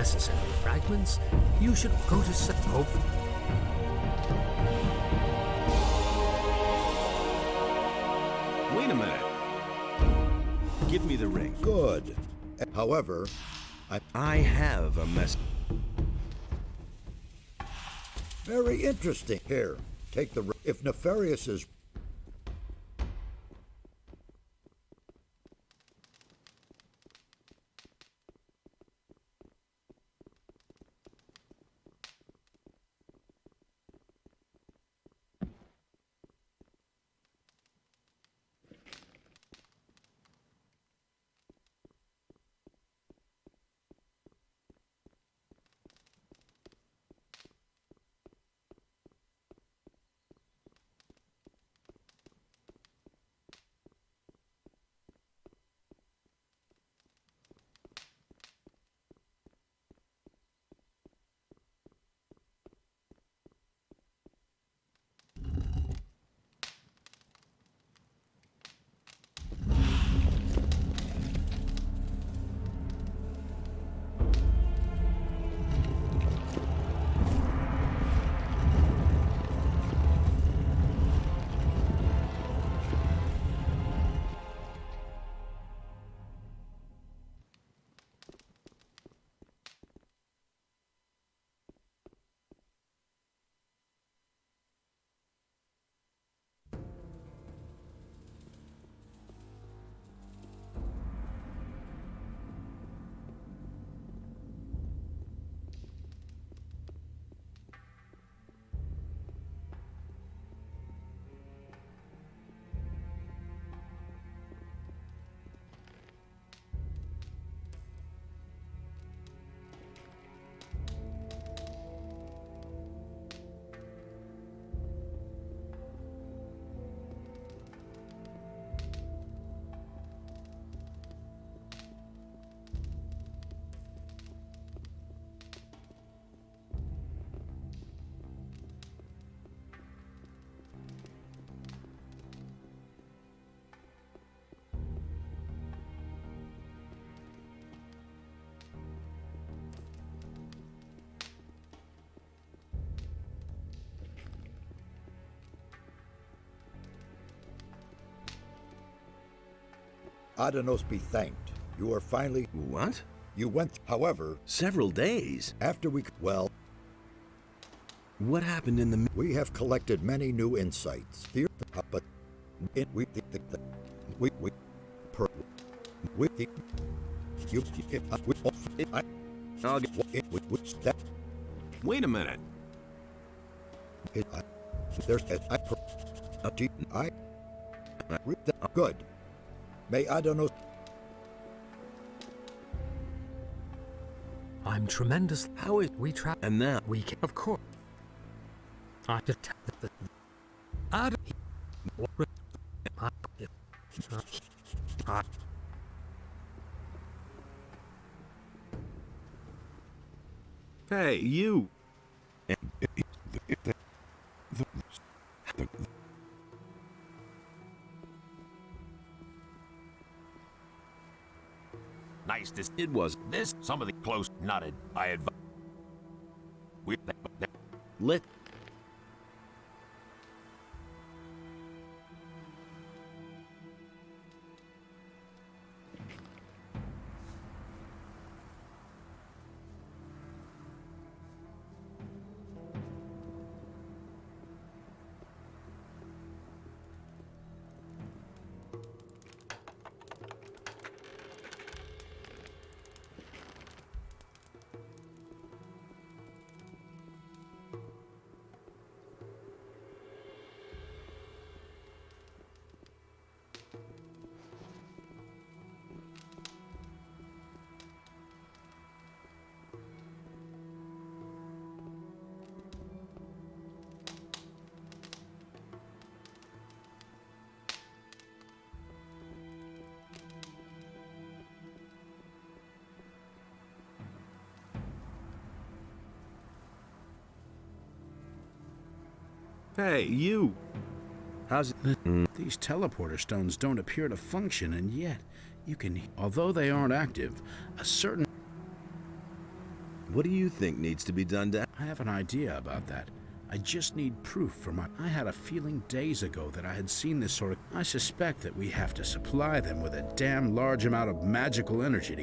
necessary fragments, you should go to hope. Wait a minute. Give me the ring. Good. However, I have a mess. Very interesting. Here, take the ring. If Nefarious is... Adanos be thanked. You are finally... What? You went... However... Several days? After we... Well... What happened in the... We have collected many new insights. But... We... I'll get... Wait a minute. Good. May I don't know. I'm tremendous. How is we trap? And now We can, of course. I detect the. Hey, you. Nice to It was. this. Some of the close nodded. I advise. We Let. Hey, you. How's it? These teleporter stones don't appear to function, and yet you can, although they aren't active, a certain What do you think needs to be done to... I have an idea about that. I just need proof for my... I had a feeling days ago that I had seen this sort of... I suspect that we have to supply them with a damn large amount of magical energy to...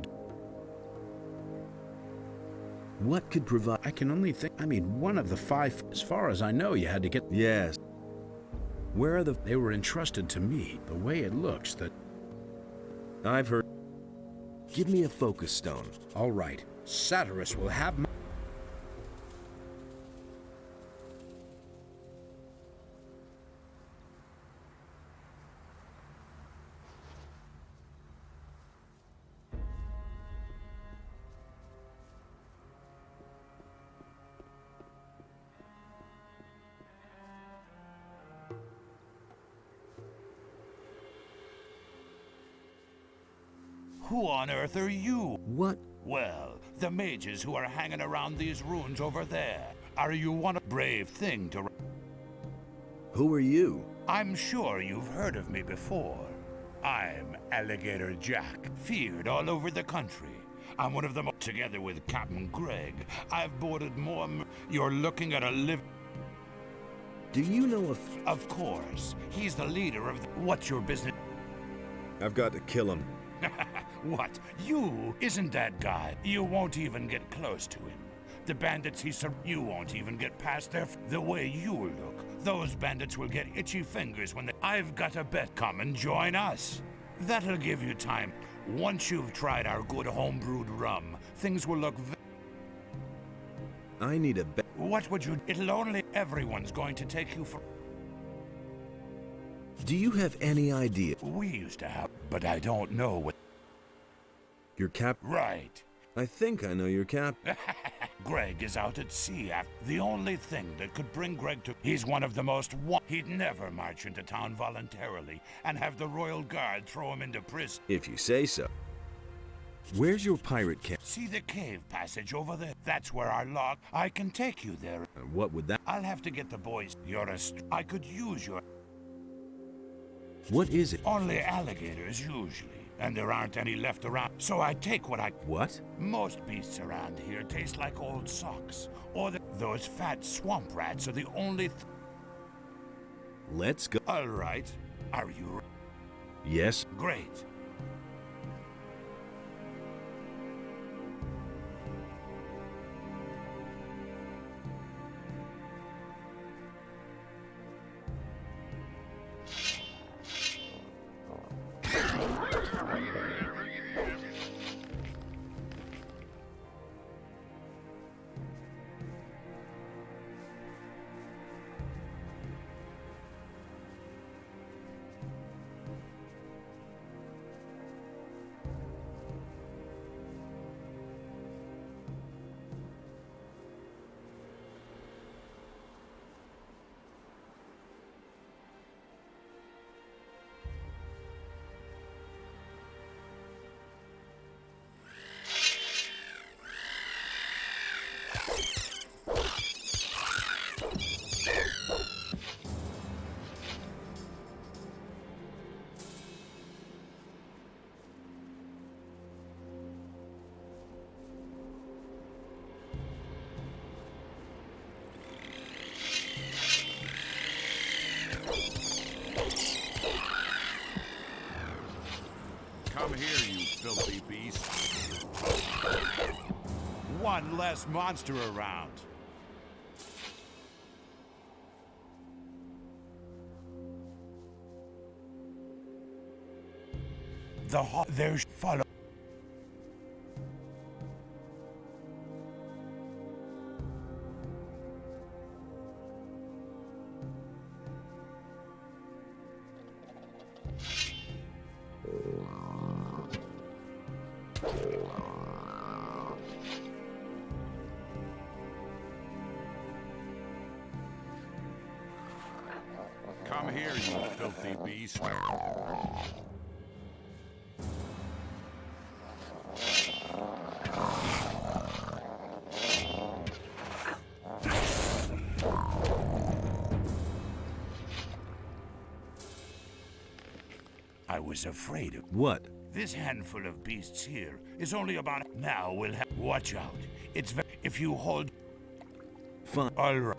What could provide... I can only think... I mean, one of the 5... As far as I know, you had to get... Yes. Where are the... They were entrusted to me. The way it looks, that... I've heard... Give me a focus stone. All right. Satyrus will have my... Who on earth are you? What? Well, the mages who are hanging around these ruins over there. Are you one brave thing to... Who are you? I'm sure you've heard of me before. I'm Alligator Jack, feared all over the country. I'm one of them. Together with Captain Greg, I've boarded more... You're looking at a Do you know Of course. He's the leader of... What's your business? I've got to kill him. What? You? Isn't that guy? You won't even get close to him. The bandits you won't even get past the way you look. Those bandits will get itchy fingers when I've got a bet. Come and join us. That'll give you time. Once you've tried our good homebrewed rum, things will look I need a bet. What would you... It'll only... Everyone's going to take you for... Do you have any idea? We used to have, but I don't know what... Your cap... Right. I think I know your cap... Greg is out at sea. The only thing that could bring Greg to... He's one of the most... He'd never march into town voluntarily and have the Royal Guard throw him into prison. If you say so. Where's your pirate camp? See the cave passage over there? That's where our log... I can take you there. What would that... I'll have to get the boys... I could use your... What is it? Only alligators, usually. And there aren't any left around, so I take what I... What? Most beasts around here taste like old socks. Or those fat swamp rats are the only... Let's go. All right. Are you... Yes. Great. Come here, you filthy beast. One less monster around. There's... Follow... Come here, you filthy beast. I was afraid of... What? This handful of beasts here is only about... Now we'll have... Watch out. It's if you hold. Fine. All right.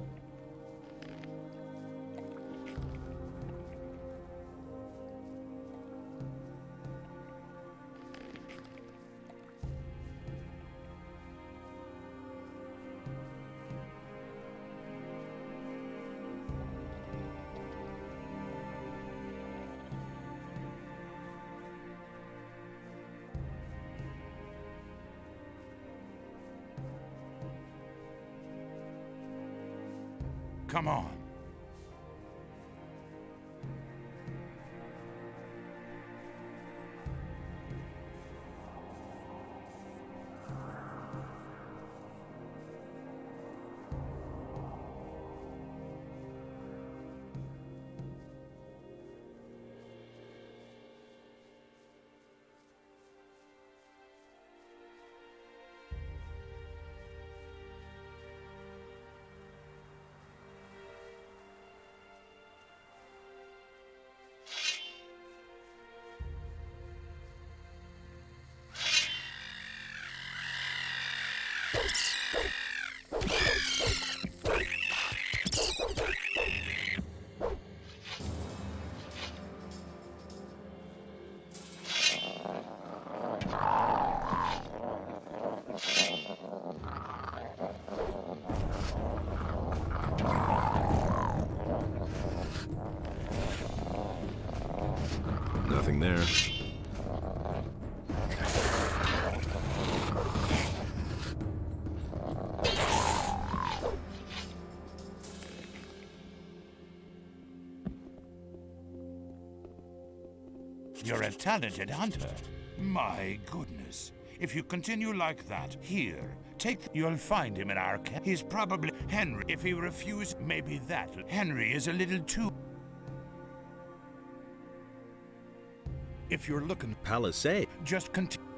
Come on. Nothing there. You're a talented hunter. My goodness. If you continue like that, here, you'll find him in our camp. He's probably Henry. If he refuses, maybe that. Henry is a little too. If you're looking, Palisade. just continue.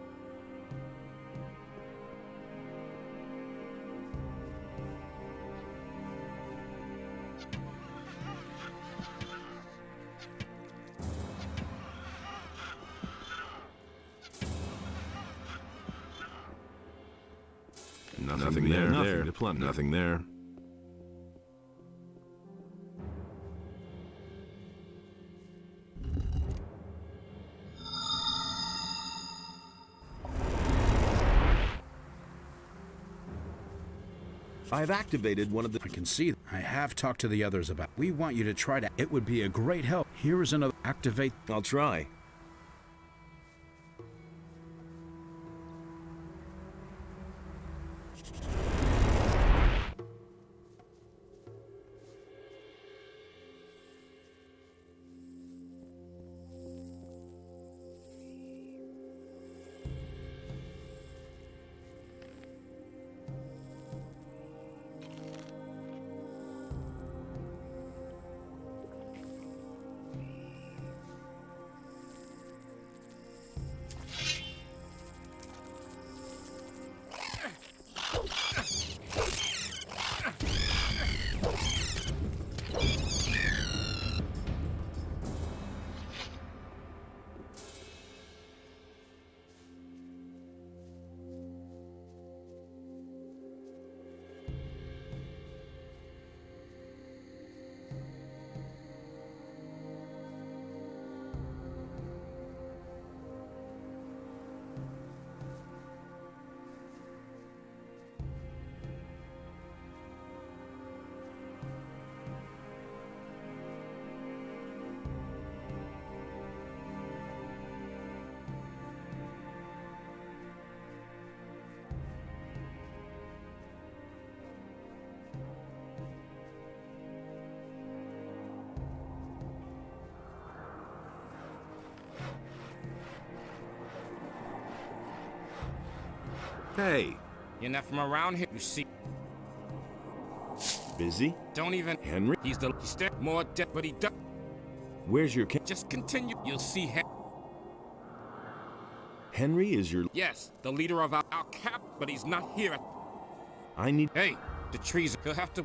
Nothing there. Nothing to plunder. Nothing there. I've activated one of the... I can see that. I have talked to the others about. We want you to try to. It would be a great help. Here is another. Activate. I'll try. Hey. You're not from around here, you see. Busy? Don't even. Henry? He's more dead, but he does. Where's your... Just continue. You'll see him. Henry is your... Yes, the leader of our cap, but he's not here. I need... Hey, the trees. He'll have to.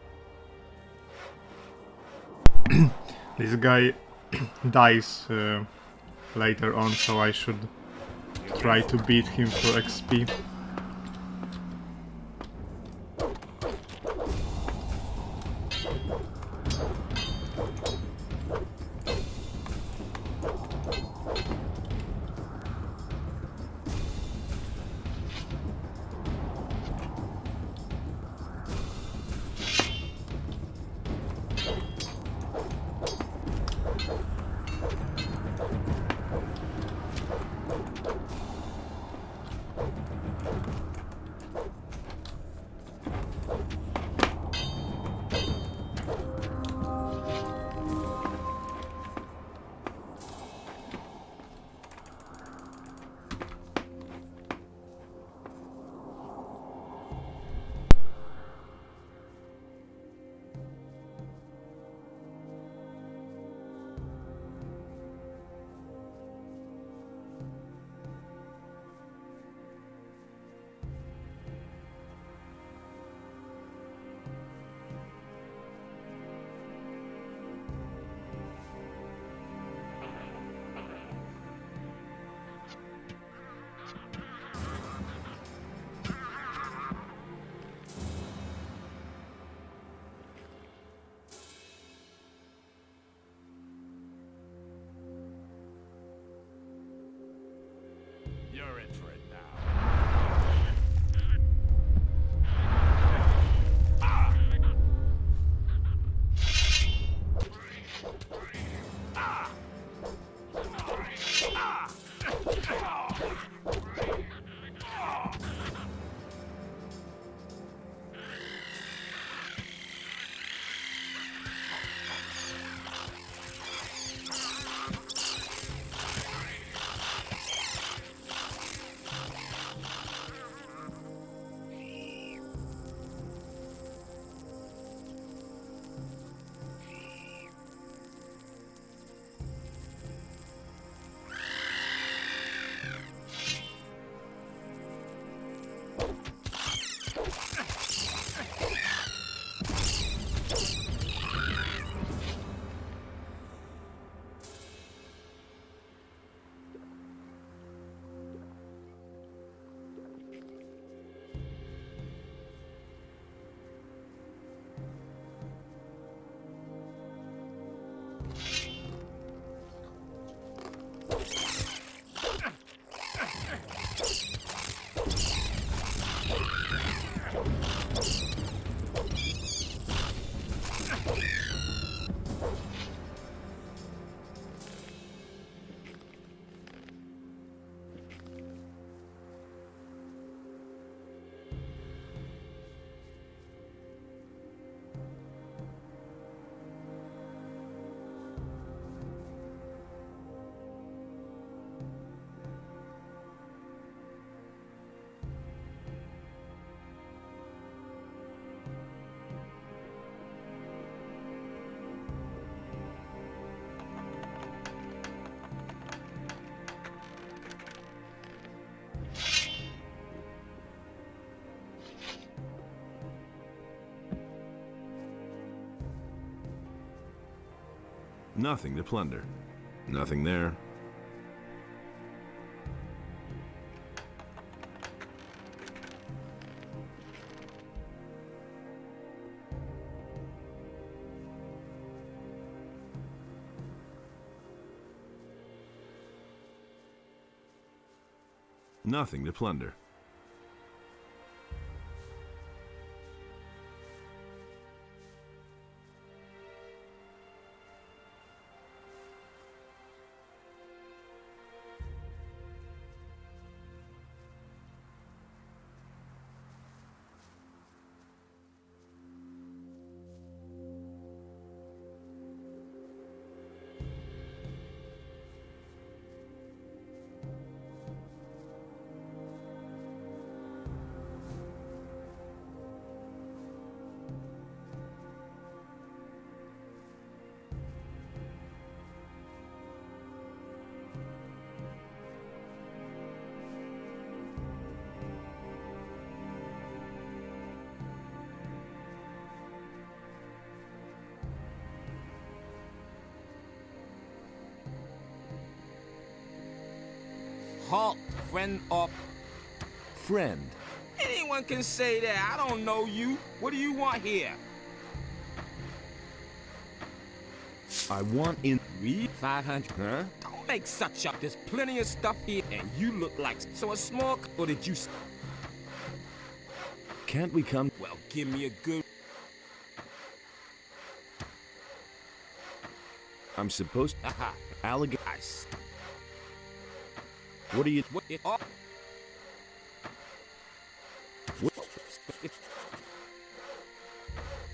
This guy dies later on, so I should try to beat him for XP. You're in for it now. Nothing to plunder. Nothing there. Nothing to plunder. Halt, friend or Friend. anyone can say that. I don't know you. What do you want here? I want in. Read 500, huh? Don't make such up. There's plenty of stuff here, and you look like so a small. Or did you? Can't we come? Well, give me a good. I'm supposed. Aha. Alligator. Ice. What are you? What it all?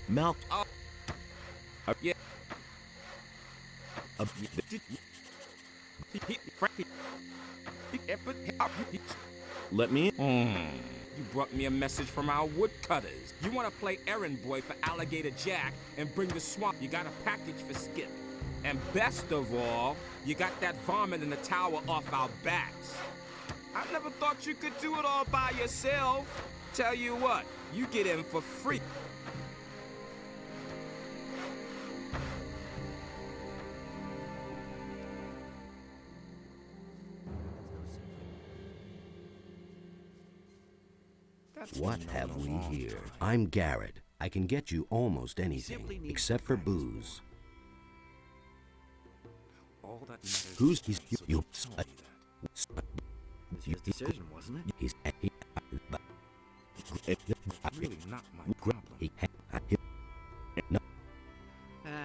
Mal. Oh. Yeah. Let me in. You brought me a message from our woodcutters. You want to play errand boy for Alligator Jack and bring the swamp. You got a package for Skip. And best of all, you got that vomit in the tower off our backs. I never thought you could do it all by yourself. Tell you what, you get in for free. What have we here? I'm Garrett. I can get you almost anything, except for booze. All that matters. Who's he's you? It's his decision, wasn't it? He's Really not my problem.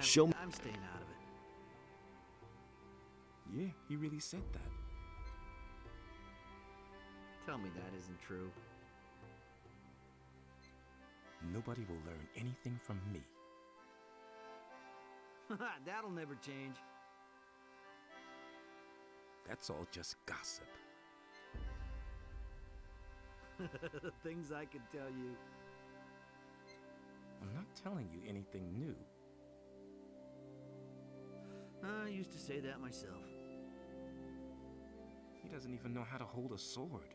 Show me. I'm staying out of it. Yeah, he really said that. Tell me that isn't true. Nobody will learn anything from me. That'll never change. That's all just gossip. The things I could tell you. I'm not telling you anything new. I used to say that myself. He doesn't even know how to hold a sword.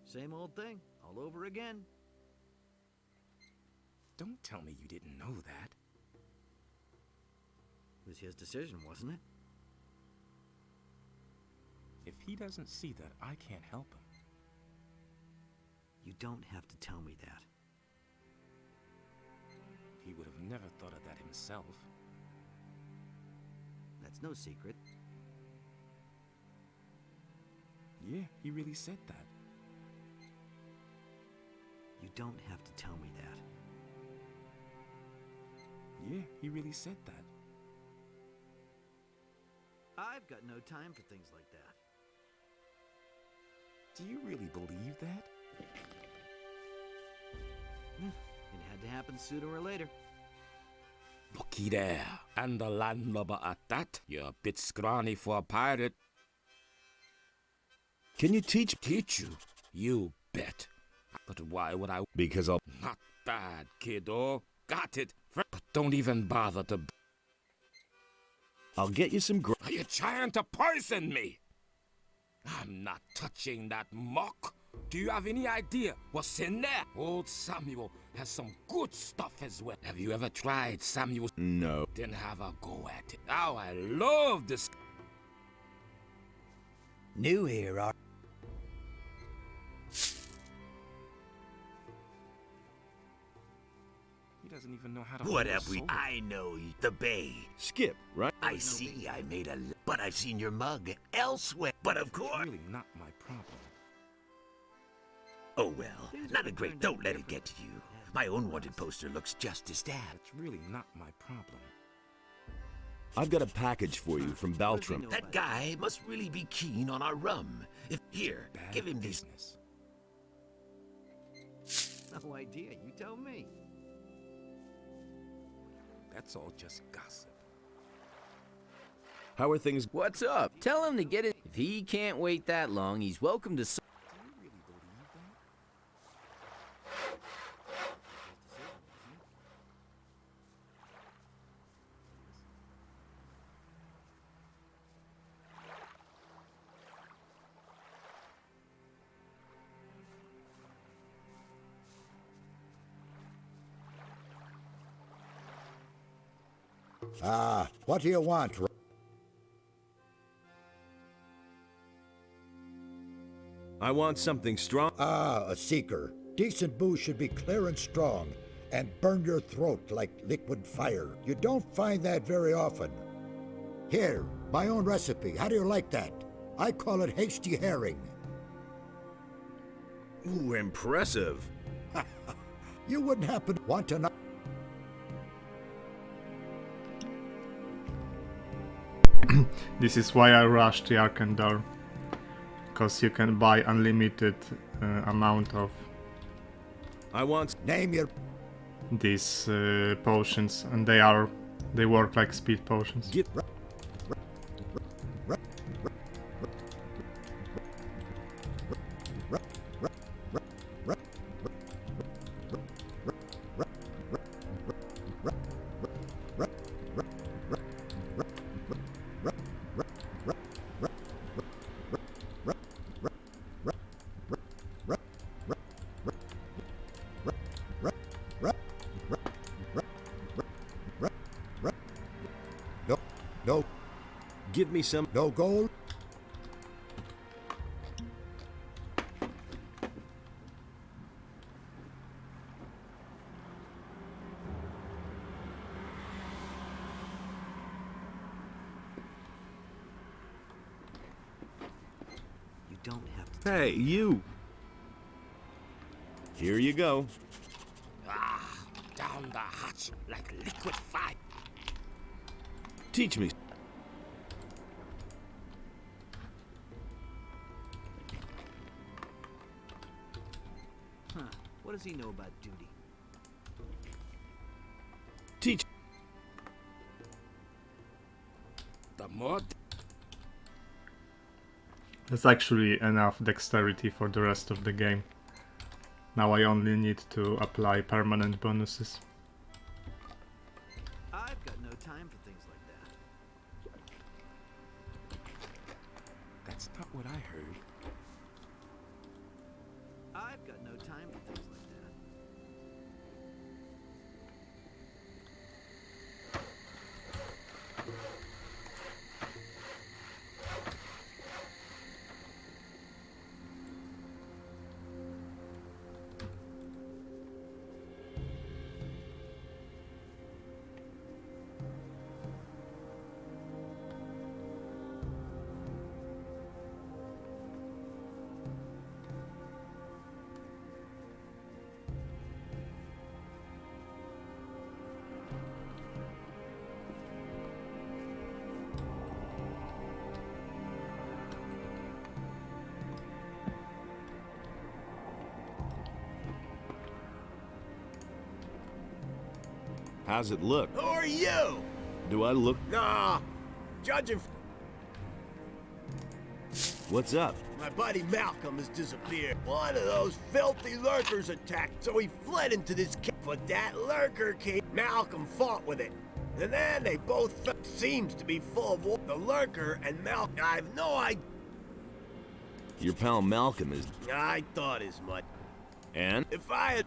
Same old thing, all over again. Don't tell me you didn't know that. It was his decision, wasn't it? If he doesn't see that, I can't help him. You don't have to tell me that. He would have never thought of that himself. That's no secret. Yeah, he really said that. You don't have to tell me that. Yeah, he really said that. I've got no time for things like that. Do you really believe that? It had to happen sooner or later. Looky there. And the landlubber at that. You're a bit scrawny for a pirate. Can you teach? Teach you? You bet. But why would I? Because I'll. Not bad, kiddo. Got it. But don't even bother to. I'll get you some. Are you trying to poison me? I'm not touching that muck. Do you have any idea what's in there? Old Samuel has some good stuff as well. Have you ever tried Samuel? No. Then have a go at it. Oh, I love this. new here, are He doesn't even know how to. what hold a have we? sword. I know the bay. Skip, right? I see. I made a. But I've seen your mug elsewhere. But of It's course. really not my problem. Oh well, not a great. Don't let it get to you. My own wanted poster looks just as bad. It's really not my problem. I've got a package for you from Baltram. That guy must really be keen on our rum. If here, Bad give him these. business. No idea, you tell me. That's all just gossip. How are things? What's up? Tell him to get it. If he can't wait that long, he's welcome to. Do you really believe that? Ah, what do you want? I want something strong. Ah, a seeker. Decent booze should be clear and strong. and burn your throat like liquid fire. You don't find that very often. Here, my own recipe. How do you like that? I call it hasty herring. Ooh, impressive. You wouldn't happen to want to know. This is why I rushed the NotR, because you can buy unlimited amount of I want... Name your... these potions, and they work like speed potions. Get... No. Give me some... No gold? You don't have to... Hey, you! Here you go. Down the hatch like liquid fire. Teach me. Huh. What does he know about duty? Teach. The more... That's actually enough dexterity for the rest of the game. Now I only need to apply permanent bonuses. I've got no time for things like that. That's not what I heard. I've got no time for things like that. How's it look? Who are you? Do I look... Nah, judging What's up? my buddy Malcolm has disappeared. One of those filthy lurkers attacked, so he fled into this cave. But that lurker came. Malcolm fought with it. And then they both seems to be full of war. The lurker and Malcolm. I have no idea. Your pal Malcolm is... I thought as much. And? If I had...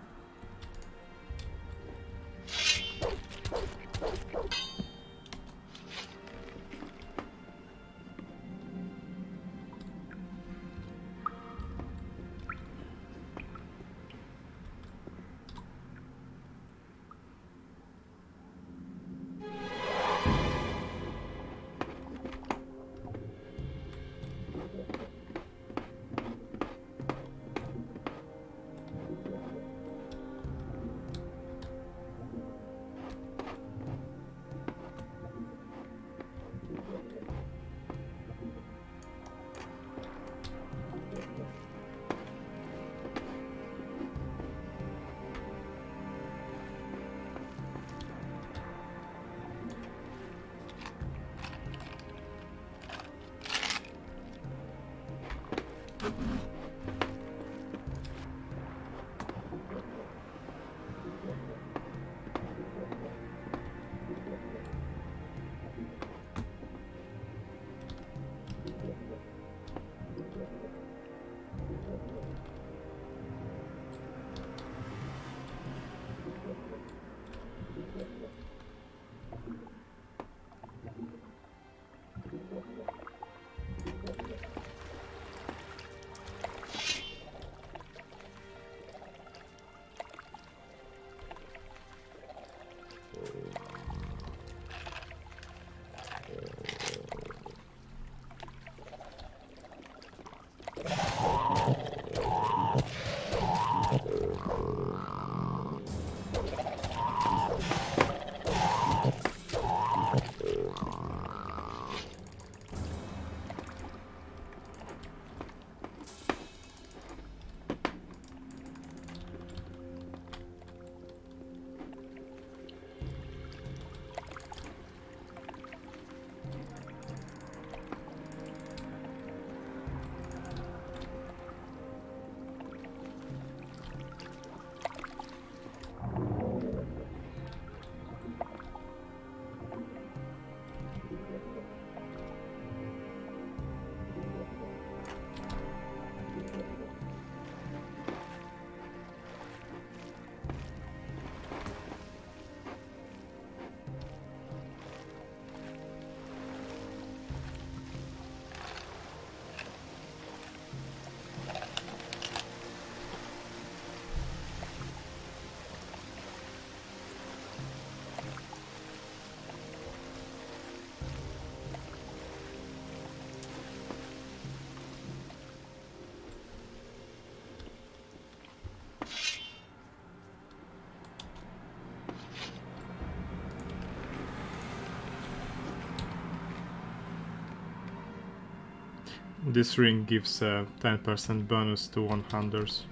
This ring gives a 10% bonus to 100s.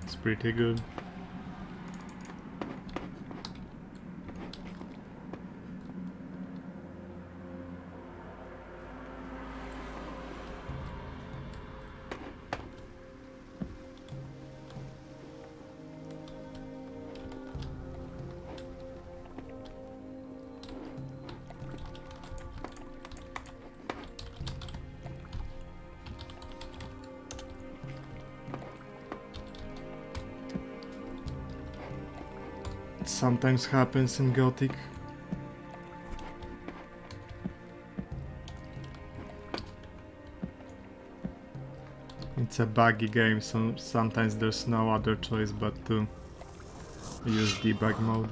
It's pretty good. Sometimes happens in Gothic. It's a buggy game, so sometimes there's no other choice but to use debug mode.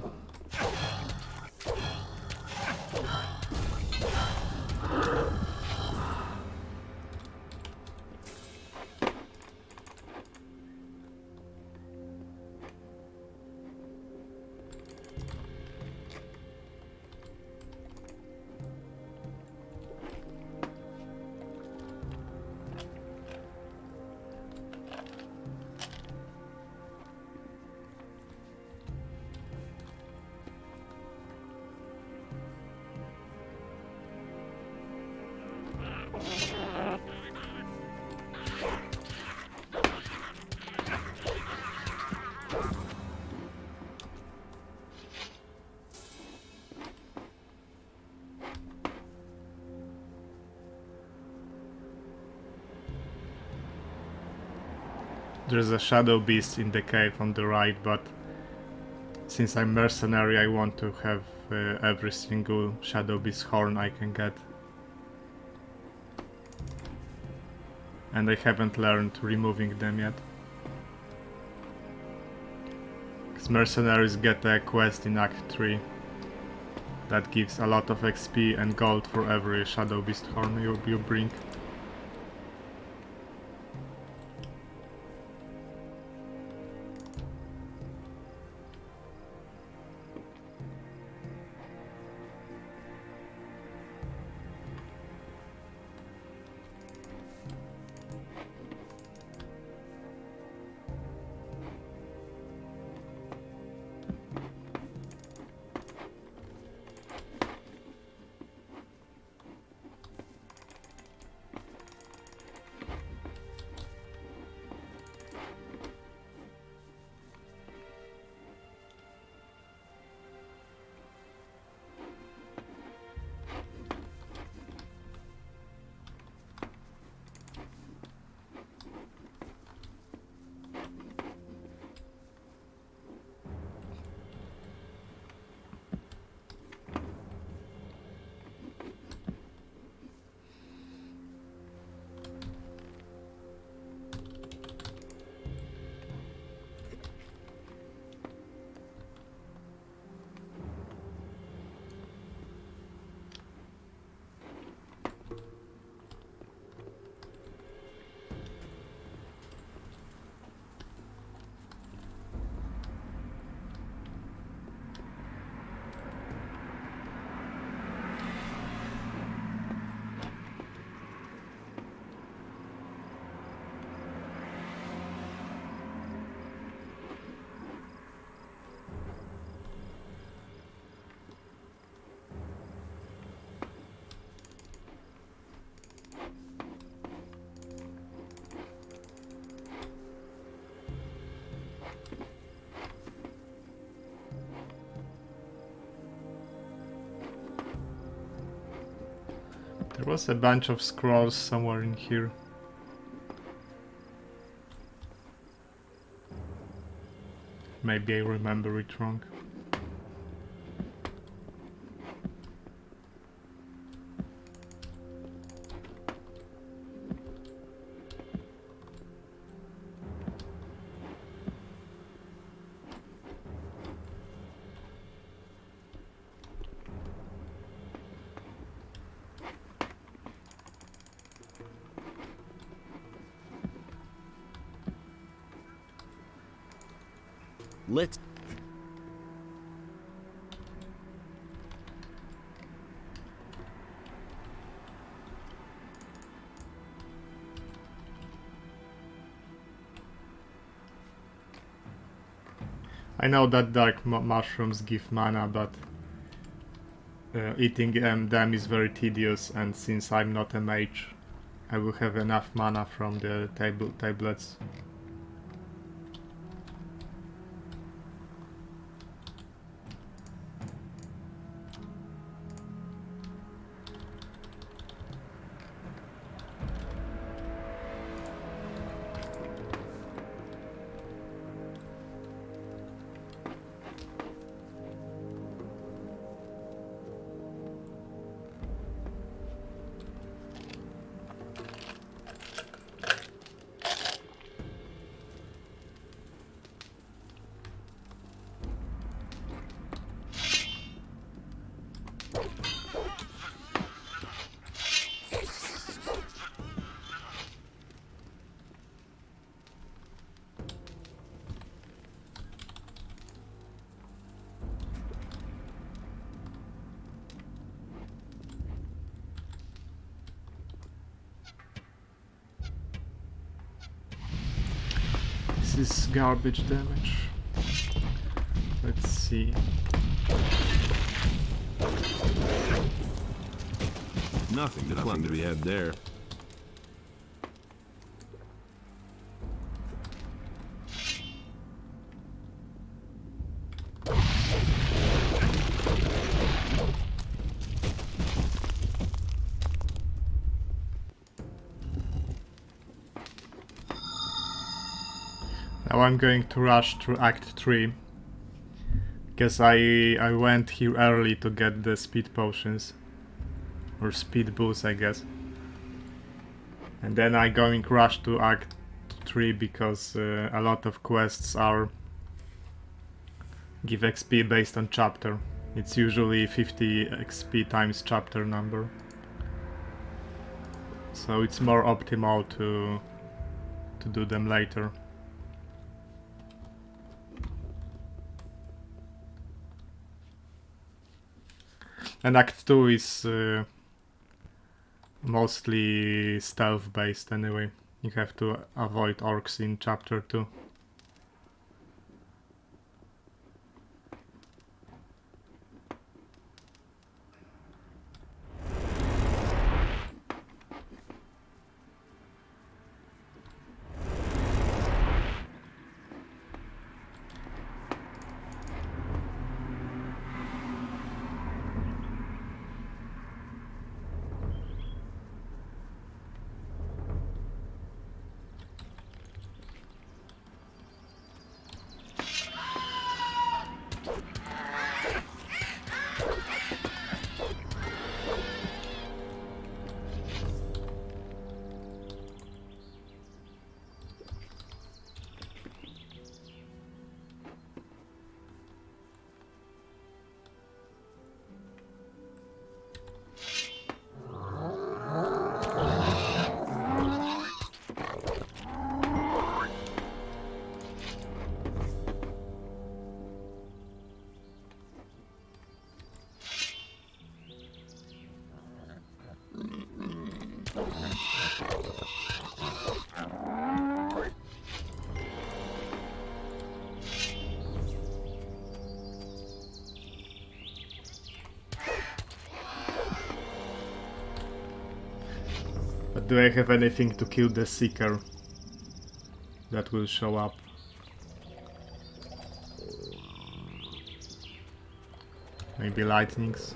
There's a shadow beast in the cave on the right, but since I'm mercenary, I want to have every single shadow beast horn I can get. And I haven't learned removing them yet. Because mercenaries get a quest in Act 3 that gives a lot of XP and gold for every shadow beast horn you bring. There was a bunch of scrolls somewhere in here. Maybe I remember it wrong. Let's... I know that dark mushrooms give mana, but eating them is very tedious, and since I'm not a mage, I will have enough mana from the tablets. This is garbage damage. Let's see. Nothing to be had there. Now I'm going to rush through Act 3, because I went here early to get the speed potions, or speed boost I guess, and then I'm going to rush to Act 3 because a lot of quests are give XP based on chapter. It's usually 50 XP times chapter number, so it's more optimal to do them later. And Act 2 is mostly stealth based anyway. You have to avoid orcs in chapter 2. But do I have anything to kill the Seeker that will show up? Maybe lightnings?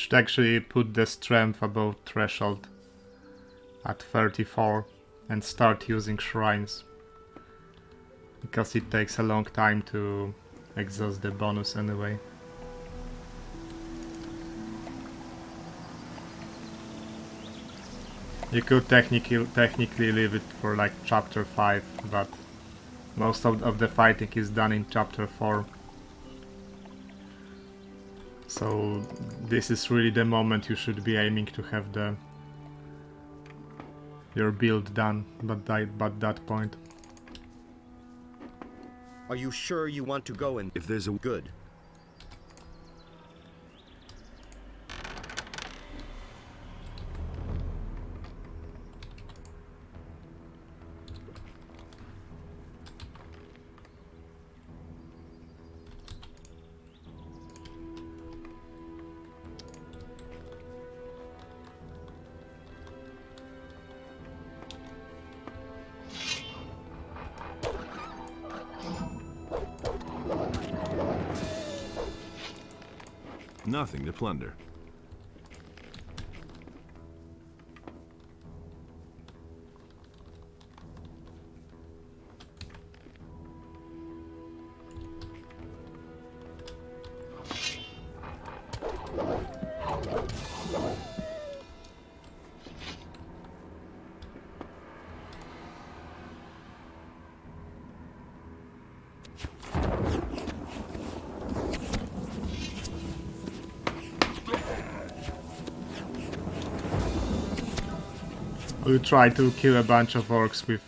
should actually put the strength above threshold at 34 and start using shrines, because it takes a long time to exhaust the bonus anyway. You could technically leave it for like chapter 5, but most of the fighting is done in chapter 4. So this is really the moment you should be aiming to have your build done, but that point. Are you sure you want to go in? If there's a good. Nothing to plunder. We'll try to kill a bunch of orcs with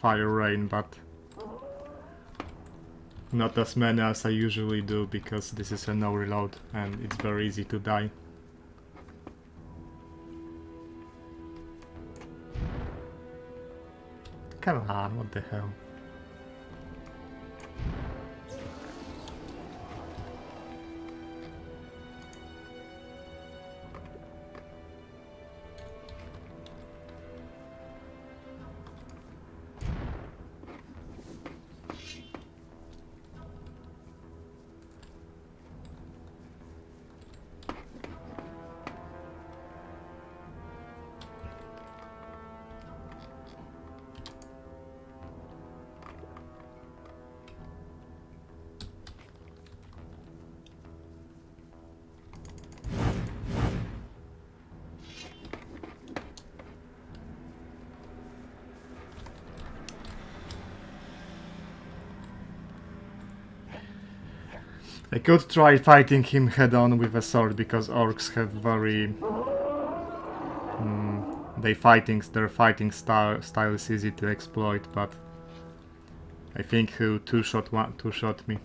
fire rain, but not as many as I usually do, because this is a no reload and it's very easy to die. Come on, what the hell? I could try fighting him head-on with a sword, because orcs have very... their fighting style is easy to exploit, but I think he two-shot me.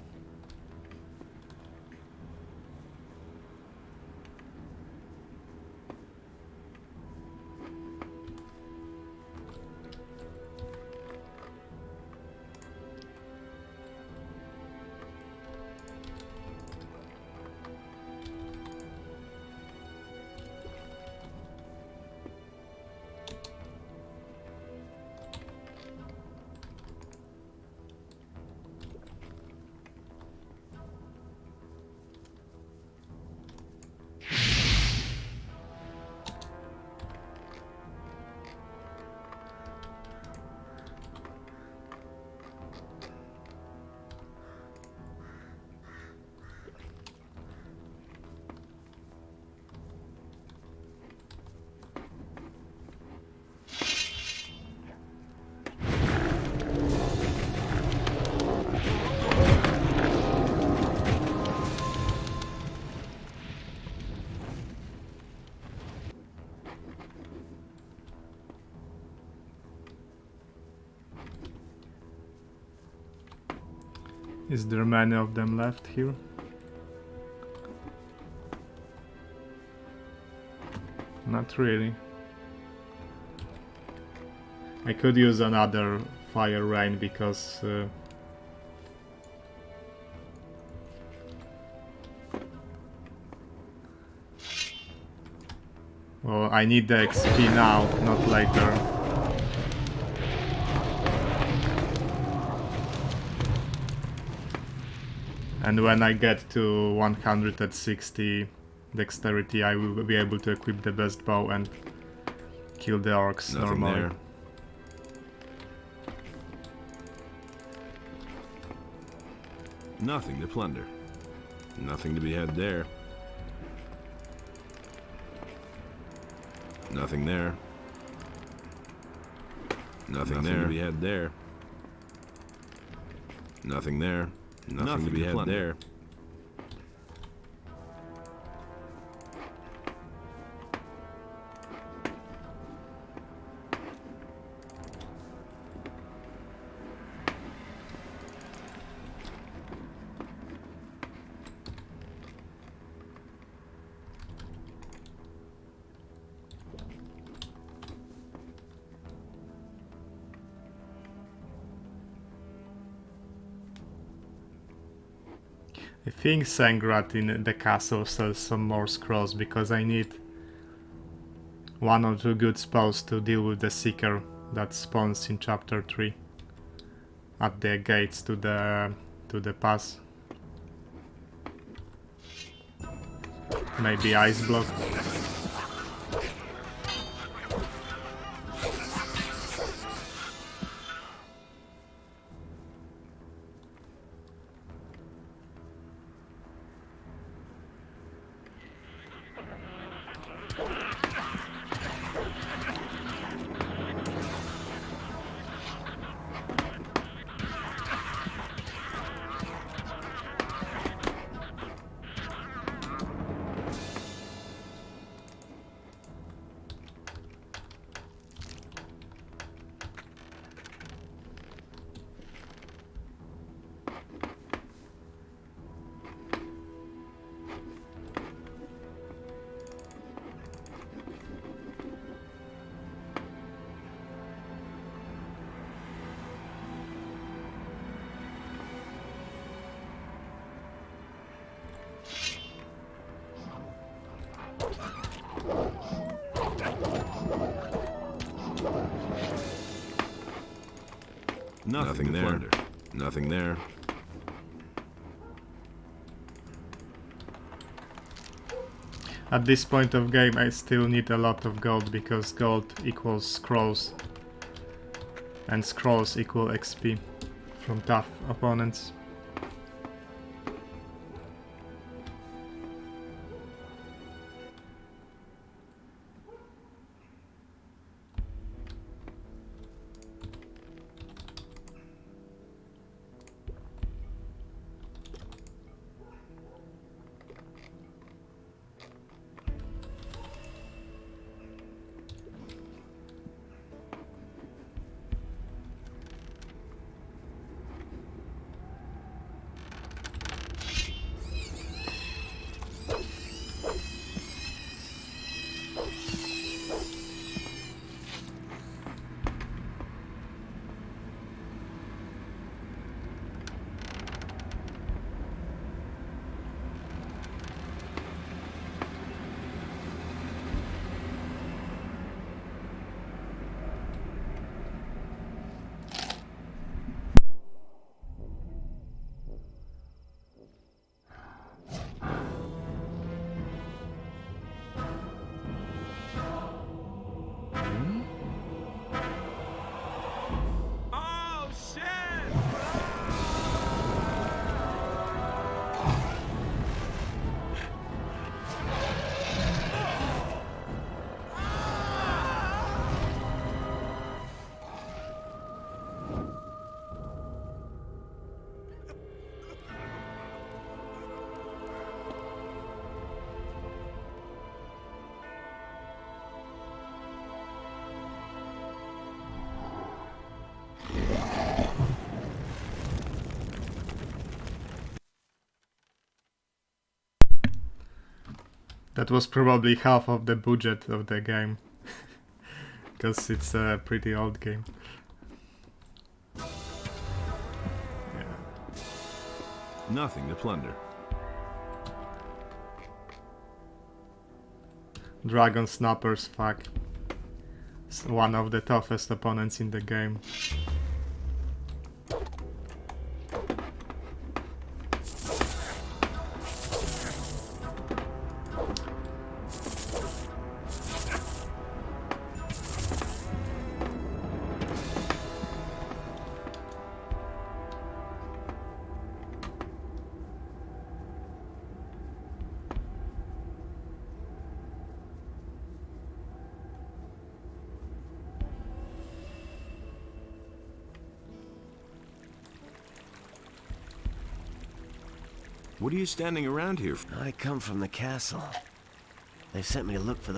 Is there many of them left here? Not really. I could use another fire rain, because well, I need the XP now, not later. And when I get to 160, dexterity, I will be able to equip the best bow and kill the orcs Nothing normally. there. Nothing to plunder. Nothing to be had there. Nothing there. Nothing there to be had there. Nothing there. Nothing to be had there. I think Sangrat in the castle sells some more scrolls because I need 1 or 2 good spells to deal with the Seeker that spawns in chapter 3 at the gates to the pass. Maybe Ice Block. Nothing there. Plunder. Nothing there. At this point of game I still need a lot of gold because gold equals scrolls and scrolls equal XP from tough opponents. That was probably half of the budget of the game, because it's a pretty old game. Yeah. Nothing to plunder. Dragon Snappers, fuck. It's one of the toughest opponents in the game. What are you standing around here for? I come from the castle. They've sent me to look for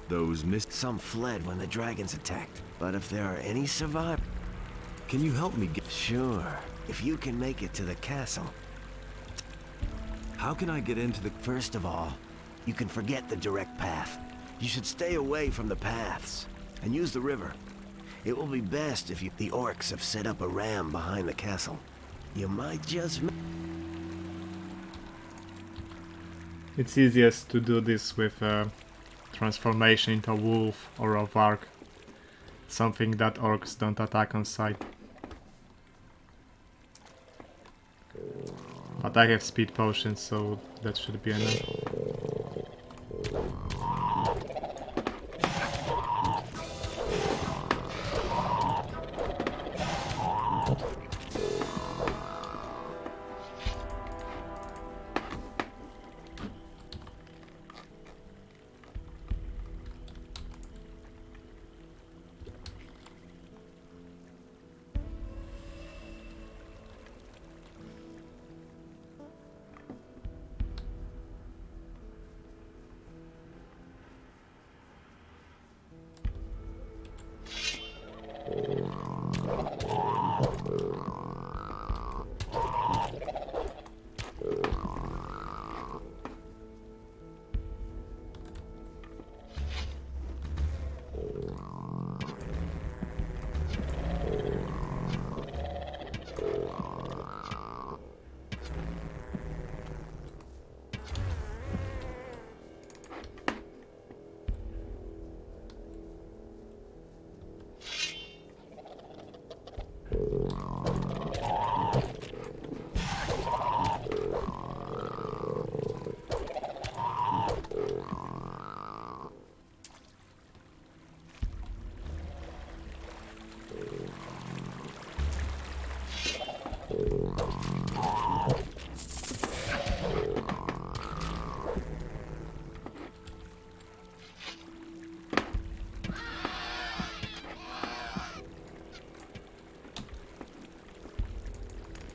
those Some fled when the dragons attacked. But if there are any survivors... Can you help me get... Sure. If you can make it to the castle. How can I get into the... First of all, you can forget the direct path. You should stay away from the paths and use the river. It will be best if you... The orcs have set up a ram behind the castle. You might just... It's easiest to do this with transformation into a wolf or a varg. Something that orcs don't attack on sight. But I have speed potions, so that should be enough.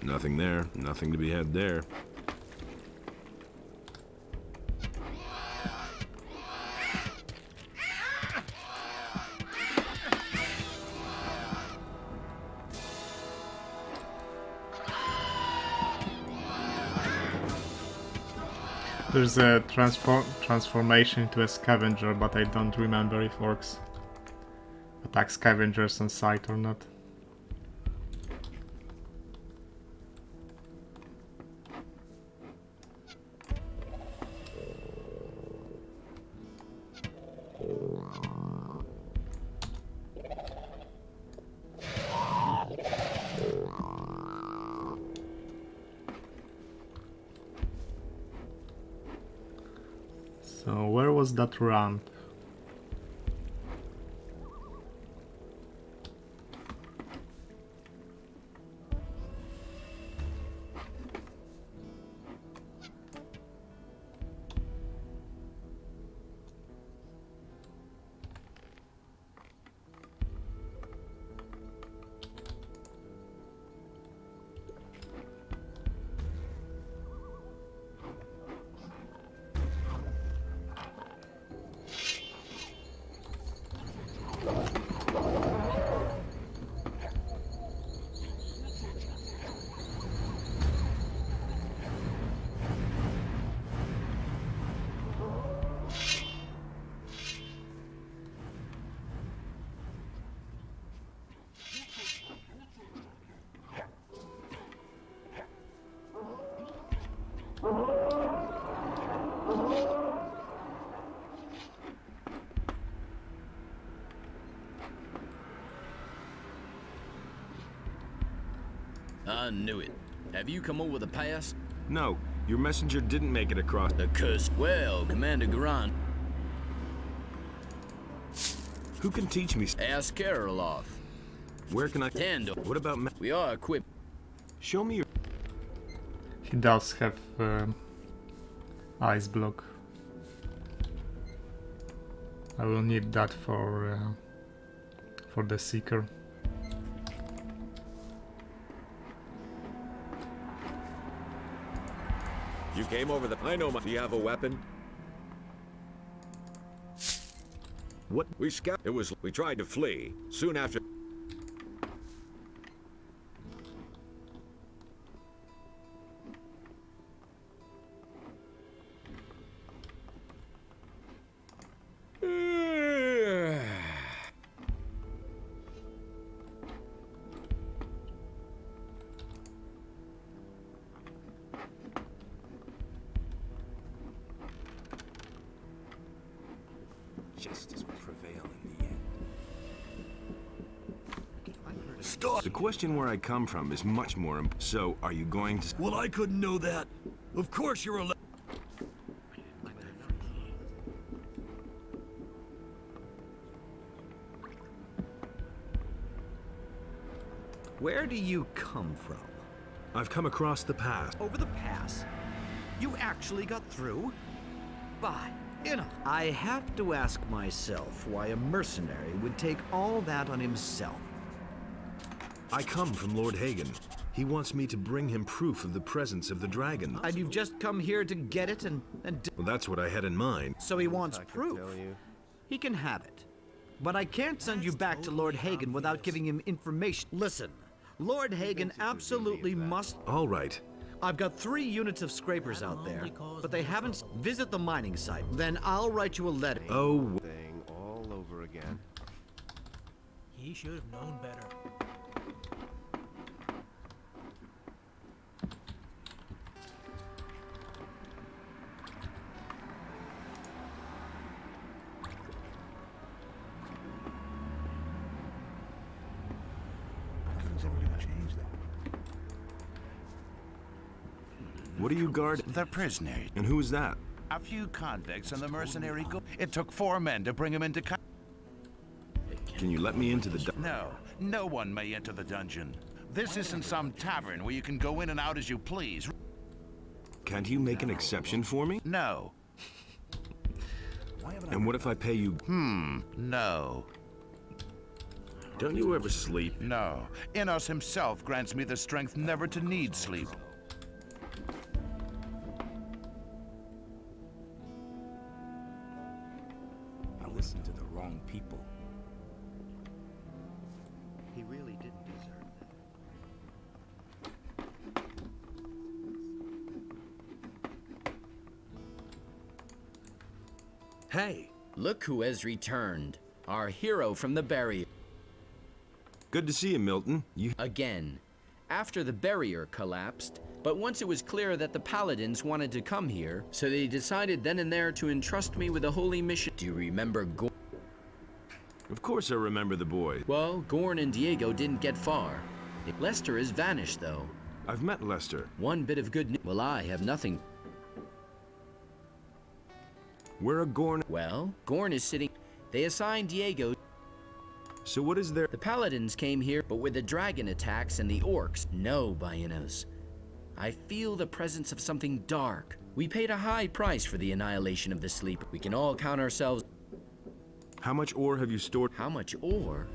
Nothing there. Nothing to be had there. There's a transformation into a scavenger, but I don't remember if orcs attack scavengers on sight or not. So where was that ramp? I knew it. Have you come over the pass? No, your messenger didn't make it across. The curse. Well, Commander Garan. Who can teach me? Ask Karoloff. Where can I? Handle. What about? We are equipped. Show me your. He does have ice block. I will need that for the seeker. You came over the... I know my... Do you have a weapon? What? We scout... It was... We tried to flee. Soon after... Justice will prevail in the end. The question where I come from is much more important. So, are you going to... Well, I couldn't know that. Of course you're a... Where do you come from? I've come across the pass. Over the pass? You actually got through? By, I have to ask myself why a mercenary would take all that on himself. I come from Lord Hagen. He wants me to bring him proof of the presence of the dragon. And you've just come here to get it and Well, that's what I had in mind. So he wants proof. He can have it. But I can't send you back to Lord Hagen without giving him information. Listen, Lord Hagen absolutely must... All right. I've got 3 units of scrapers out there, but they haven't... Visit the mining site. Then I'll write you a letter. Oh... Thing all over again. He should have known better. Nothing's ever gonna change that. What do you guard? The prisoner. And who is that? A few convicts and the mercenary go. It took 4 men to bring him into Can you let me into the... No, no one may enter the dungeon. This isn't some tavern where you can go in and out as you please. Can't you make an exception for me? No. And what if I pay you... No. Don't you ever sleep? No. Innos himself grants me the strength never to need sleep. I listened to the wrong people. He really didn't deserve that. Hey! Look who has returned. Our hero from the barrier. Good to see you, Milton. Again. After the barrier collapsed, but once it was clear that the paladins wanted to come here, so they decided then and there to entrust me with a holy mission. Do you remember Gorn? Of course I remember the boy. Well, Gorn and Diego didn't get far. Lester has vanished, though. I've met Lester. One bit of good news. Well, I have nothing. Where are Gorn? Well, Gorn is sitting... They assigned Diego... So what is there? The paladins came here, but with the dragon attacks and the orcs, no, Baianos. I feel the presence of something dark. We paid a high price for the annihilation of the sleeper. We can all count ourselves... How much ore have you stored? How much ore?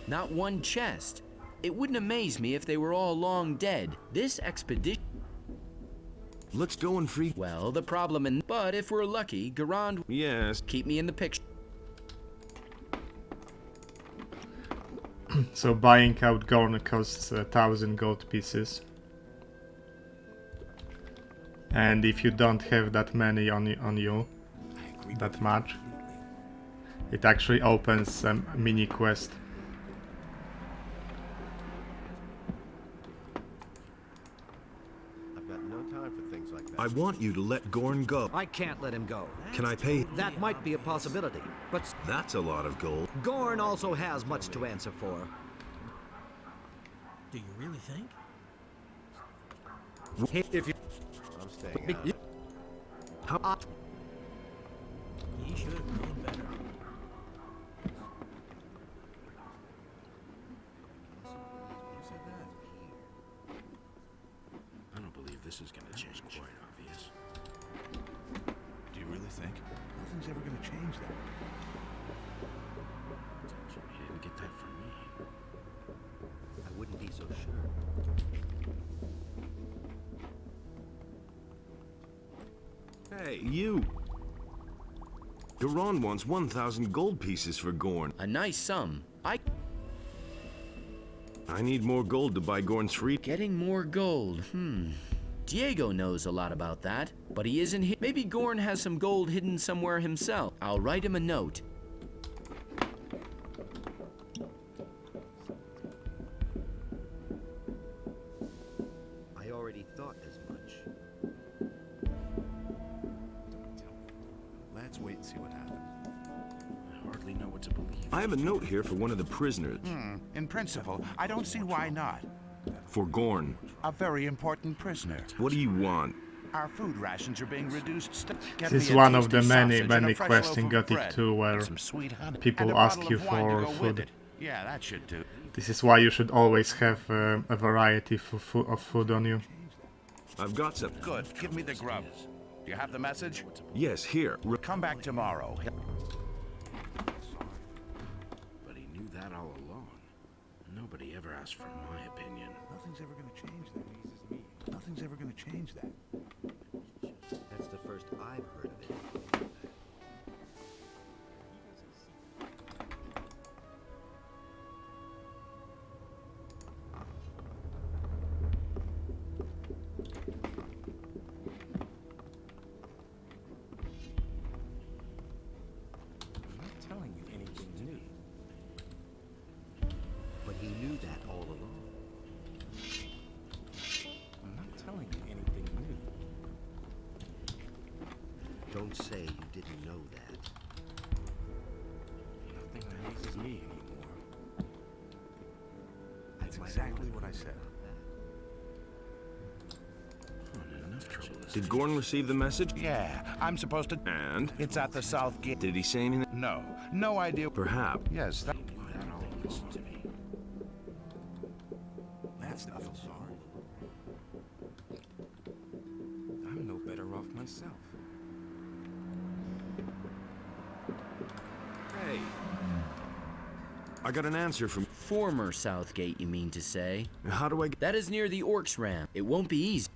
Not one chest. It wouldn't amaze me if they were all long dead. This expedition... Let's go and free... Well, the problem in... But if we're lucky, Garand... Yes. Keep me in the picture. So buying out Gorn costs 1,000 gold pieces. And if you don't have that many on you, that much, it actually opens a mini quest. I've got no time for things like that. I want you to let Gorn go. I can't let him go. Can I pay? That might be a possibility, but... That's a lot of gold. Gorn also has much to answer for. Do you really think? If you... I'm staying out. He should have known better. I don't believe this is gonna change. Quite obvious. Do you really think? Nothing's ever gonna change that. He didn't get that from me. I wouldn't be so sure. Hey, you! Garon wants 1,000 gold pieces for Gorn. A nice sum. I need more gold to buy Gorn's free. Getting more gold, Diego knows a lot about that, but he isn't here. Maybe Gorn has some gold hidden somewhere himself. I'll write him a note. I already thought as much. Let's wait and see what happens. I hardly know what to believe. I have a note here for one of the prisoners. In principle, I don't see why not. For Gorn. A very important prisoner. What do you want? Our food rations are being reduced. This is one of the many quests in Gothic 2 where people ask you for food. Yeah, that should do. This is why you should always have a variety of food on you. I've got some. Good. Give me the grub. Do you have the message? Yes, here. Come back tomorrow. But he knew that all along. Nobody ever asked for my opinion. Nothing's ever gonna change that. Nothing's ever gonna change that. That's the first I've heard of it. I'm not telling you anything new. But he knew that all along. I'm not telling you anything new. Don't say you didn't know that. Nothing amazes me anymore. That's exactly what I said. Did Gorn receive the message? Yeah, I'm supposed to. And? It's at the south gate. Did he say anything? No, no idea. Perhaps. Yes, that. Listen to me. That's nothing, sorry. I'm no better off myself. Hey. I got an answer from... Former Southgate, you mean to say? How do I get... That is near the Orcs Ram. It won't be easy.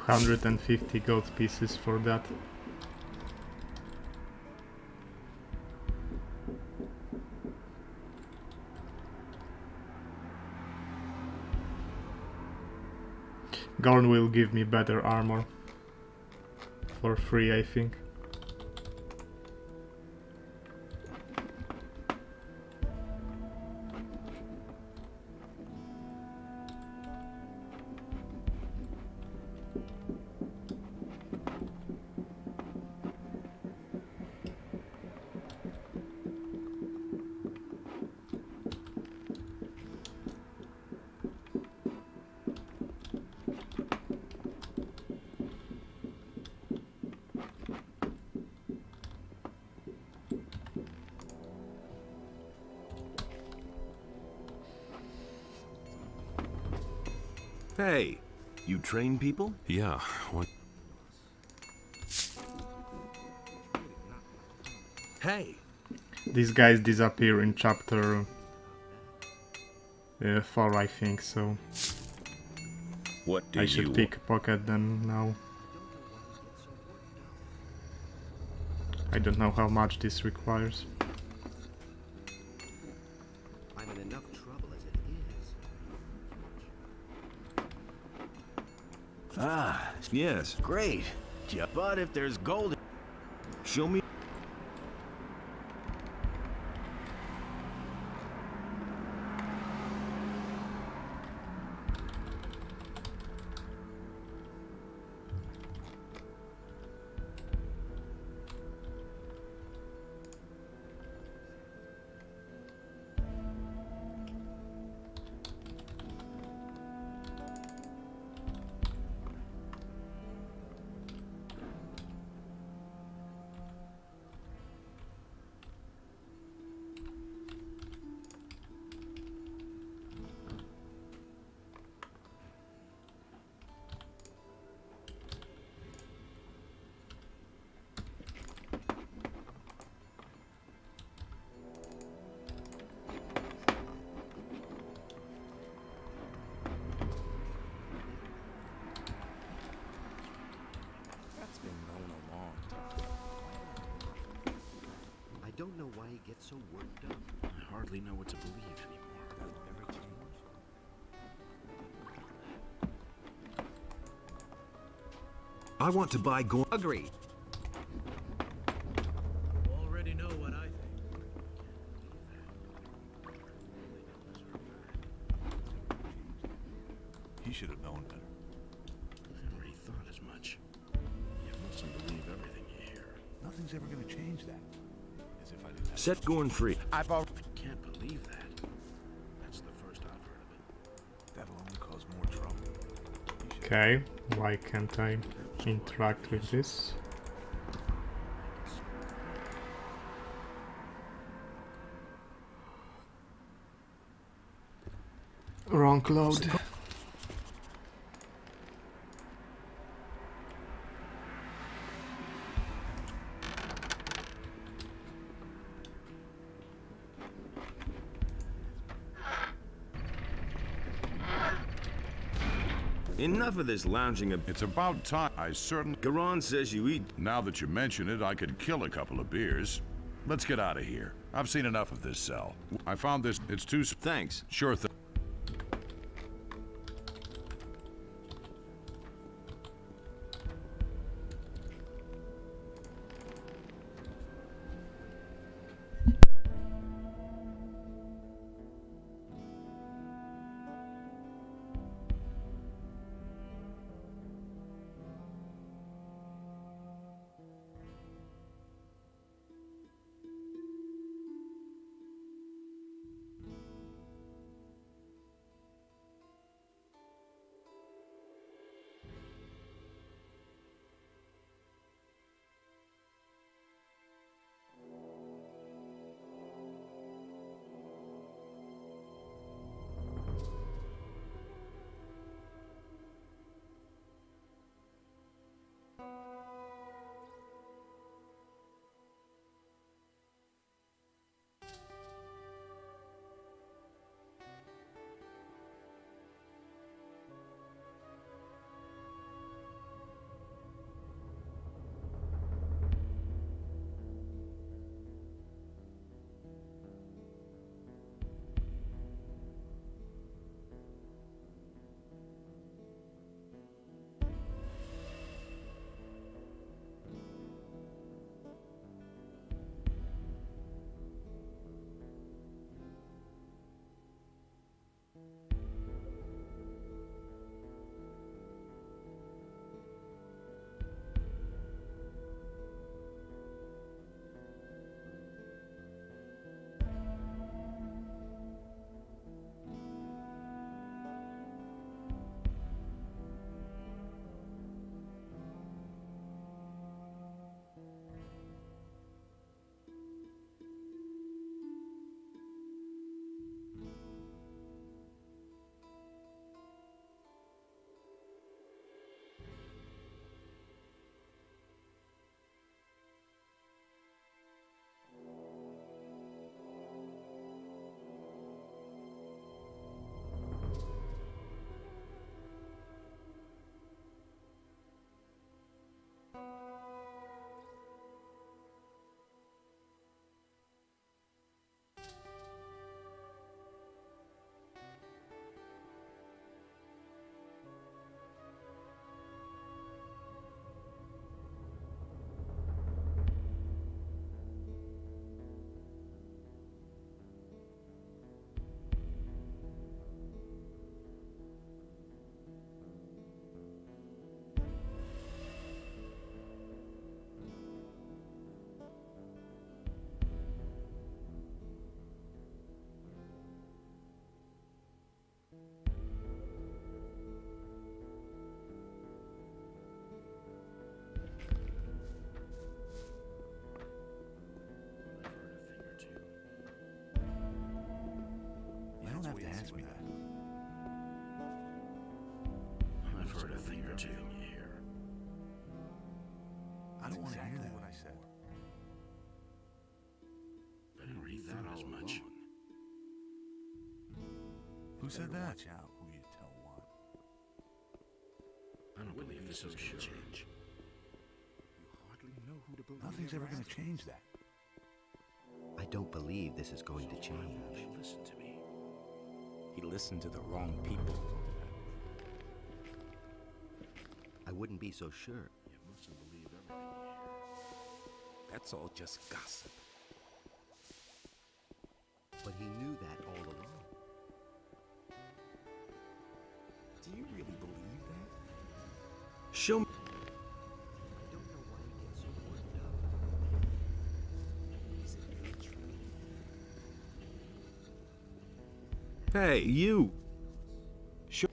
$250 gold pieces for that. Gorn will give me better armor. For free, I think. Hey, you train people? Yeah, what? Hey! These guys disappear in chapter 4, I think, so What do I should you pickpocket them now. I don't know how much this requires. I'm in enough trouble as it is. Ah, yes. Great. Yeah, but if there's gold... Show me... Why get so worked up? I hardly know what to believe anymore. That'll ever change. I want to buy go. Agreed. You already know what I think. He should have known better. I already thought as much. You mustn't believe everything you hear. Nothing's ever gonna change that. As if I didn't have Set going free. I can't believe that. That's the first I've heard of it. that'll only cause more trouble. Okay, why can't I interact with this? Wrong load. Enough of this lounging. It's about time. I certainly... Garon says you eat. Now that you mention it, I could kill a couple of beers. Let's get out of here. I've seen enough of this cell. I found this. It's too... Thanks. Sure thing. Who said that? Watch out who you tell what. I don't believe this is gonna change. You hardly know who to believe. Nothing's ever gonna change that. I don't believe this is going to change. Listen to me. He listened to the wrong people. I wouldn't be so sure. You mustn't believe everything you hear. That's all just gossip. But he knew that all along. Do you really believe that? Show me. I don't know why he gets so worked up. Is it really true? Hey, you! Show.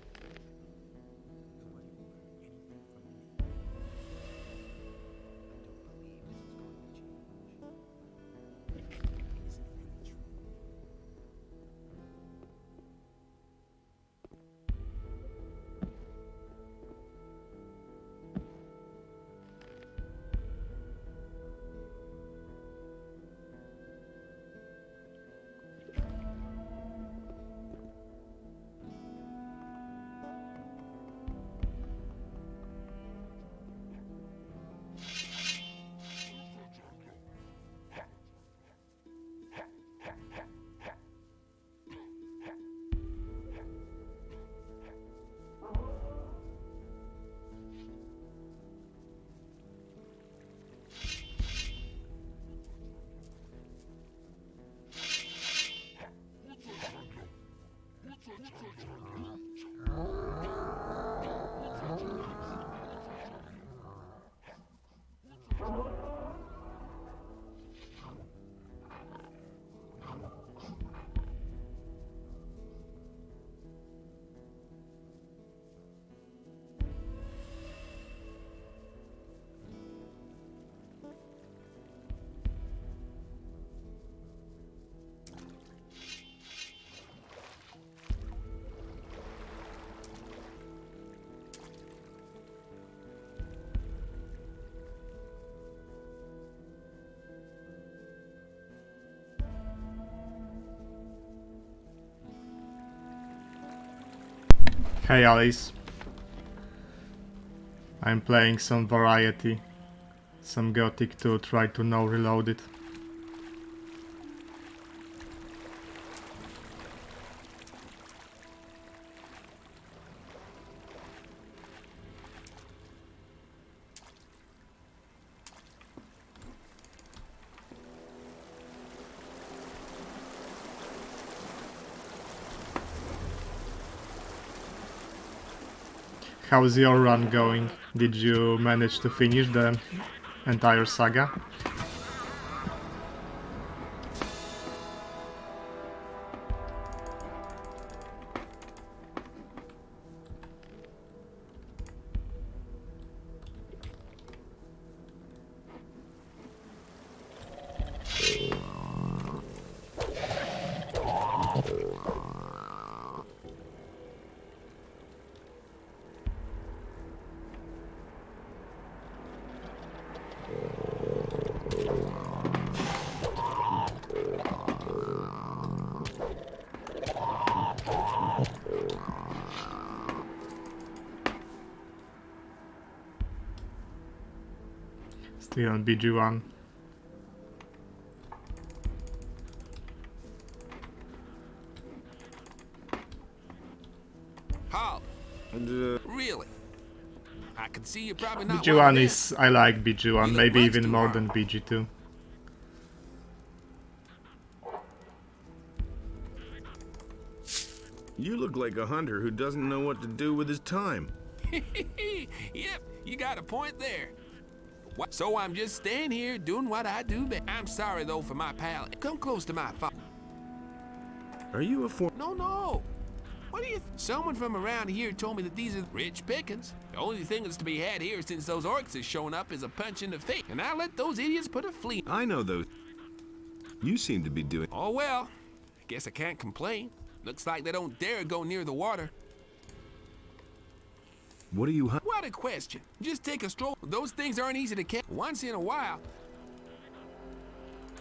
Hey Alice. I'm playing some variety. Some Gothic to try to now reload it. How's your run going? Did you manage to finish the entire saga? Still on BG1. How? Really? I can see you're probably not. BG1 is... I like BG1, maybe even more than BG2. You look like a hunter who doesn't know what to do with his time. Yep, you got a point there. So I'm just staying here doing what I do best. I'm sorry though for my pal. Come close to my father. Are you a No. What do you someone from around here told me that these are rich pickings. The only thing that's to be had here since those orcs have shown up is a punch in the face. And I let those idiots put a flea. I know those. You seem to be doing. Oh well. Guess I can't complain. Looks like they don't dare go near the water. What are you What a question. Just take a stroll. Those things aren't easy to catch once in a while.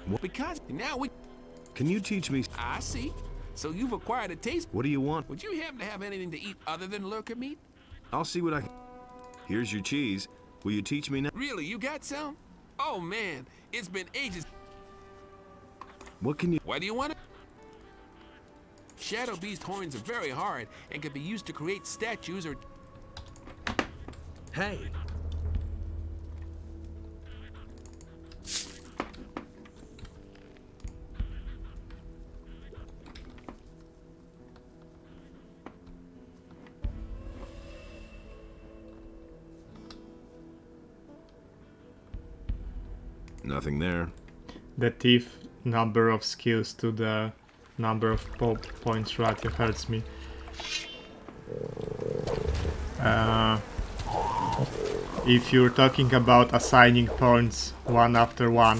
What? Because now we... Can you teach me? I see. So you've acquired a taste. What do you want? Would you happen to have anything to eat other than lurker meat? I'll see what I can. Here's your cheese. Will you teach me now? Really, you got some? Oh man, it's been ages. What can you... Why do you want it? Shadow beast horns are very hard and can be used to create statues or... Hey! Nothing there. The thief number of skills to the number of points ratio hurts me. If you're talking about assigning points one after one,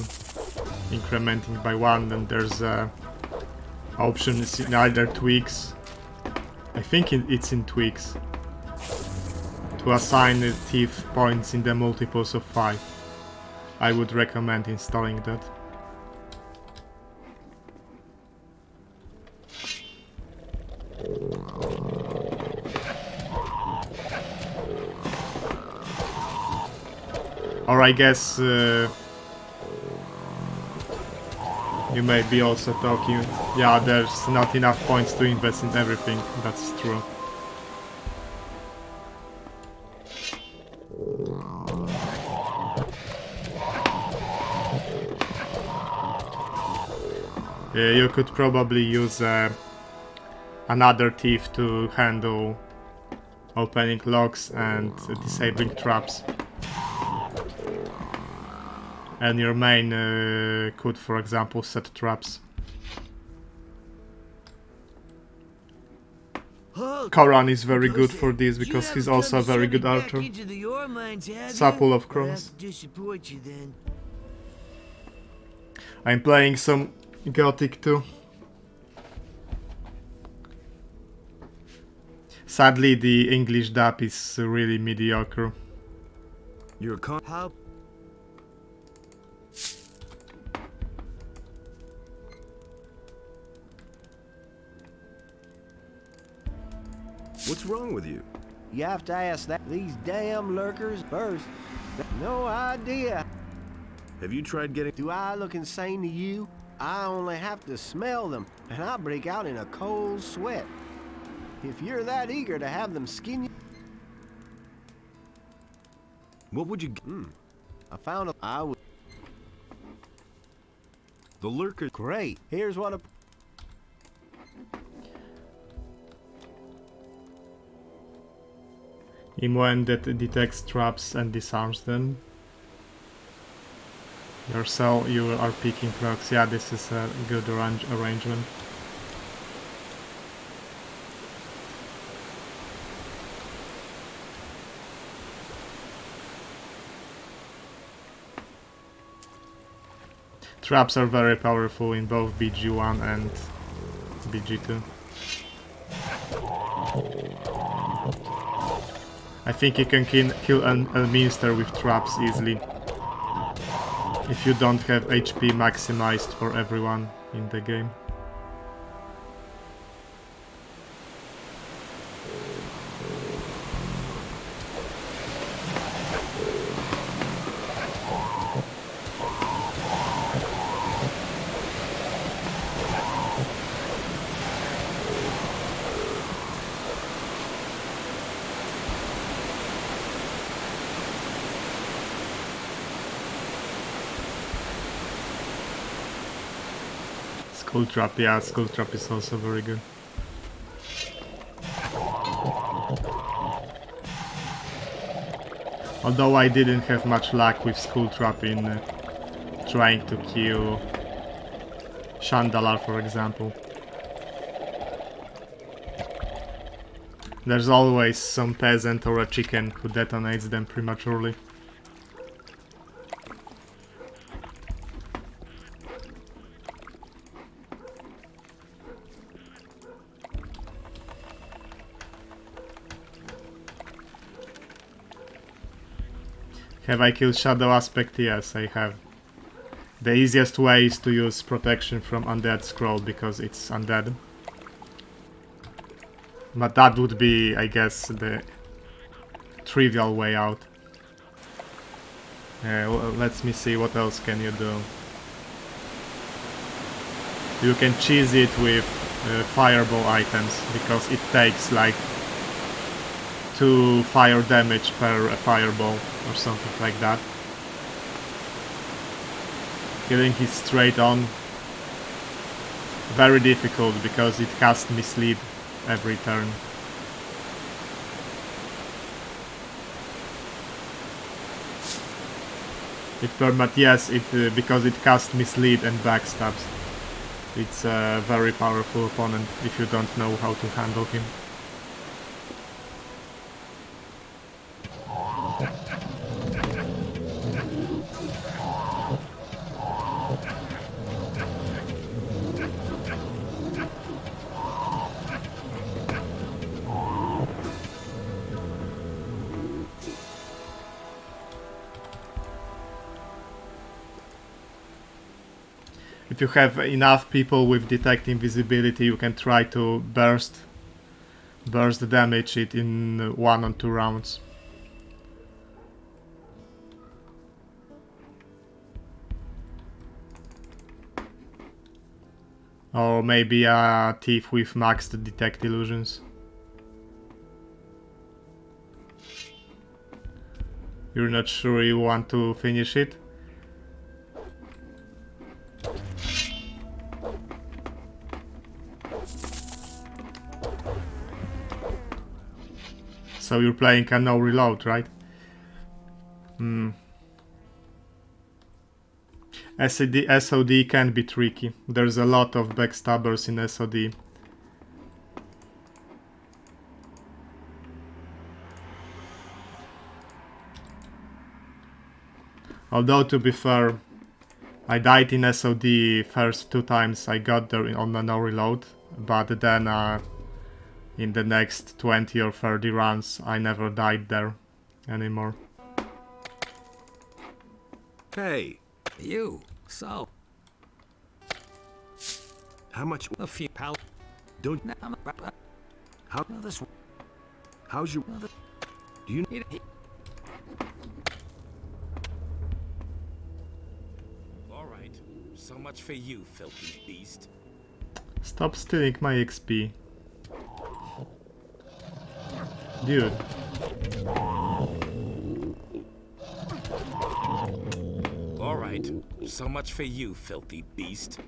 incrementing by one, then there's options in either tweaks. I think it's in tweaks to assign the thief points in the multiples of 5. I would recommend installing that. Or I guess you may be also talking, yeah, there's not enough points to invest in everything, that's true. You could probably use another thief to handle opening locks and disabling traps. And your main could, for example, set traps. Koran is very good for this because he's also a very good archer. Supple of Chronos. I'm playing some Gothic too. Sadly, the English dub is really mediocre. You're How? What's wrong with you? You have to ask these damn lurkers first. No idea. Have you tried getting... Do I look insane to you? I only have to smell them, and I break out in a cold sweat. If you're that eager to have them skin you... What would you... I found a... I would... The lurker... Great. Here's what a... Imoen that detects traps and disarms them. You are picking clocks. Yeah, this is a good arrangement. Traps are very powerful in both BG1 and BG2. I think you can kill an Elminster with traps easily. If you don't have HP maximized for everyone in the game. Skull Trap, yeah, Skull Trap is also very good. Although I didn't have much luck with Skull Trap in trying to kill Shandalar, for example. There's always some peasant or a chicken who detonates them prematurely. Have I killed Shadow Aspect? Yes, I have. The easiest way is to use protection from Undead Scroll because it's undead. But that would be, I guess, the trivial way out. Well, let me see what else can you do. You can cheese it with fireball items, because it takes like 2 fire damage per fireball or something like that. Killing it straight on, very difficult because it casts mislead every turn. Yes, because it casts mislead and backstabs. It's a very powerful opponent if you don't know how to handle him. If you have enough people with detect invisibility, you can try to burst the damage it in 1 or 2 rounds. Or maybe a thief with maxed detect illusions. You're not sure you want to finish it? So you're playing a no reload, right? SOD can be tricky. There's a lot of backstabbers in SOD. Although, to be fair, I died in SOD first 2 times I got there on a no reload, but then in the next 20 or 30 runs I never died there anymore. Hey! You, so. How much? A few pal. Don't. How? This. How's your? Do you? All right. So much for you, filthy beast. Stop stealing my XP. Dude. All right. So much for you, filthy beast.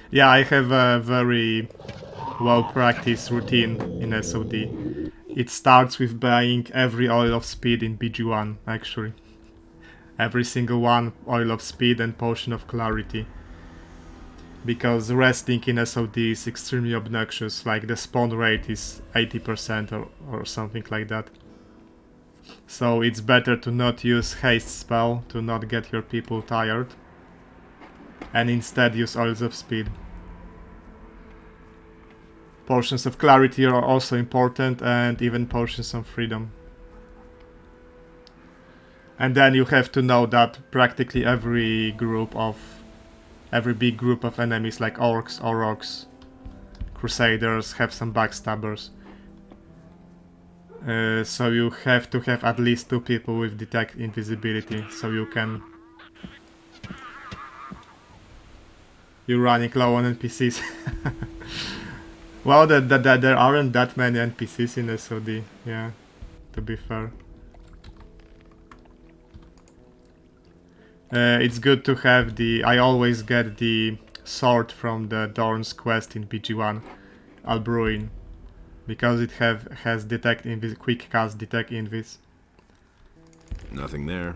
Yeah, I have a very well-practiced routine in SOD. It starts with buying every oil of speed in BG1, actually. Every single one, oil of speed and potion of clarity. Because resting in SOD is extremely obnoxious, like the spawn rate is 80% or something like that. So it's better to not use haste spell to not get your people tired, and instead use oils of speed. Potions of clarity are also important, and even potions of freedom. And then you have to know that practically every big group of enemies like orcs, aurochs, crusaders have some backstabbers. So you have to have at least 2 people with detect invisibility, so you can... You're running low on NPCs. Well, there aren't that many NPCs in SOD, yeah, to be fair. It's good to have the... I always get the sword from the Dorn's quest in PG1, Albruin, because it has detect invis, quick cast detect invis. Nothing there.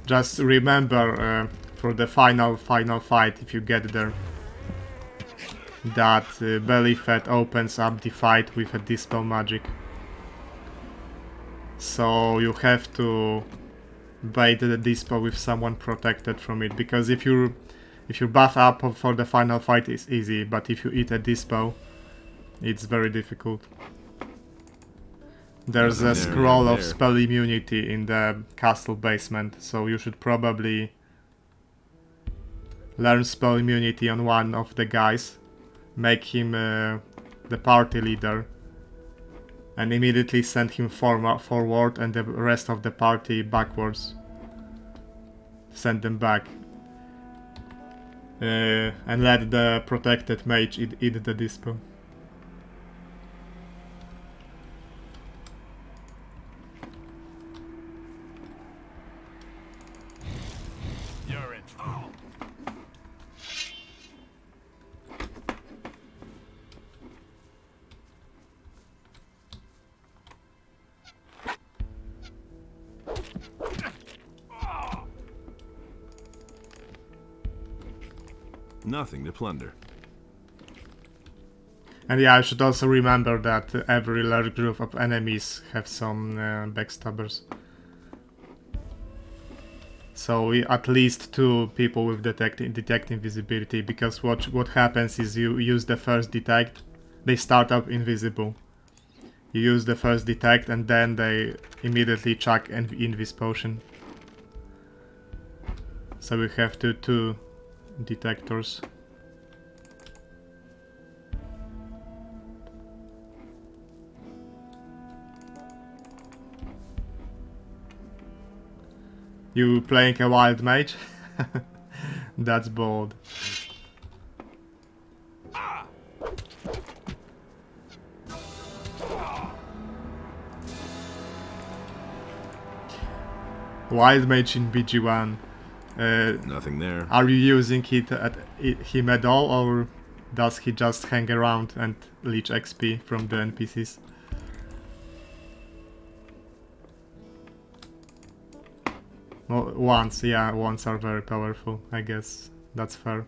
Just remember for the final fight, if you get there, that belly fat opens up the fight with a dispel magic. So you have to bait the dispo with someone protected from it, because if you buff up for the final fight, it's easy, but if you eat a dispo, it's very difficult. There's a scroll of spell immunity in the castle basement, so you should probably learn spell immunity on one of the guys, make him the party leader, and immediately send him forward and the rest of the party backwards. Send them back. And let the protected mage eat the dispo. You're in trouble. Nothing to plunder. And yeah, I should also remember that every large group of enemies have some backstabbers. So at least 2 people with detect invisibility, because what happens is you use the first detect, they start up invisible. You use the first detect and then they immediately chuck an invis potion. So we have two detectors. You playing a wild mage? That's bold. Wild mage in BG1. Nothing there. Are you using him at all, or does he just hang around and leech XP from the NPCs? Well, wands are very powerful, I guess. That's fair.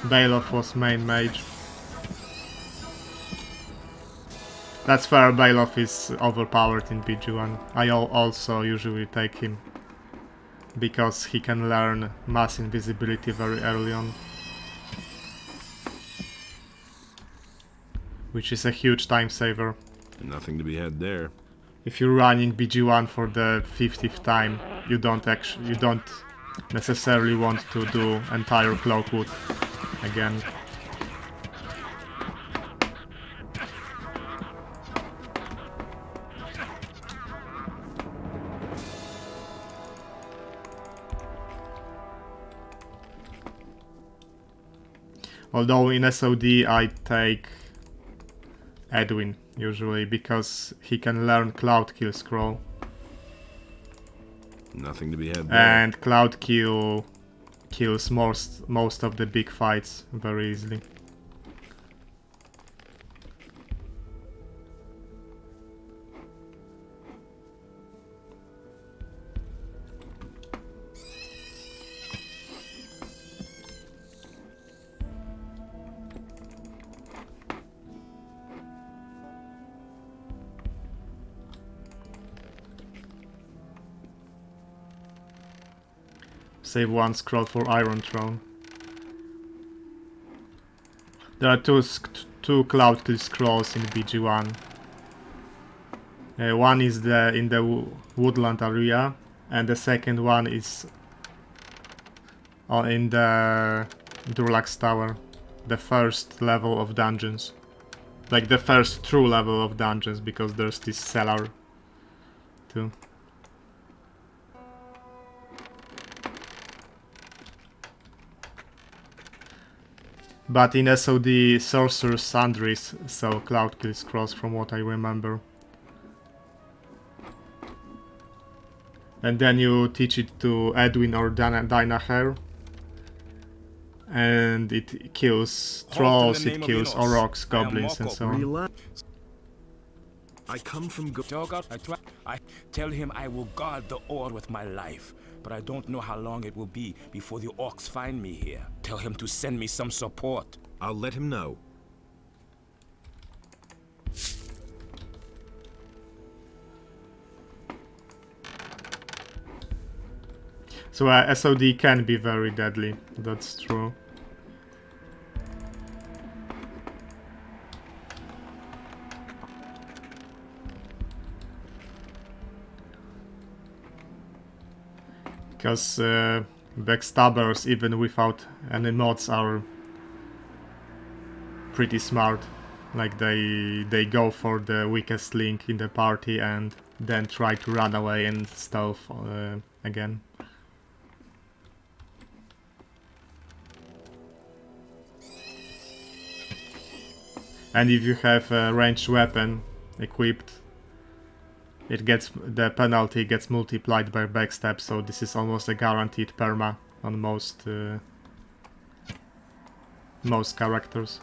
Bailoff was main mage. That's fair, Bailoff is overpowered in BG1. I also usually take him, because he can learn mass invisibility very early on. Which is a huge time saver. Nothing to be had there. If you're running BG1 for the 50th time, you don't necessarily want to do entire Cloakwood again. Although in SOD I take Edwin usually, because he can learn Cloud Kill Scroll. Nothing to be had there. And Cloud Kill kills most of the big fights very easily. Save 1 scroll for Iron Throne. There are two Cloud Kill scrolls in BG1. One is in the woodland area, and the second one is in the Durlax Tower, the first level of dungeons. Like the first true level of dungeons, because there's this cellar too. But in SOD, Sorcerer's Sundries so Cloud Kill Scrolls from what I remember. And then you teach it to Edwin or Dynaheir. And it kills trolls, it kills Oroks, goblins and so on. I come from I tell him I will guard the ore with my life, but I don't know how long it will be before the orcs find me here. Tell him to send me some support. I'll let him know. So SOD can be very deadly, that's true. Because backstabbers, even without any mods, are pretty smart. Like they go for the weakest link in the party and then try to run away and stealth again. And if you have a ranged weapon equipped, the penalty gets multiplied by backstab, so this is almost a guaranteed perma on most characters.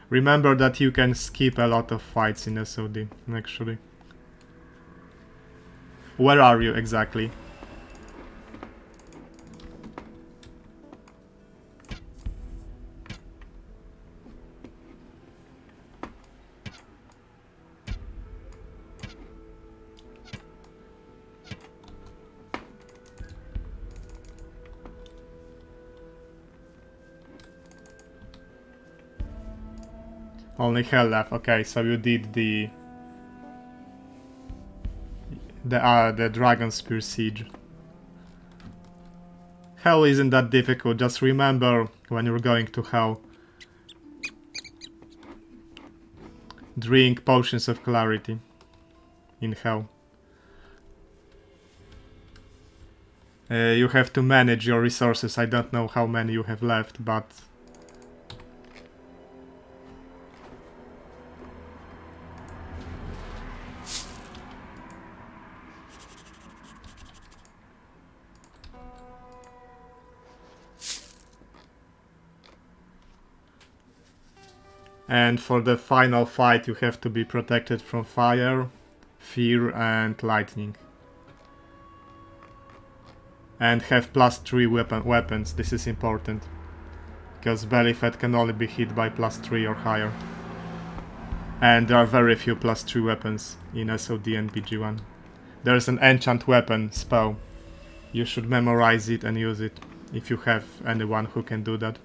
Remember that you can skip a lot of fights in SOD, actually. Where are you exactly? Only hell left. Okay, so you did the Dragon Spear Siege. Hell isn't that difficult, just remember when you're going to Hell. Drink Potions of Clarity in Hell. You have to manage your resources, I don't know how many you have left, but... And for the final fight you have to be protected from fire, fear and lightning. And have +3 weapons, this is important. Because belly fat can only be hit by +3 or higher. And there are very few +3 weapons in SOD and BG1. There's an enchant weapon spell. You should memorize it and use it, if you have anyone who can do that.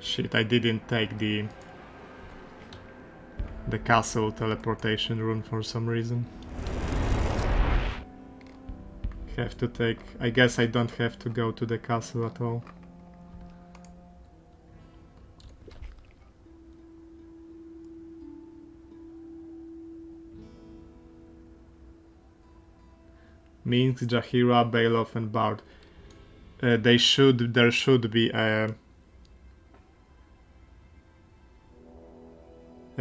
Shit, I didn't take the castle teleportation rune for some reason. Have to take... I guess I don't have to go to the castle at all. Minsk, Jahira, Bailoff and Bard. There should be a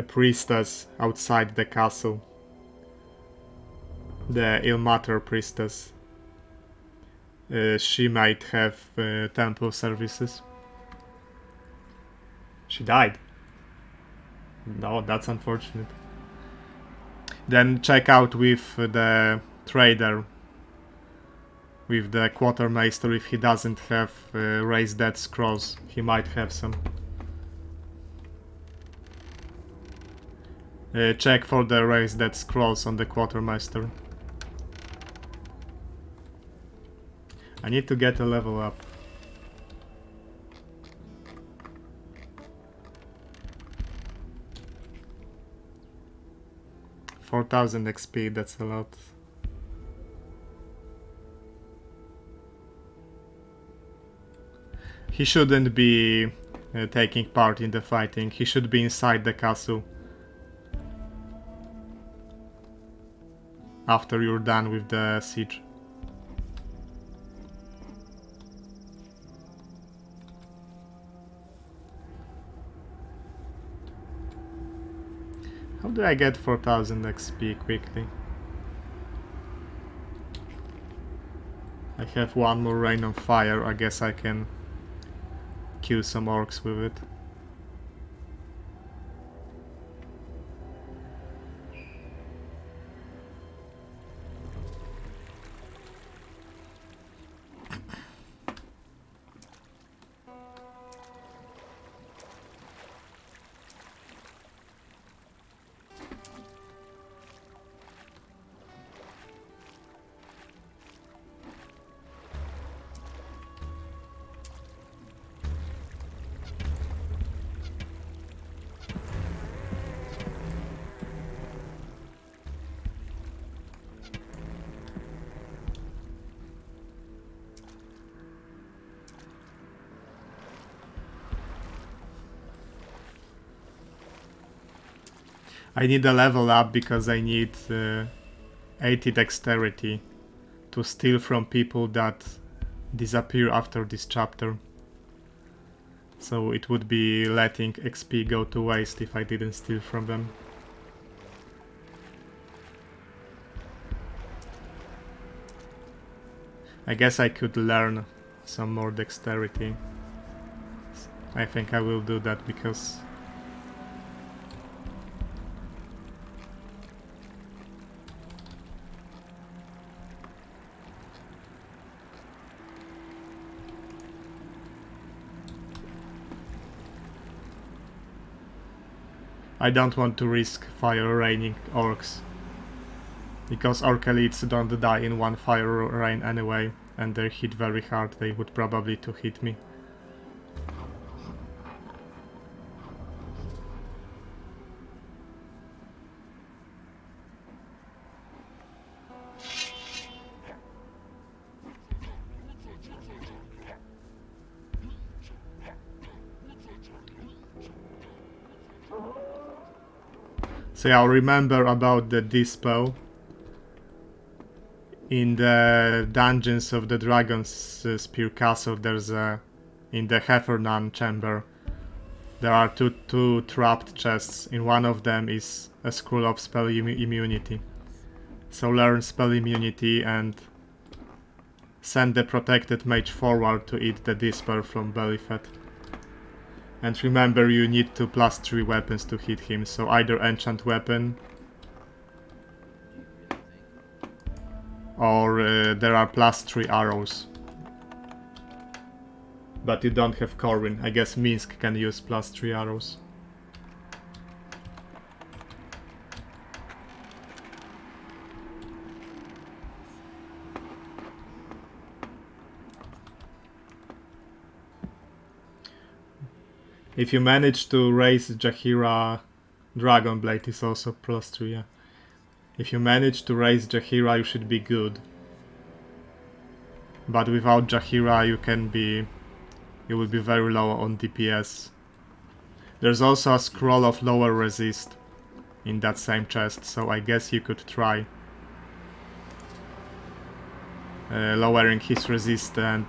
priestess outside the castle. The Ilmater priestess. She might have temple services. She died. No, that's unfortunate. Then check out with the trader, with the quartermaster, if he doesn't have raised dead scrolls. He might have some. Check for the raised dead scrolls on the quartermaster. I need to get a level up. $4,000 XP, that's a lot. He shouldn't be taking part in the fighting. He should be inside the castle after you're done with the siege. How do I get 4000 XP quickly? I have one more Rain on Fire. I guess I can kill some orcs with it. I need a level up because I need 80 dexterity to steal from people that disappear after this chapter. So it would be letting XP go to waste if I didn't steal from them. I guess I could learn some more dexterity. I think I will do that because I don't want to risk fire raining orcs, because orc elites don't die in one fire rain anyway, and they hit very hard. They would probably to hit me. So yeah, I'll remember about the dispo. In the dungeons of the Dragon's Spear Castle, there's a... in the Heffernan chamber, there are two trapped chests. In one of them is a scroll of spell immunity. So learn spell immunity and send the protected mage forward to eat the disper from Bellyfat. And remember, you need 2 +3 weapons to hit him, so either enchant weapon or there are +3 arrows. But you don't have Corwin. I guess Minsk can use +3 arrows. If you manage to raise Jaheira, Dragonblade is also +3, yeah. If you manage to raise Jaheira, you should be good. But without Jaheira, you will be very low on DPS. There's also a scroll of lower resist in that same chest, so I guess you could try lowering his resist and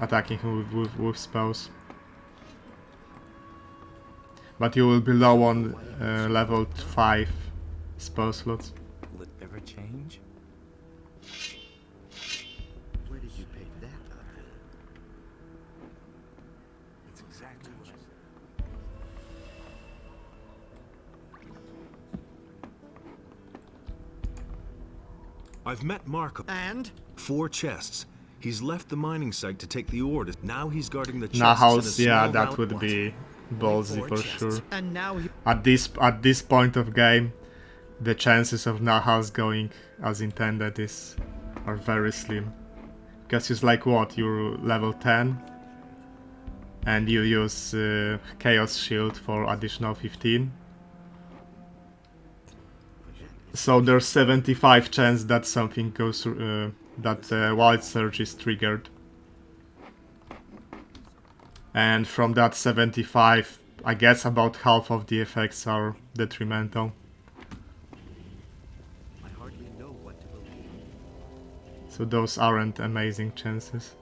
attacking him with spells. But you will be low on level 5 spell slots. Will it ever change? Where did you pick that up? It's exactly what I I've met Markham. And? 4 chests. He's left the mining site to take the ore. Now he's guarding the chests. Nahus, yeah, that would be ballsy for sure. And now At this point of game, the chances of Nahus going as intended are very slim. Because it's like what, you're level 10 and you use Chaos Shield for additional 15. So there's 75 chance that something goes that Wild Surge is triggered. And from that 75, I guess about half of the effects are detrimental. I hardly know what to believe. So those aren't amazing chances.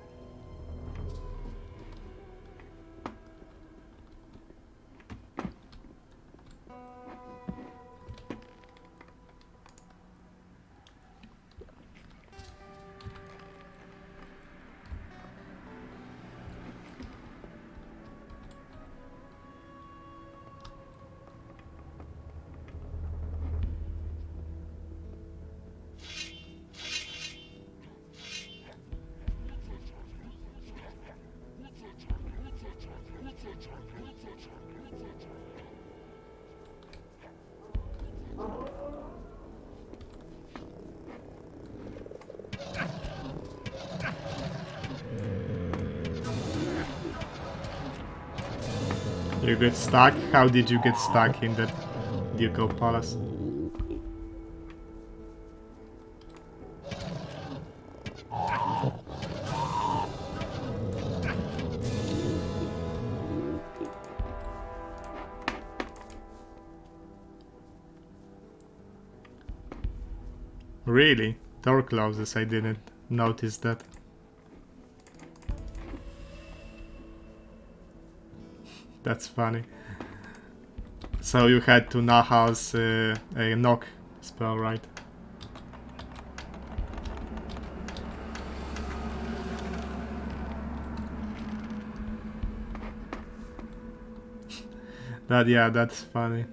You get stuck? How did you get stuck in that Ducal Palace? Really? Door closes, I didn't notice that. That's funny. So you had to Nahal's a knock spell, right? Yeah, that's funny.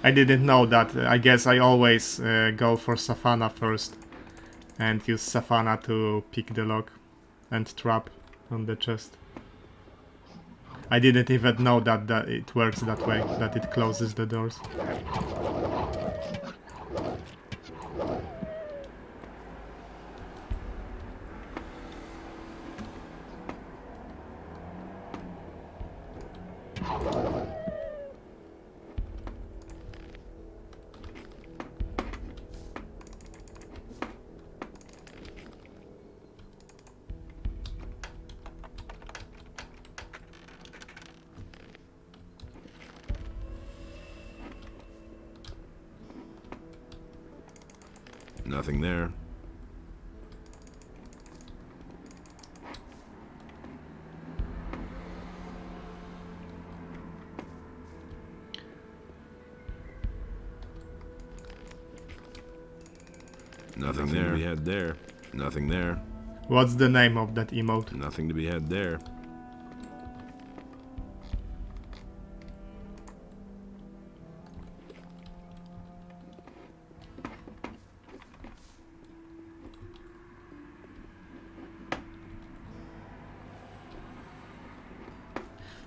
I didn't know that. I guess I always go for Safana first and use Safana to pick the lock and trap on the chest. I didn't even know that it works that way, that it closes the doors. Nothing there. Nothing there. To be had there. Nothing there. What's the name of that emote? Nothing to be had there.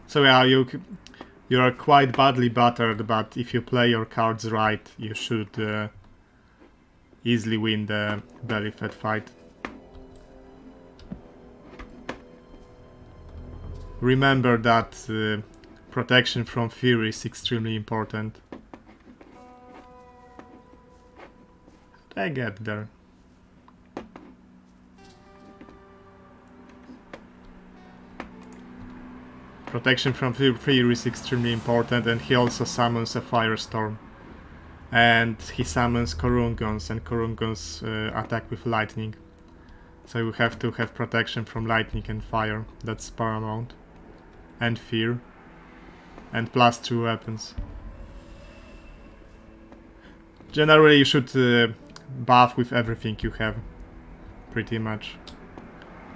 So yeah, you are quite badly battered, but if you play your cards right, you should easily win the belly fed fight. Remember that protection from fear is extremely important. I get there. Protection from fear is extremely important, and he also summons a firestorm. And he summons Korungons, and Korungons attack with lightning. So you have to have protection from lightning and fire. That's paramount. And fear. And plus 2 weapons. Generally you should buff with everything you have. Pretty much.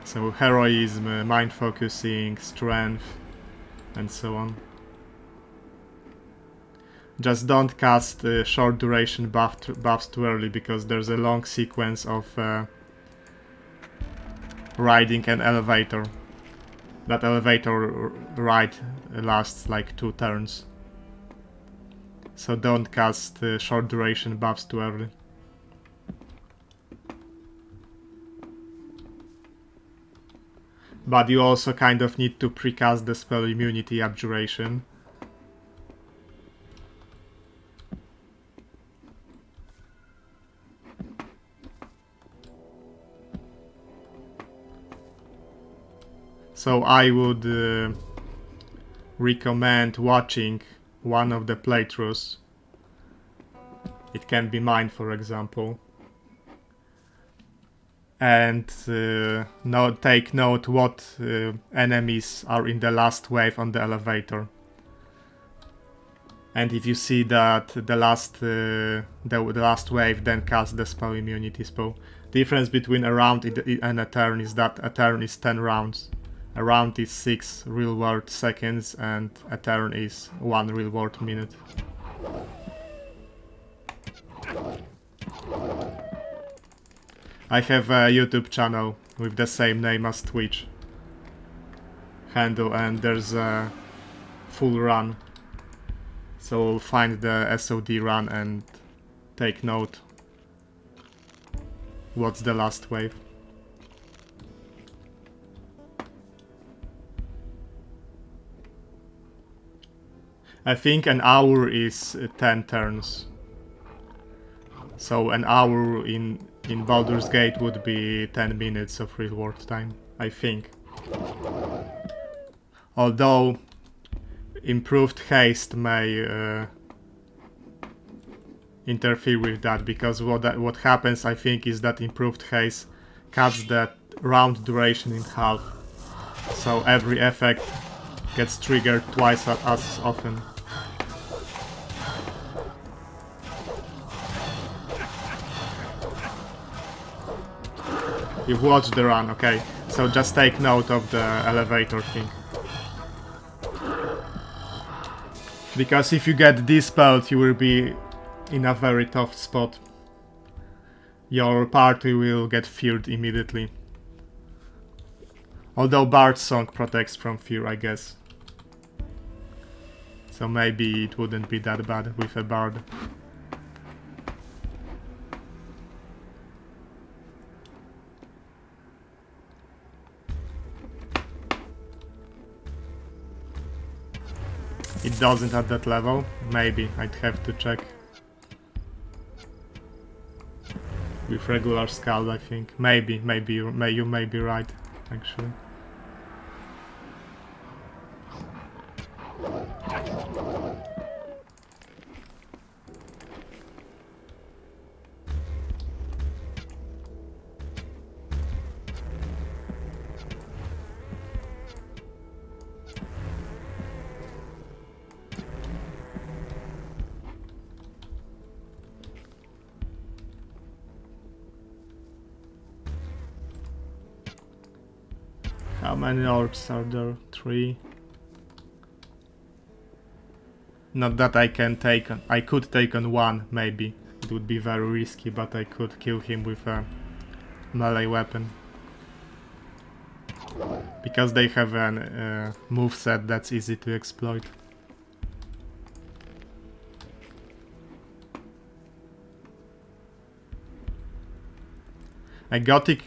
So heroism, mind focusing, strength, and so on. Just don't cast short duration buffs too early, because there's a long sequence of riding an elevator. That elevator ride lasts like 2 turns. So don't cast short duration buffs too early. But you also kind of need to precast the spell immunity abjuration. So I would recommend watching one of the playthroughs. It can be mine, for example. And take note what enemies are in the last wave on the elevator. And if you see that the last wave, then cast the spell immunity spell. Difference between a round and a turn is that a turn is 10 rounds. A round is 6 real world seconds and a turn is 1 real world minute. I have a YouTube channel with the same name as Twitch handle, and there's a full run. So find the SOD run and take note what's the last wave. I think an hour is 10 turns. So an hour in Baldur's Gate would be 10 minutes of real world time, I think. Although improved haste may interfere with that, because what happens, I think, is that improved haste cuts the round duration in half. So every effect gets triggered twice as often. You've watched the run, okay. So just take note of the elevator thing. Because if you get dispelled, you will be in a very tough spot. Your party will get feared immediately. Although Bard's Song protects from fear, I guess. So maybe it wouldn't be that bad with a Bard. It doesn't at that level. Maybe I'd have to check. With regular Scald, I think. Maybe you may be right, actually. How many orcs are there? 3. Not that I can take on. I could take on 1, maybe. It would be very risky, but I could kill him with a melee weapon. Because they have a moveset that's easy to exploit. A Gothic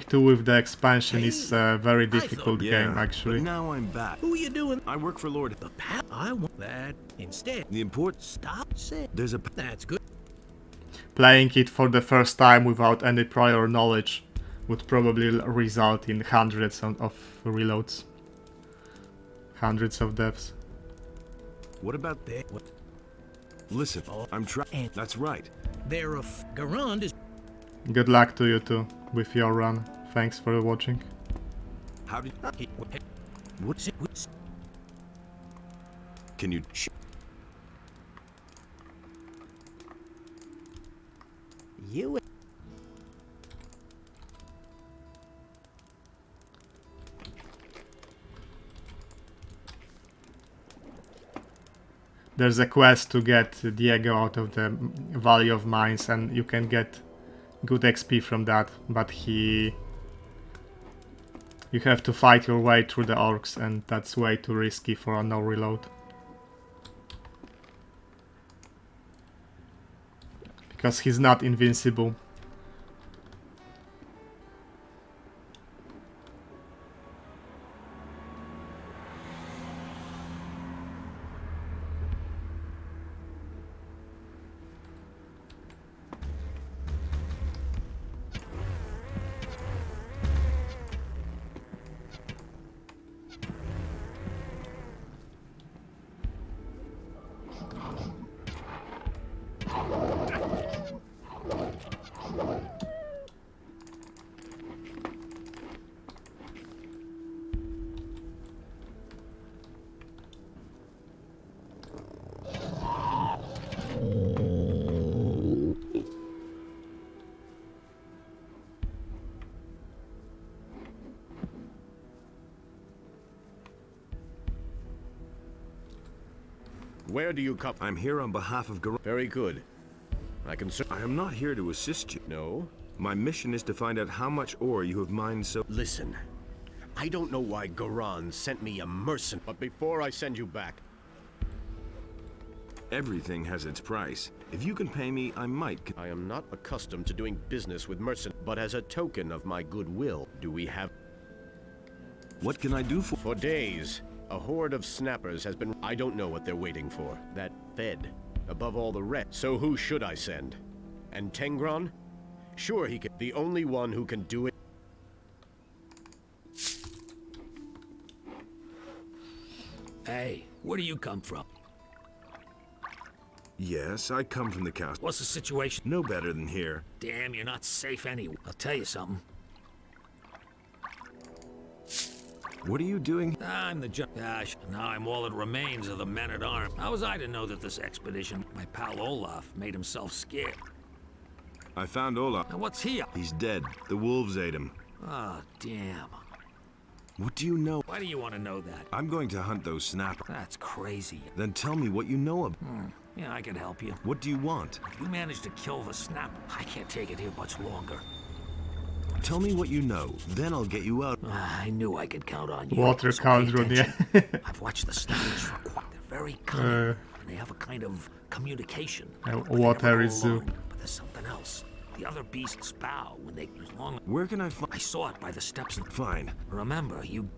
2 with the expansion is a very difficult game, actually. But now I'm back. Who you doing? I work for Lord. The path. I want that instead. The import. Stop. Say. There's a. That's good. Playing it for the first time without any prior knowledge would probably result in hundreds of reloads. Hundreds of deaths. What about that? What? Listen, I'm trying. That's right. There a Garand is. Good luck to you too with your run. Thanks for watching. How did? What? Can you? You. There's a quest to get Diego out of the Valley of Mines, and you can get good XP from that, but you have to fight your way through the orcs, and that's way too risky for a no reload. Because he's not invincible. Where do you come? I'm here on behalf of Gar— Very good. I am not here to assist you. No? My mission is to find out how much ore you have mined so— Listen, I don't know why Garan sent me a mercenary, but before I send you back... Everything has its price. If you can pay me, I might— I am not accustomed to doing business with mercenaries, but as a token of my goodwill, do we have... What can I do for— For days, a horde of snappers has been... I don't know what they're waiting for. That Fed, above all the rest. So who should I send? And Tengron? Sure, he can. The only one who can do it. Hey, where do you come from? Yes, I come from the castle. What's the situation? No better than here. Damn, you're not safe anyway. I'll tell you something. What are you doing? I'm the Gosh, now I'm all that remains of the men-at-arms. How was I to know that this expedition, my pal Olaf, made himself scared? I found Olaf. Now what's he up? He's dead. The wolves ate him. Oh, damn. What do you know? Why do you want to know that? I'm going to hunt those snappers. That's crazy. Then tell me what you know about. Yeah, I can help you. What do you want? If you manage to kill the snapper, I can't take it here much longer. Tell me what you know, then I'll get you out. I knew I could count on you. Water cauldron, yeah. I've watched the snappers for quite. They're very cunning, and they have a kind of communication. Water is zoo. But there's something else. The other beasts bow when they use long. Where can I find? I saw it by the steps. Fine. Remember, you.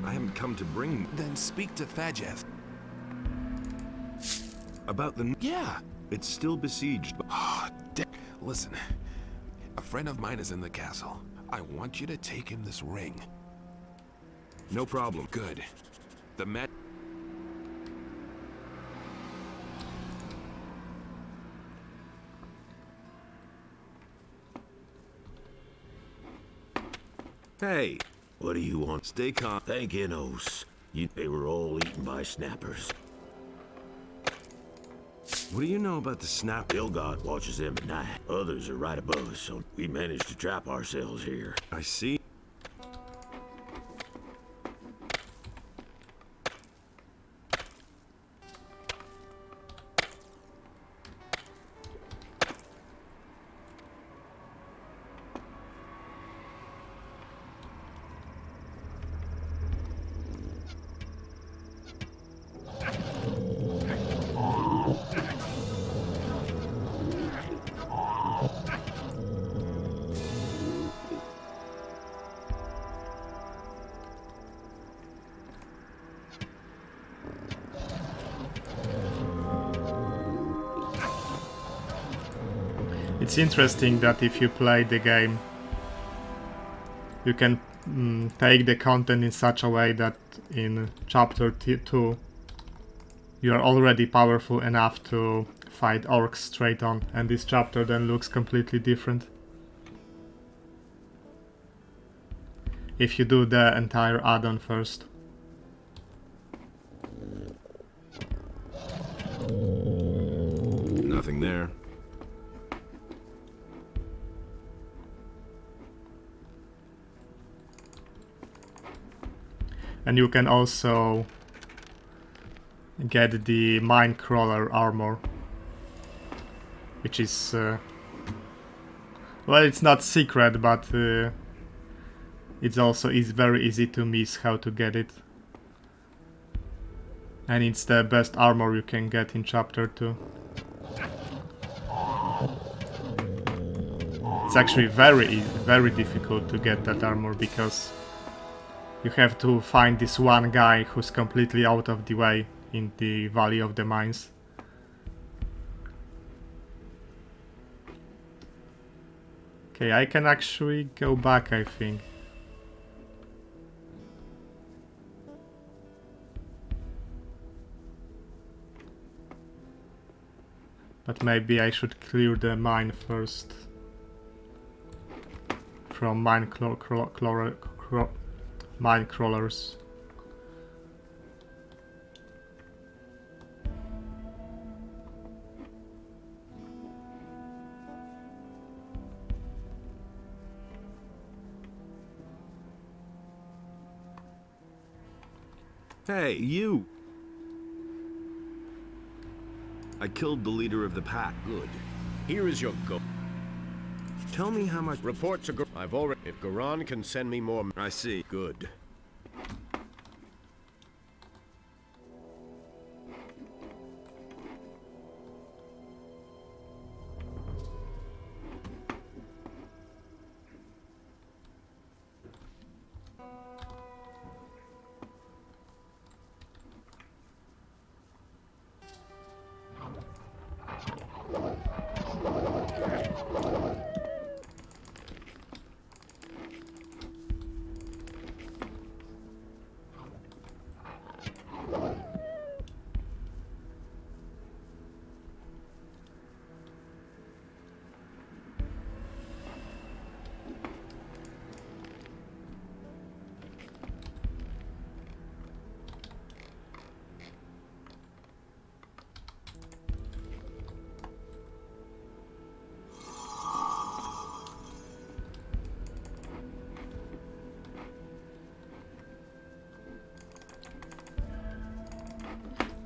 I haven't come to bring... Then speak to Fajeth. About the... Yeah. It's still besieged. Listen, a friend of mine is in the castle. I want you to take him this ring. No problem. Good. The met... Hey! What do you want? Stay calm. Thank Inos. They were all eaten by snappers. What do you know about the snap? Ilgod watches them at night. Others are right above us, so we managed to trap ourselves here. I see. It's interesting that if you play the game, you can take the content in such a way that in chapter 2 you are already powerful enough to fight orcs straight on, and this chapter then looks completely different. If you do the entire add-on first. Nothing there. And you can also get the mine crawler armor, which is well, it's not secret, but it's also very easy to miss how to get it, and it's the best armor you can get in chapter 2. It's actually very difficult to get that armor because you have to find this one guy who's completely out of the way in the Valley of the Mines. Okay, I can actually go back, I think. But maybe I should clear the mine first. From mine crawlers. Hey, you! I killed the leader of the pack. Good. Here is your go. Tell me how much... Report to I've already... If Garan can send me more... I see. Good.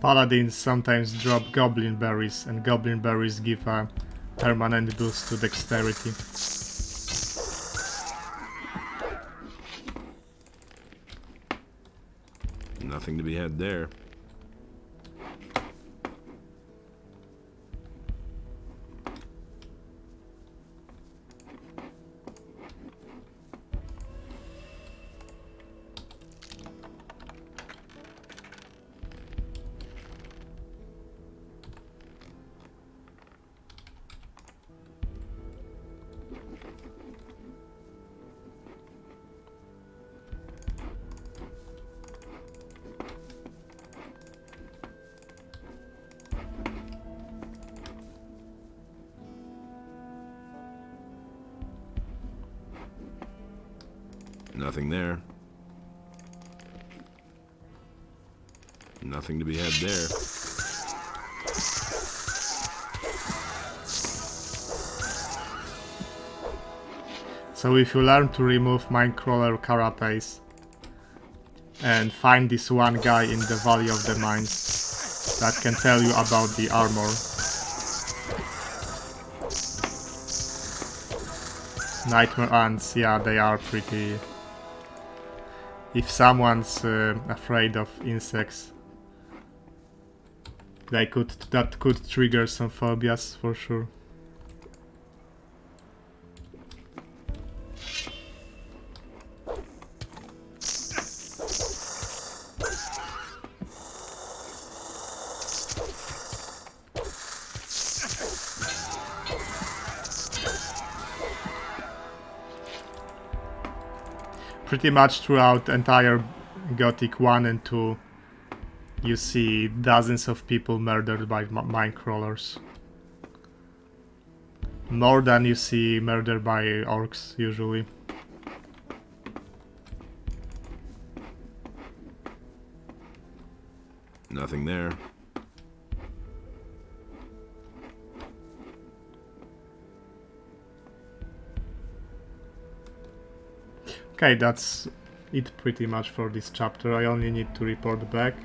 Paladins sometimes drop goblin berries, and goblin berries give a permanent boost to dexterity. Nothing to be had there. Nothing there. Nothing to be had there. So if you learn to remove Minecrawler carapace and find this one guy in the Valley of the Mines that can tell you about the armor. Nightmare ants, yeah, they are pretty... If someone's afraid of insects, that could trigger some phobias for sure. Pretty much throughout entire Gothic 1 and 2, you see dozens of people murdered by minecrawlers. More than you see murdered by orcs, usually. Nothing there. Okay, that's it pretty much for this chapter. I only need to report back.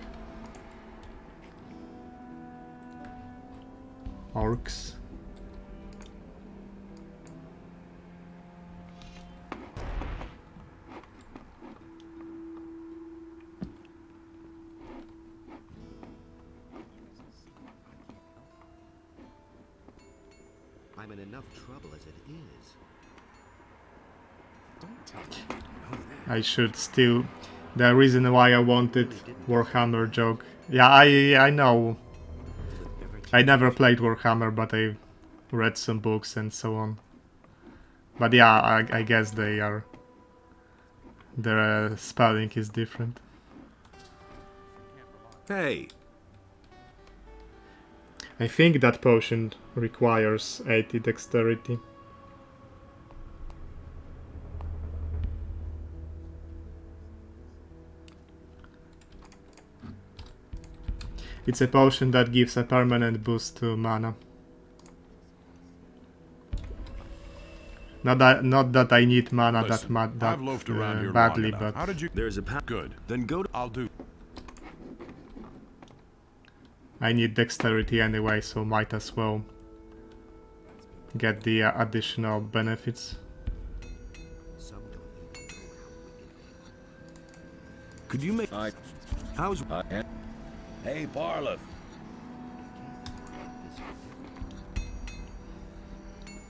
Orcs. I'm in enough trouble as it is. Don't tell me you know that. I should still... The reason why I wanted Warhammer joke... Yeah, I know. I never played Warhammer, but I read some books and so on. But yeah, I guess they are... Their spelling is different. Hey! I think that potion requires 80 dexterity. It's a potion that gives a permanent boost to mana. Not that I need mana that badly, but There's a pack. Good. Then go to... I'll do. I need dexterity anyway, so might as well get the additional benefits. Could you make... How's... Hey, Barleth.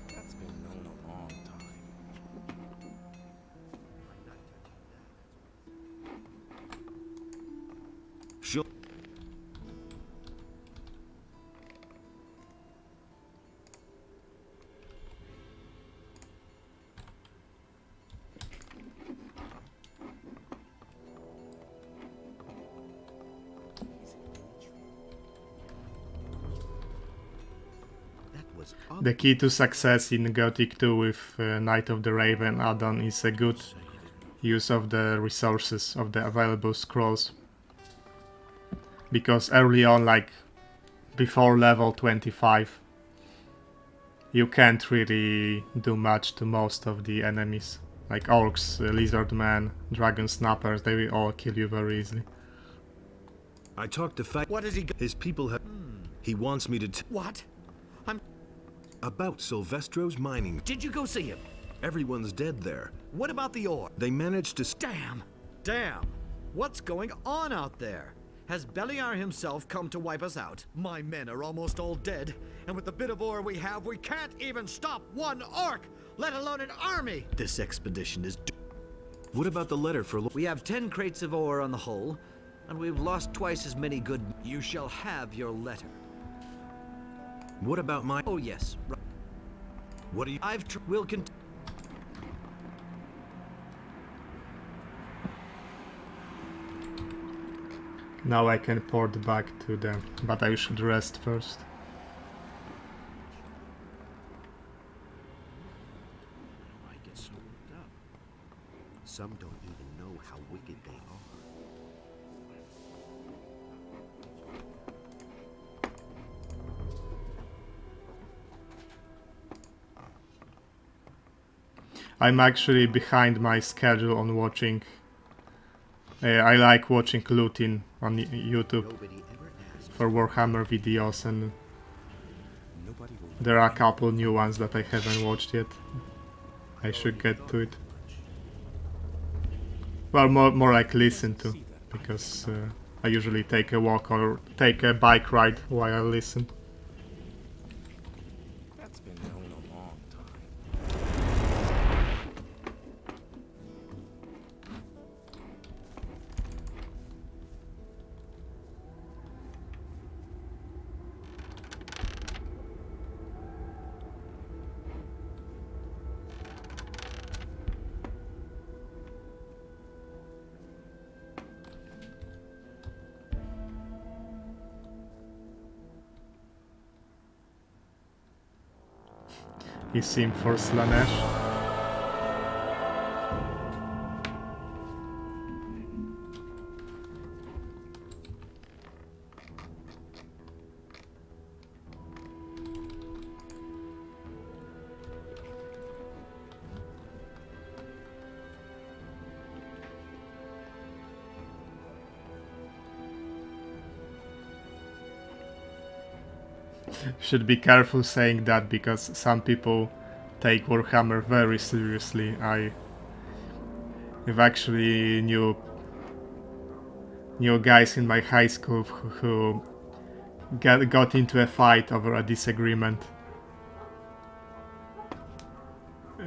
That's been known a long time. Sure. The key to success in Gothic 2 with Knight of the Raven add-on is a good use of the resources of the available scrolls. Because early on, like before level 25, you can't really do much to most of the enemies. Like orcs, lizardmen, dragon snappers, they will all kill you very easily. I talked to What has he his people have... He wants me to... What? About Silvestro's mining. Did you go see him? Everyone's dead there. What about the ore? They managed to... Damn! Damn! What's going on out there? Has Beliar himself come to wipe us out? My men are almost all dead, and with the bit of ore we have, we can't even stop one orc, let alone an army! This expedition is What about the letter for... We have 10 crates of ore on the hull, and we've lost twice as many good... You shall have your letter. What about my... Oh, yes. Right. What do you... We'll continue. Now I can port back to them, but I should rest first. I get so worked up. Some don't even know how wicked they are. I'm actually behind my schedule on watching. I like watching looting on YouTube for Warhammer videos, and there are a couple new ones that I haven't watched yet. I should get to it. Well, more like listen to, because I usually take a walk or take a bike ride while I listen. That's been known a long time. He seemed for Slanesh. Should be careful saying that, because some people take Warhammer very seriously. I've actually knew guys in my high school who got into a fight over a disagreement.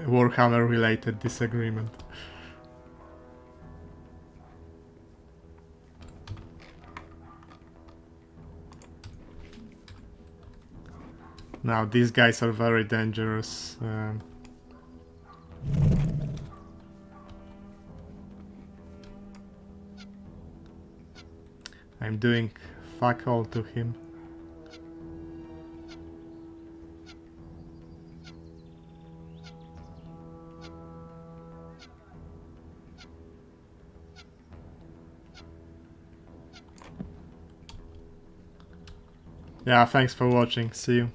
Warhammer related disagreement. Now these guys are very dangerous. I'm doing fuck all to him. Yeah, thanks for watching. See you.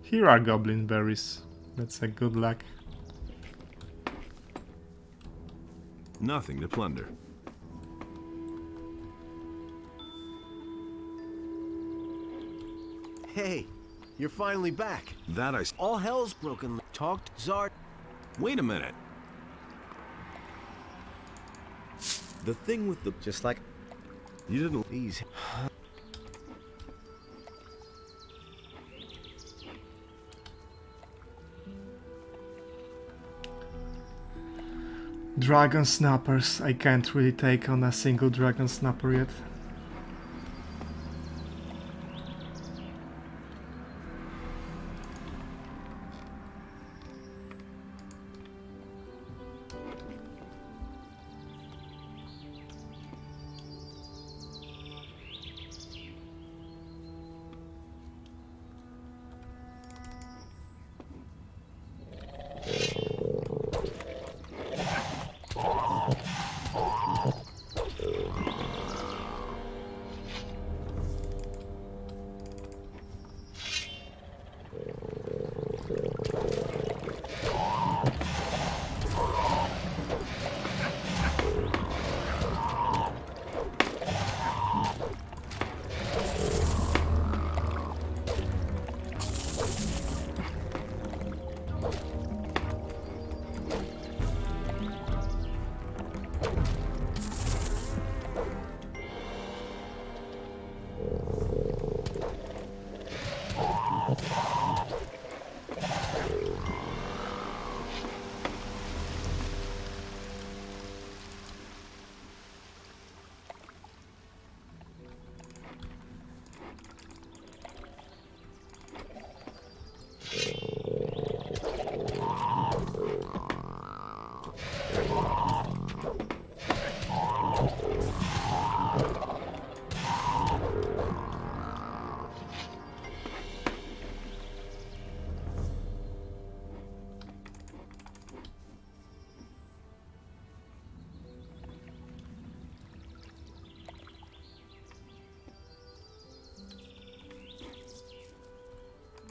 Here are goblin berries. That's a good luck. Nothing to plunder. Hey, you're finally back. That I... All hell's broken. Talked Zard. Wait a minute. The thing with the... Just like... You didn't... These... Dragon snappers. I can't really take on a single dragon snapper yet.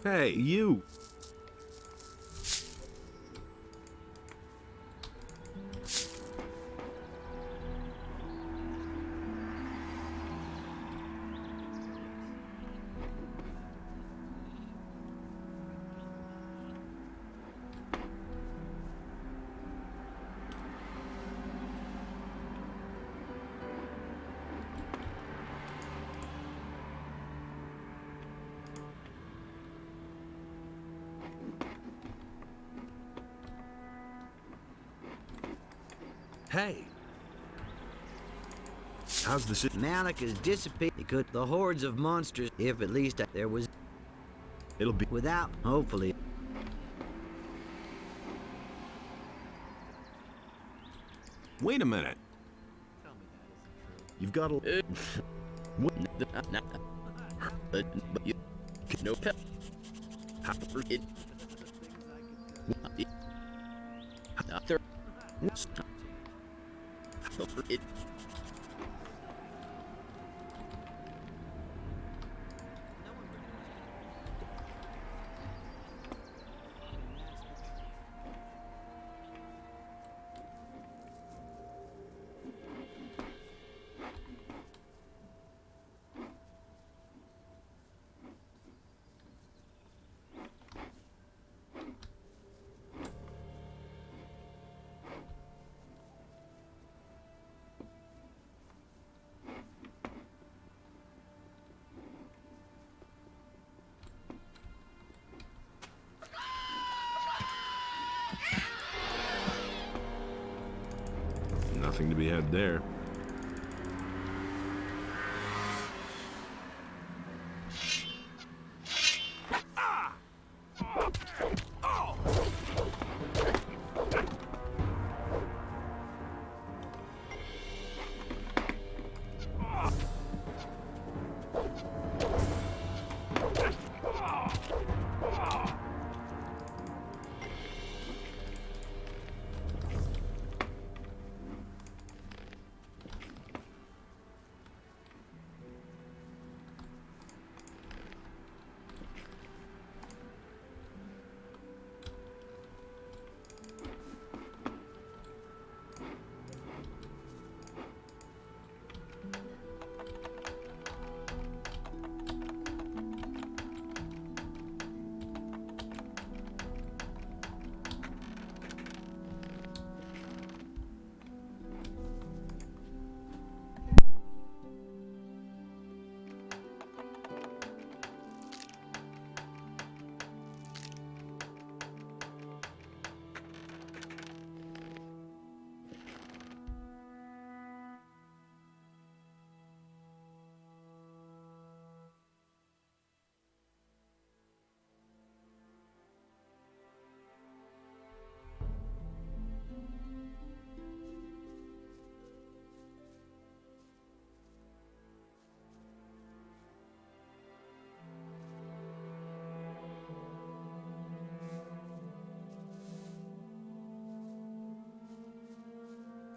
Hey, you! Hey! How's the shit? Malik has dissipated. The hordes of monsters, if at least there was... It'll be... Without, hopefully... Wait a minute. You've got a... No pep. It Nothing to be had there.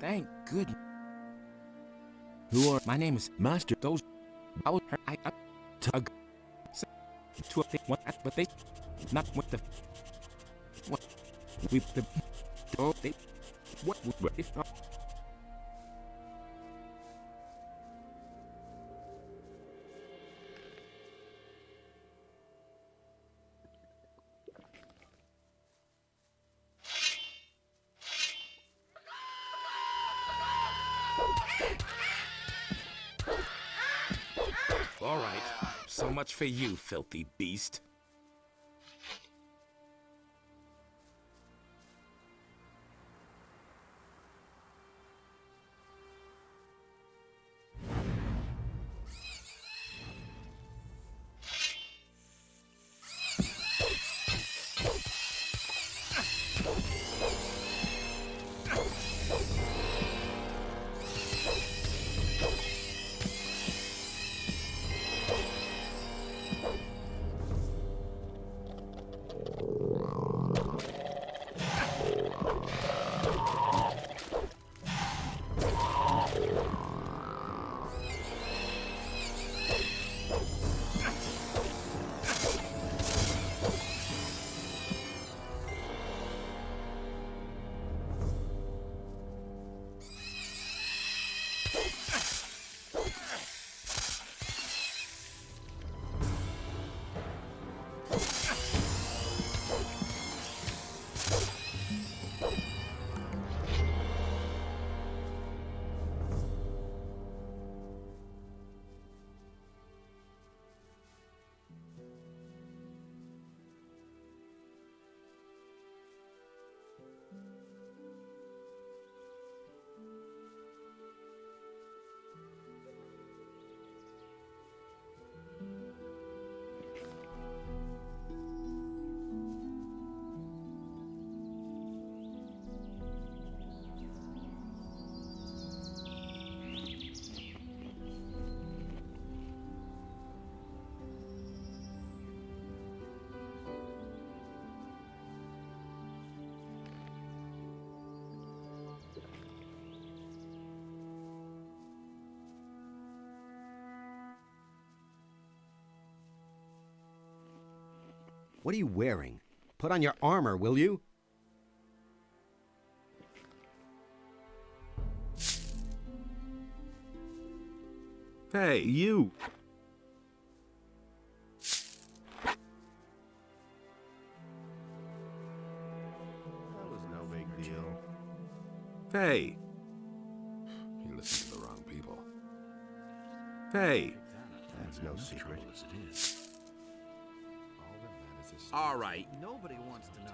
Thank goodness. Who are? My name is Master. Those. I tug. To a thing. What? But they. Not with the. What? We. The. Oh, they. What? If. All right. So much for you, filthy beast. What are you wearing? Put on your armor, will you? Hey, you! That was no big deal. Hey! You listen to the wrong people. Hey! That's no secret. As it is. All right. Nobody wants to know.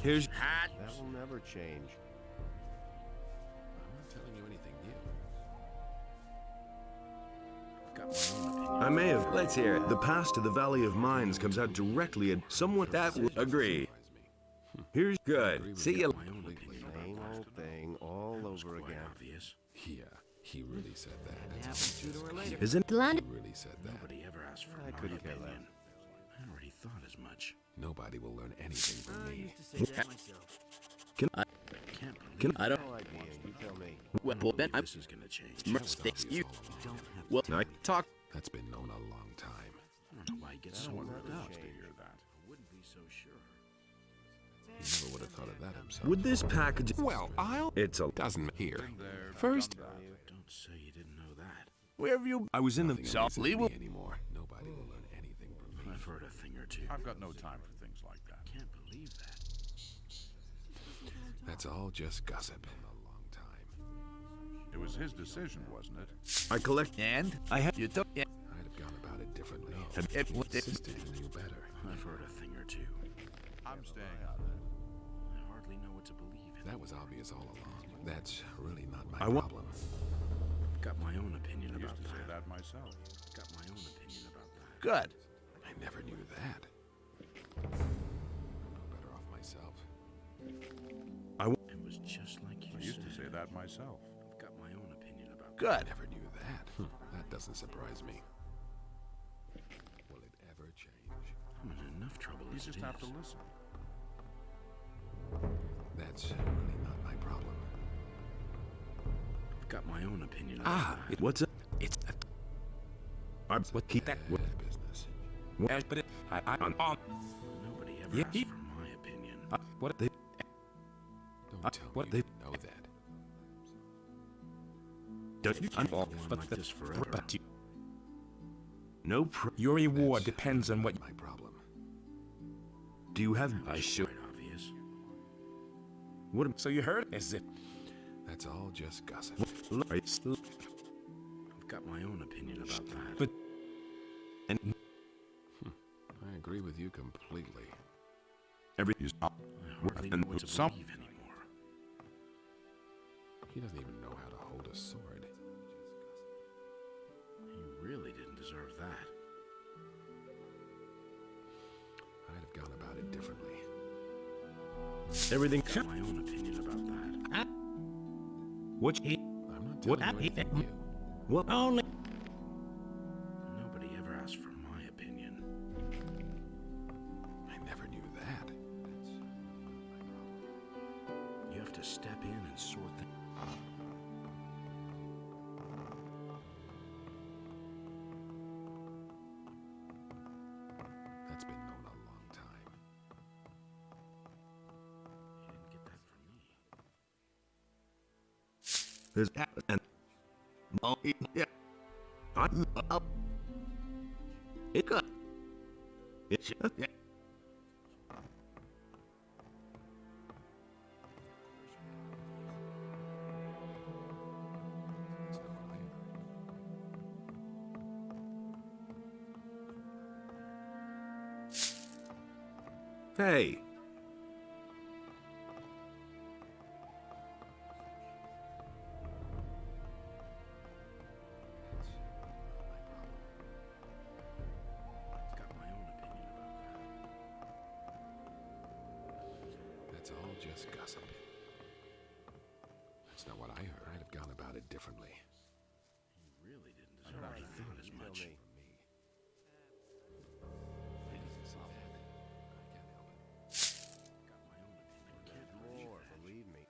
Here's Hat. That will never change. I'm not telling you anything new. I've got my own opinion. I may have. Let's hear it. The pass to the Valley of Mines comes out directly at someone That would agree. Here's Good. See you. My own opinion about Same old thing all over quite again. obvious. Yeah, he really said that. It happens sooner or later. isn't. He really said that. Nobody ever asked for I my couldn't care opinion. I already thought as much. Nobody will learn anything from I me. used to say that myself. I can't believe I don't. No idea. You tell me. Well, then I'm. this is gonna change. Mistakes. You. Don't have Well, I- talk. That's been known a long time. I don't know why he gets so That'll worked never up. change. I wouldn't be so sure. He never would have thought of that himself. Would this package. Well, I'll. It's a. Doesn't here. First, Don't say you didn't know that. Where have you. I was in the. nothing amuses me anymore. Nobody will learn anything from me. I've heard a thing or two. I've got no time for things like that. Can't believe that. That's all just gossip. A long time. It was his decision, wasn't it? I collect. And I have you. I'd have gone about it differently. It Insisted he knew better. I've heard a thing or two. I'm staying out of it. I hardly know what to believe in. That was obvious all along. That's really not my I want- problem. I've got my own opinion I used about to say that. that myself. Got my own opinion about that. Good. I never knew that. I'm no better off myself. It was just like you I used to said. say that myself. I've got my own opinion about Good. I never knew that. That doesn't surprise me. Will it ever change? I'm in enough trouble You as just it have to is. That's really not my problem. I've got my own opinion. What's up? It's what keep that business. but Nobody ever asked for my opinion. What they Don't tell what me they you know that. don't you Go on like this forever. but you, no your reward depends on what My problem. do you have I should. Quite obvious. what so you heard as if That's all just gossip. I've got my own opinion about that. But and I agree with you completely. every I hardly know what to some believe anymore. He doesn't even know how to hold a sword. He really didn't deserve that. I'd have gone about it differently. everything I've got my own opinion about that. what I'm not what telling you anything new. what only Nobody ever asked for my opinion. I never knew that. You have to step in and sort things. That's been known a long time. You didn't get that from me. there's and oh yeah I'm up it got it's yeah. Hey. I've got my own opinion about that. That's all just gossip. That's not what I heard. I'd have gone about it differently. He really didn't deserve it. I thought as much. Believe me.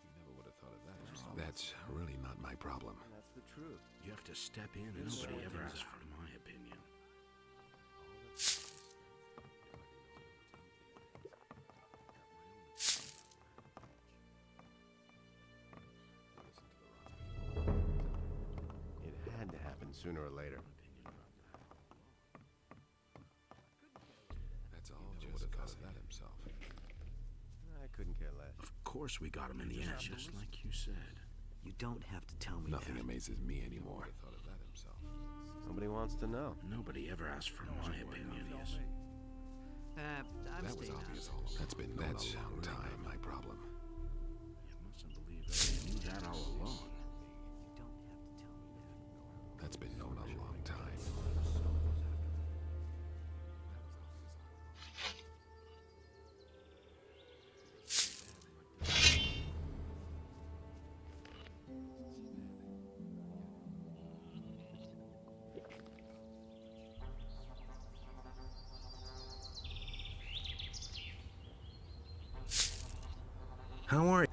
You never would have thought of that. That's really not my problem. That's the truth. You have to step in and nobody ever asked for my opinion. It had to happen sooner or later. That's all just gossip. That himself. I couldn't care less. Of course we got him in the end, just like you said. You don't have to tell me Nothing that. amazes me anymore. Thought of that himself. Somebody wants to know. Nobody ever asked for my opinion. I'm That was obvious all along. That's been known a long time. My problem. You mustn't believe that you knew that all along. That's been known a long time. How are you?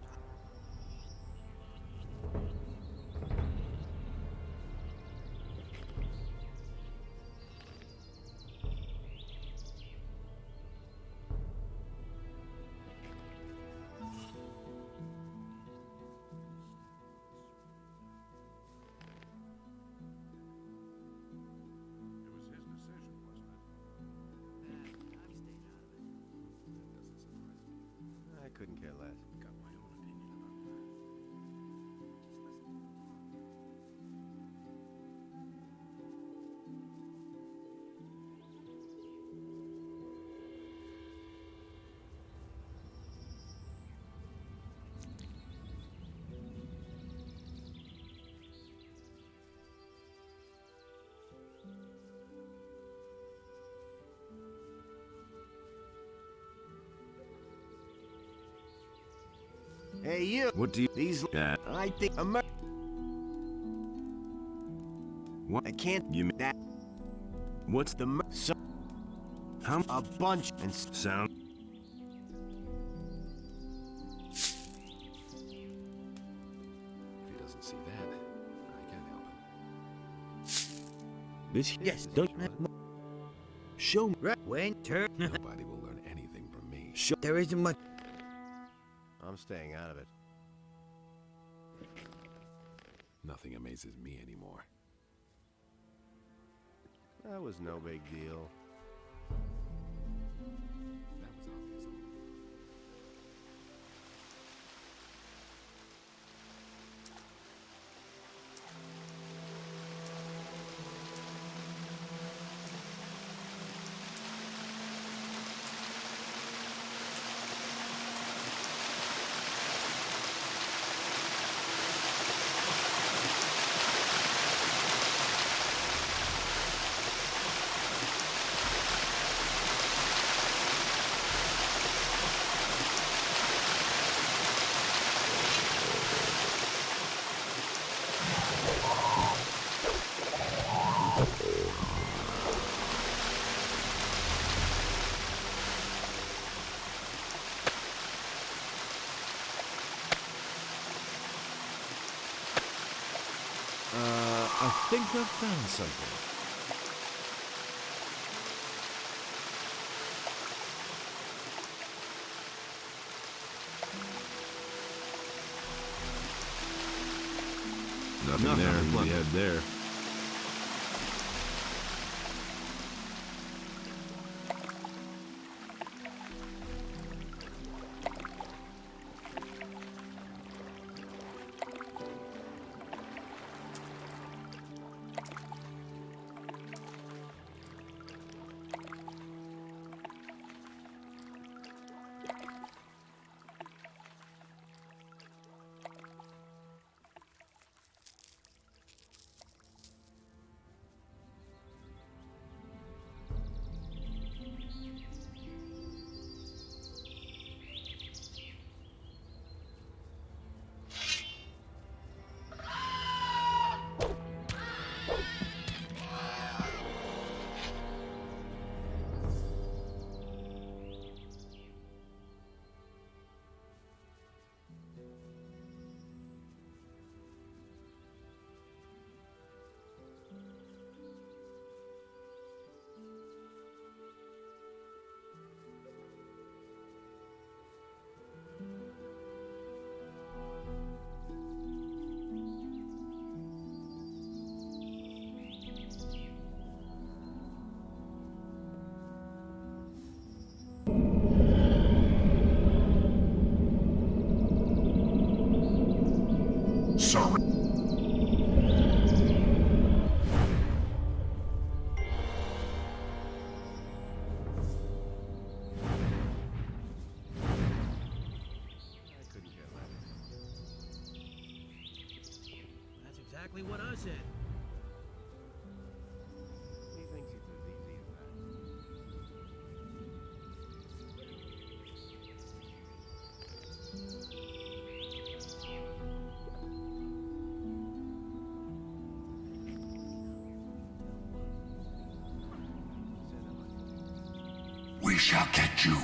I couldn't care less. Got my own opinion about that. Hey, you. What do you These. I think what I can't. you mean That. what's the So. how A bunch and sound This Yes, don't show me. Winter. Nobody will learn anything from me. There isn't much. I'm staying out of it. Nothing amazes me anymore. That was no big deal. That was obvious. I think I've found something. Nothing there. We had there. That's exactly what I said. He thinks it's as easy as that. We shall get you.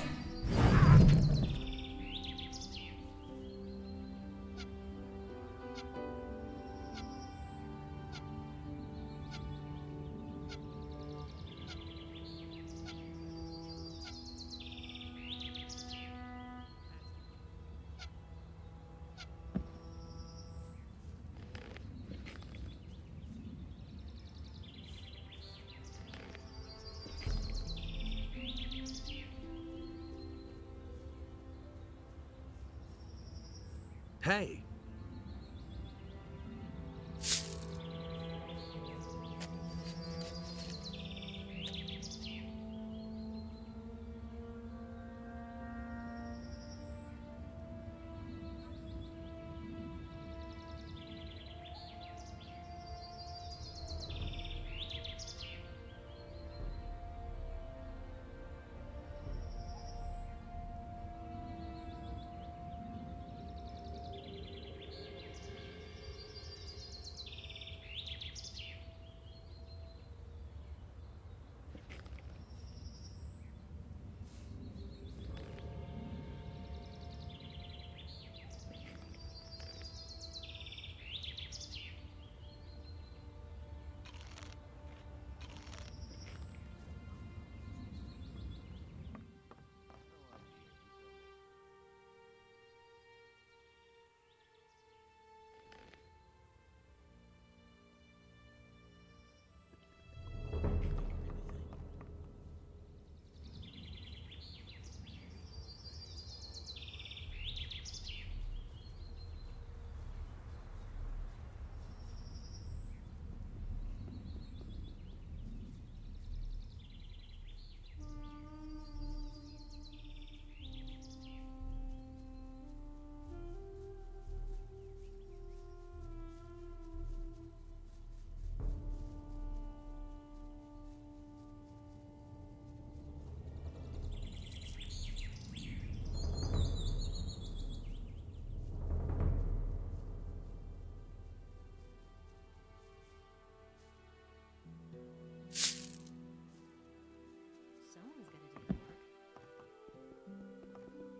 Hey.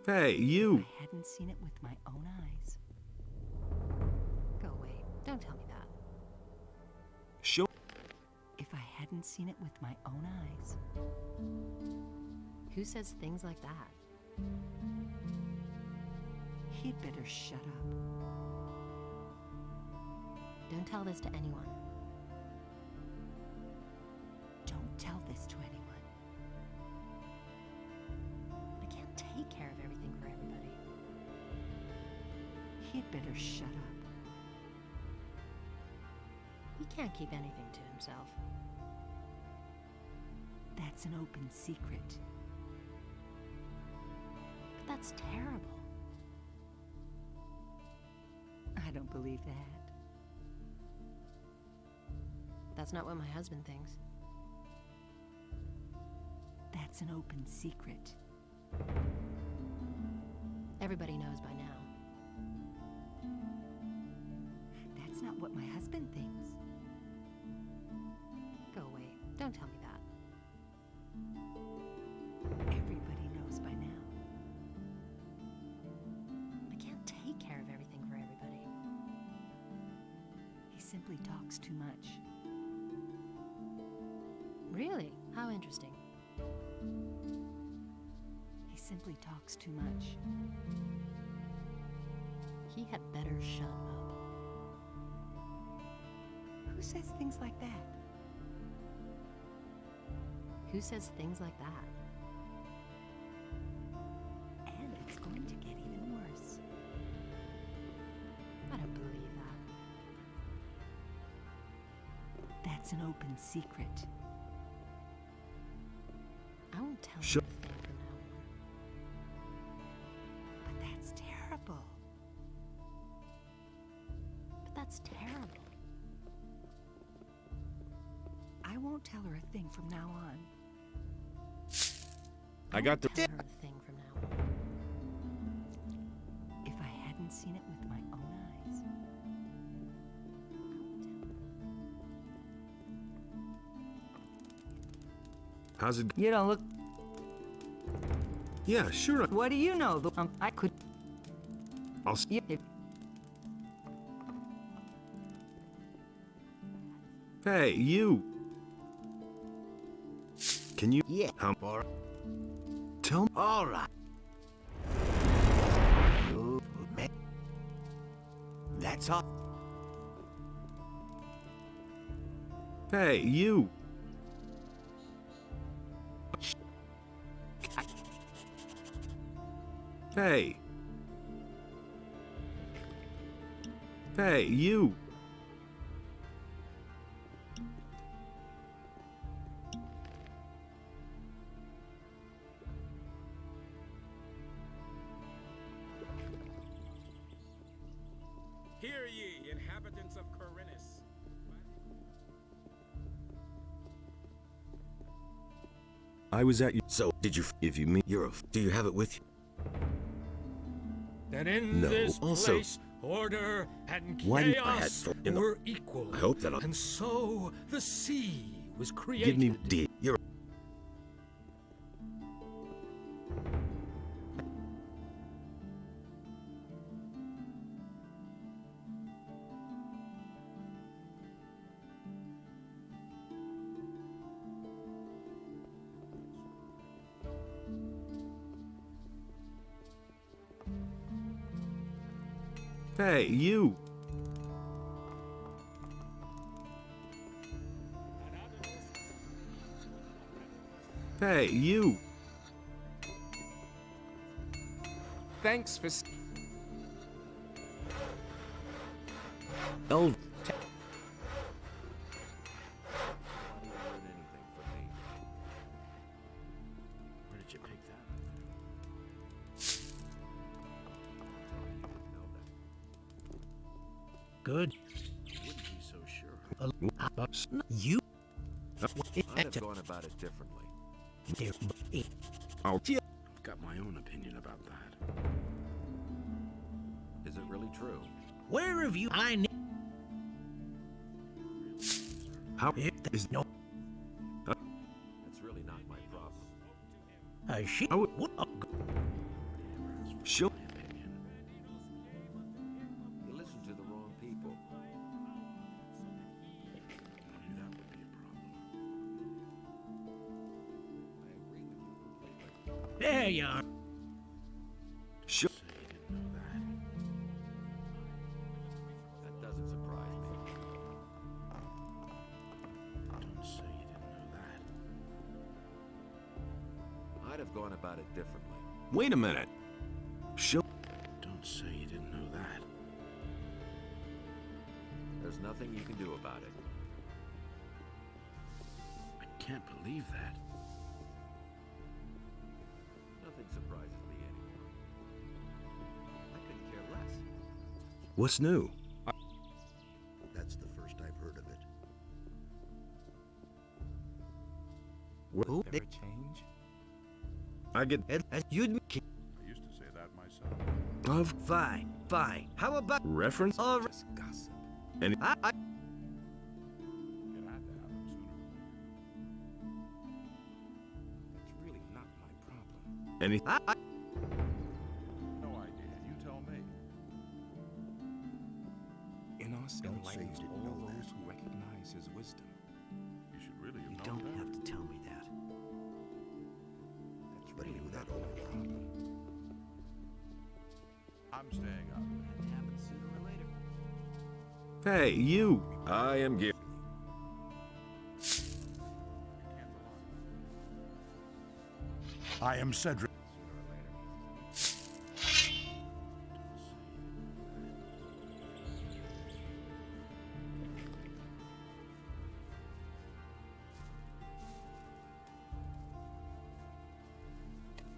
Hey, you! I hadn't seen it with my own eyes. Go away. Don't tell me that. Sure. If I hadn't seen it with my own eyes. Who says things like that? He'd better shut up. Don't tell this to anyone. Don't tell this to anyone. I can't take care of everything for everybody. He'd better shut up. He can't keep anything to himself. That's an open secret. But that's terrible. I don't believe that. That's not what my husband thinks. That's an open secret. Everybody knows by now. That's not what my husband thinks. Go away. Don't tell me that. Everybody knows by now. I can't take care of everything for everybody. He simply talks too much. Really? How interesting. He simply talks too much. He had better shut up. Who says things like that? Who says things like that? And it's going to get even worse. I don't believe that. That's an open secret. I won't tell you a thing from now on. But that's terrible. But that's terrible. I won't tell her a thing from now on. I got the. Tell her a thing from now on. If I hadn't seen it with my own eyes. How's it? You don't look. Yeah, sure. What do you know? I could. I'll. Hey, you. Can you? Yeah. How far? Tell me. All right. Oh, man. That's all. Hey, you. Hey. Hey, you. Hear ye, inhabitants of Corinus. I was at you. So, did you? If you mean you're do you have it with you? That in No, this also- place, order and Why did I had chaos for- in the- were equal. I hope that And so the sea was created. Give me D. You're. Hey, you. Hey, you. Thanks for. Oh. Where did you pick that? Good. Wouldn't be so sure. You? I'd have gone about it differently. I've got my own opinion about that. Is it really true? Where have you? I need. How is no? That's really not my problem. She. Sure. You listen to the wrong people. There you are. Sure. That doesn't surprise me. Don't say you didn't know that. I'd have gone about it differently. Wait a minute. Sure. Don't say you didn't know that. There's nothing you can do about it. I can't believe that. Nothing surprises me anymore. I couldn't care less. What's new? That's the first I've heard of it. Who? Ever change? I get You'd I used to say that myself. of fine, fine. How about reference. Just gossip. And It had to happen sooner or That's really not my problem. any. later. No idea. You tell me. Enos Don't say you enlightens didn't all know those that. who recognize his wisdom. You should really have You known don't that. have to tell me that. That's But he really knew that not all my along. problem. I'm staying out of it. Had to happen sooner or later. Hey, you! I am Gary. I am Cedric.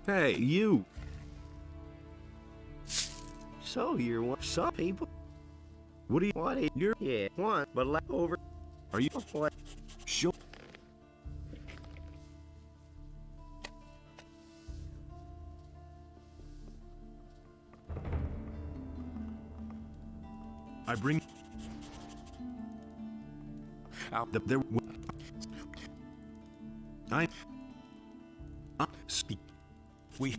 Hey, you! So you're one. Some people. What do you? What? You're yeah. One, but like over. Are you? What? Sure. I bring out the there. I speak. We.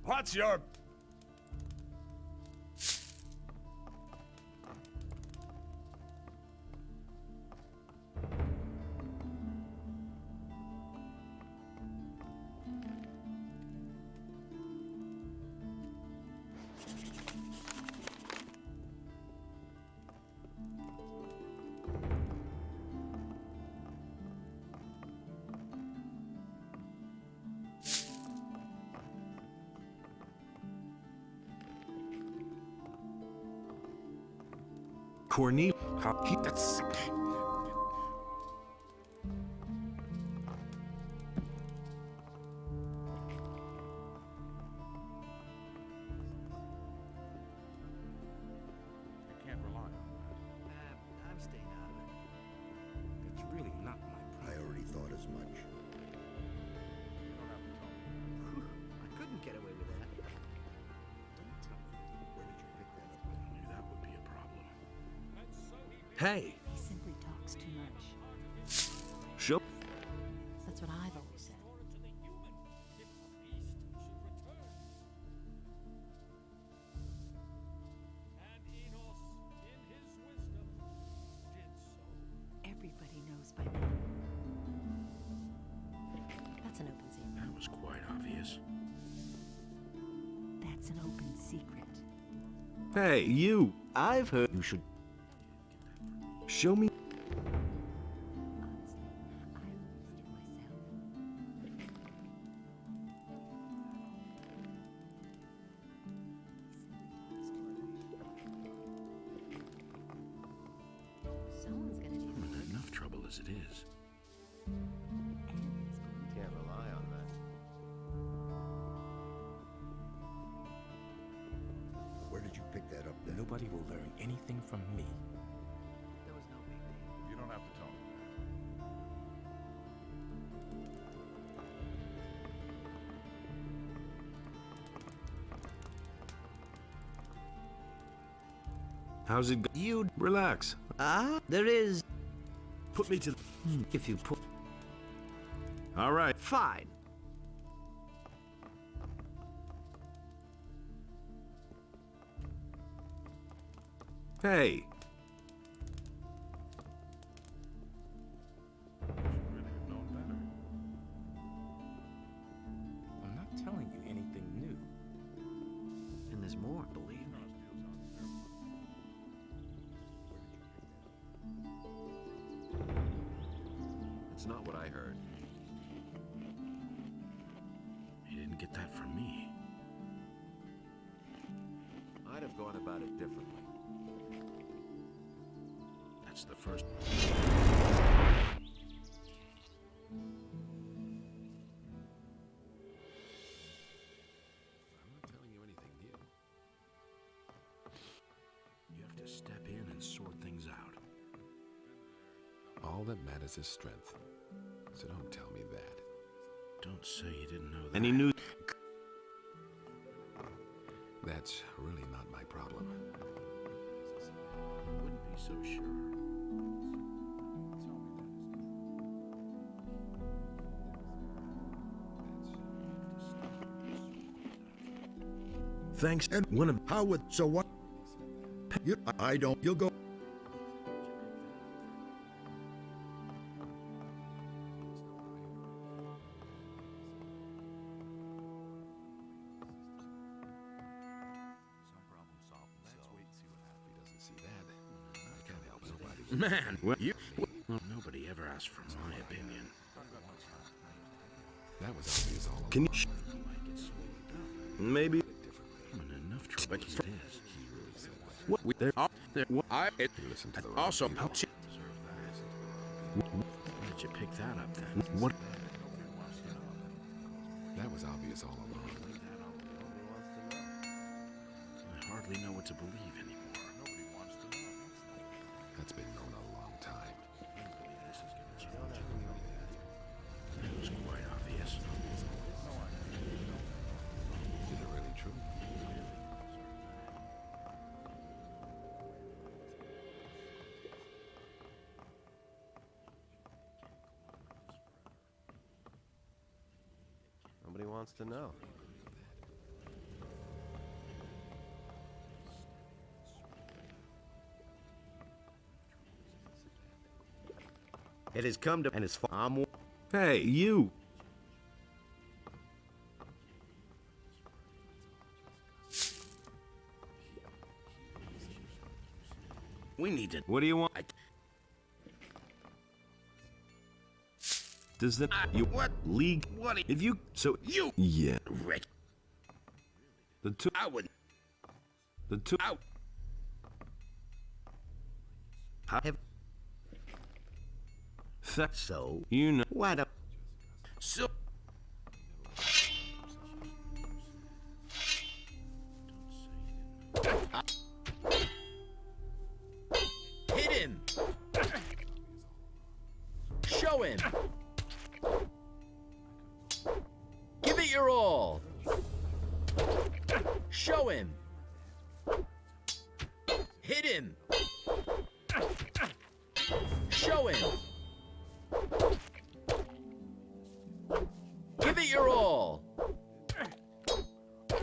What's your... Cornel. How he that's. You can't rely on that. I'm staying out of it. That's really not my I problem. already thought as much. You don't have to tell me. I couldn't get away with that. Don't tell me. Where did you pick that up? I knew that would be a problem. Hey. He simply talks too much. Show. That's what I've always said. Everybody knows by now. That's an open secret. That was quite obvious. That's an open secret. Hey, you. I've heard you should Show me. as it is. Can't rely on that. Where did you pick that up then? Nobody will learn anything from me. There was no big deal. You don't have to tell me How's it go? You Relax. there is. Put me to. If you put. All right. Fine. Hey. I'm not telling you anything new. And there's more, believe me. It's not what I heard. You didn't get that from me. I'd have gone about it differently. That's the first. I'm not telling you anything new. You have to step in and sort things out. All that matters is strength. So don't tell me that. Don't say you didn't know that. Any news? That's really not my problem. Wouldn't be so sure. Thanks. And one of. How would so what? You, I don't. You'll go. Man, well, you. Well, nobody ever asked for my opinion. That was obvious all along. Can you? Maybe. I'm in enough trouble as it is. What? There are. There. I. It. Listen to the Also. wrong people. Where did you pick that up then? What? That was obvious all along. I hardly know what to believe anymore. That's been known a long time. It was quite obvious. Is it really true? Nobody wants to know. It has come to. And it's. Hey, you. We need to. What do you want? Does that you What? league? What? If you so You. yeah. Rick. The two. I would. The two. Out. Have. So you know. Why don't. So. Hit him! Show him! Give it your all! Show him! Hit him! Show him! Give it your all!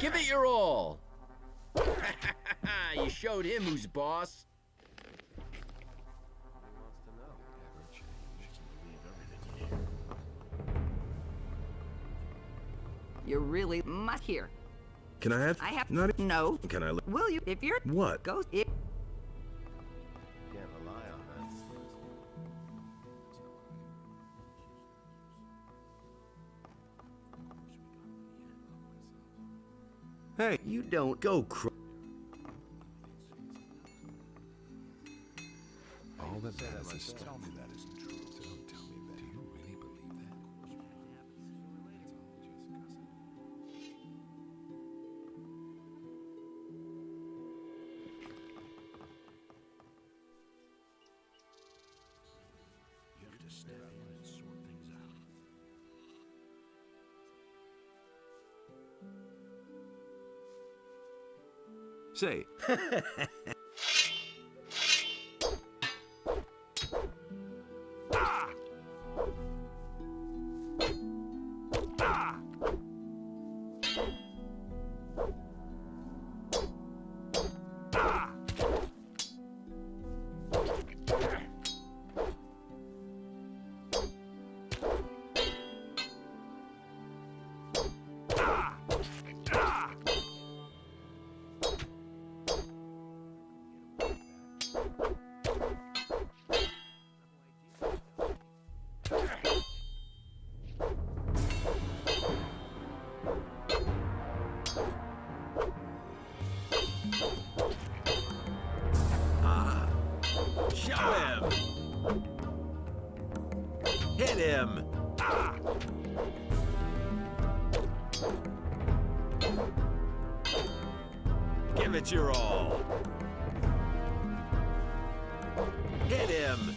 Give it your all! You showed him who's boss. You really must hear. Can I have? I have Not. no. Can I? Will you? If you're What? go if Can't rely on that. Hey, You don't go. All that matters is strength. Say. Show him! Hit him! Give it your all! Hit him!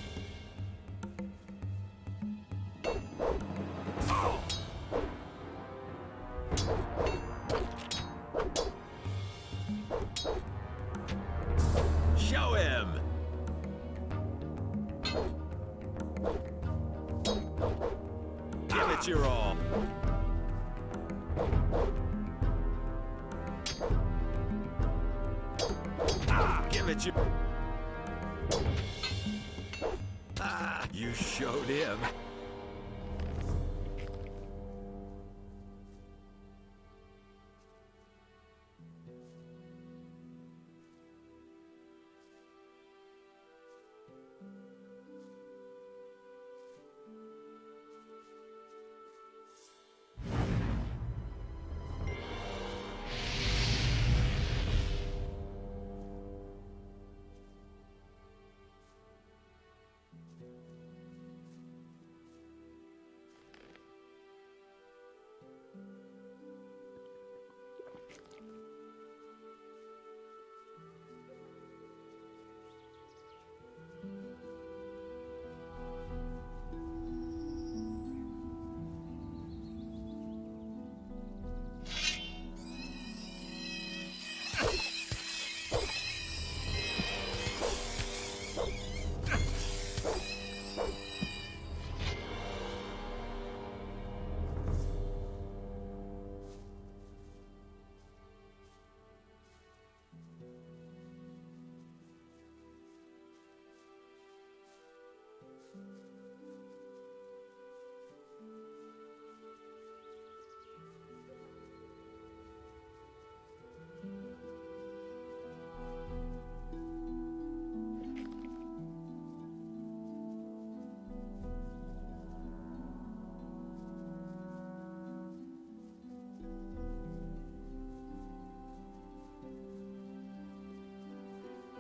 Show him! Give it your all! Give it your... You showed him.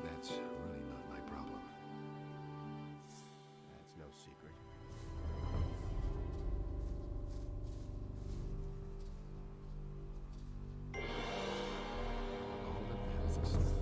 That's really not my problem. That's no secret. All that matters is stuff.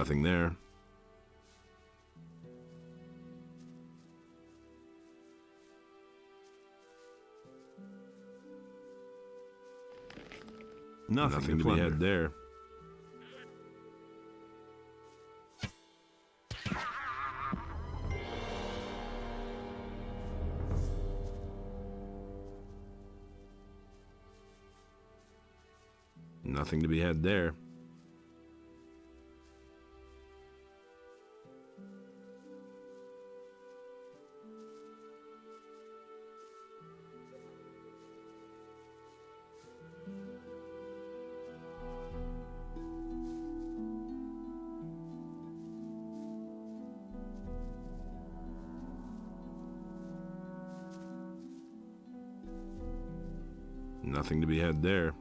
Nothing there. Nothing to be had there. Nothing to be had there. Nothing to be had there.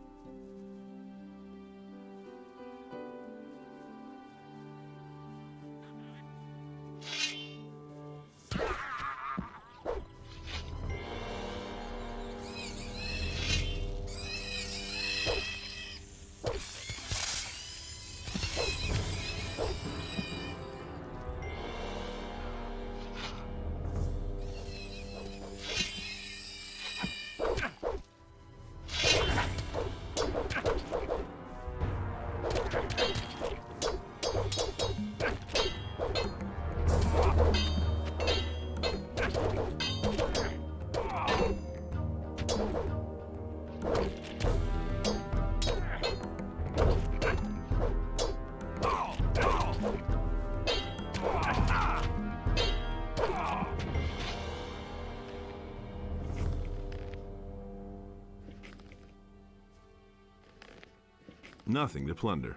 Nothing to plunder.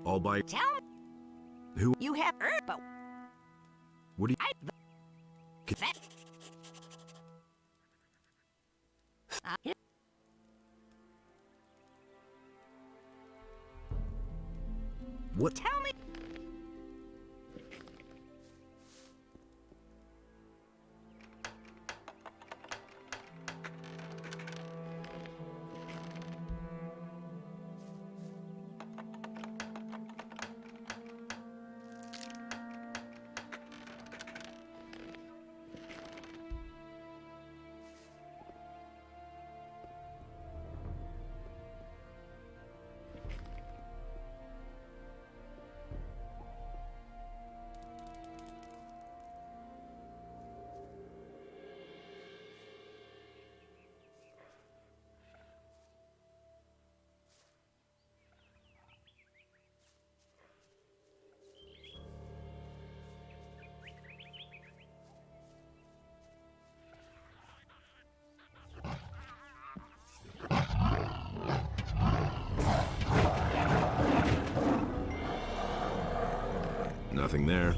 All by... Tell me. Who? You have heard, but What do you... What? Tell me. Nothing there.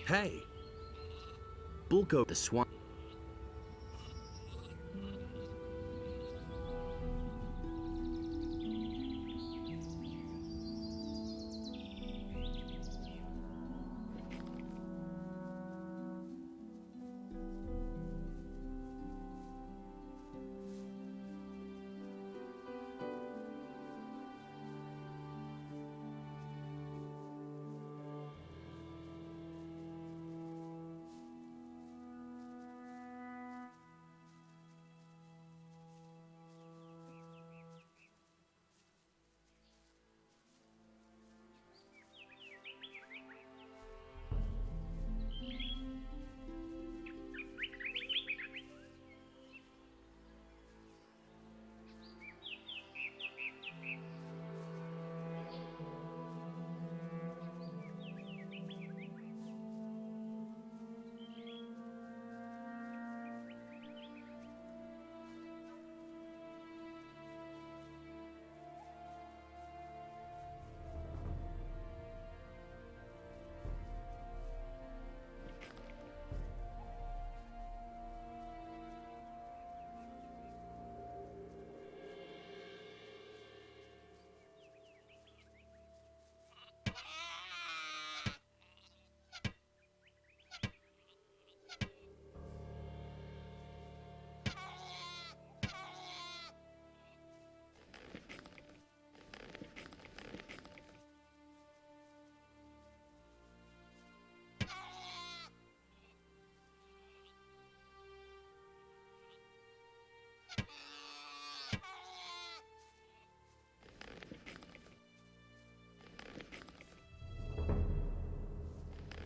Hey! Bulko. The swamp.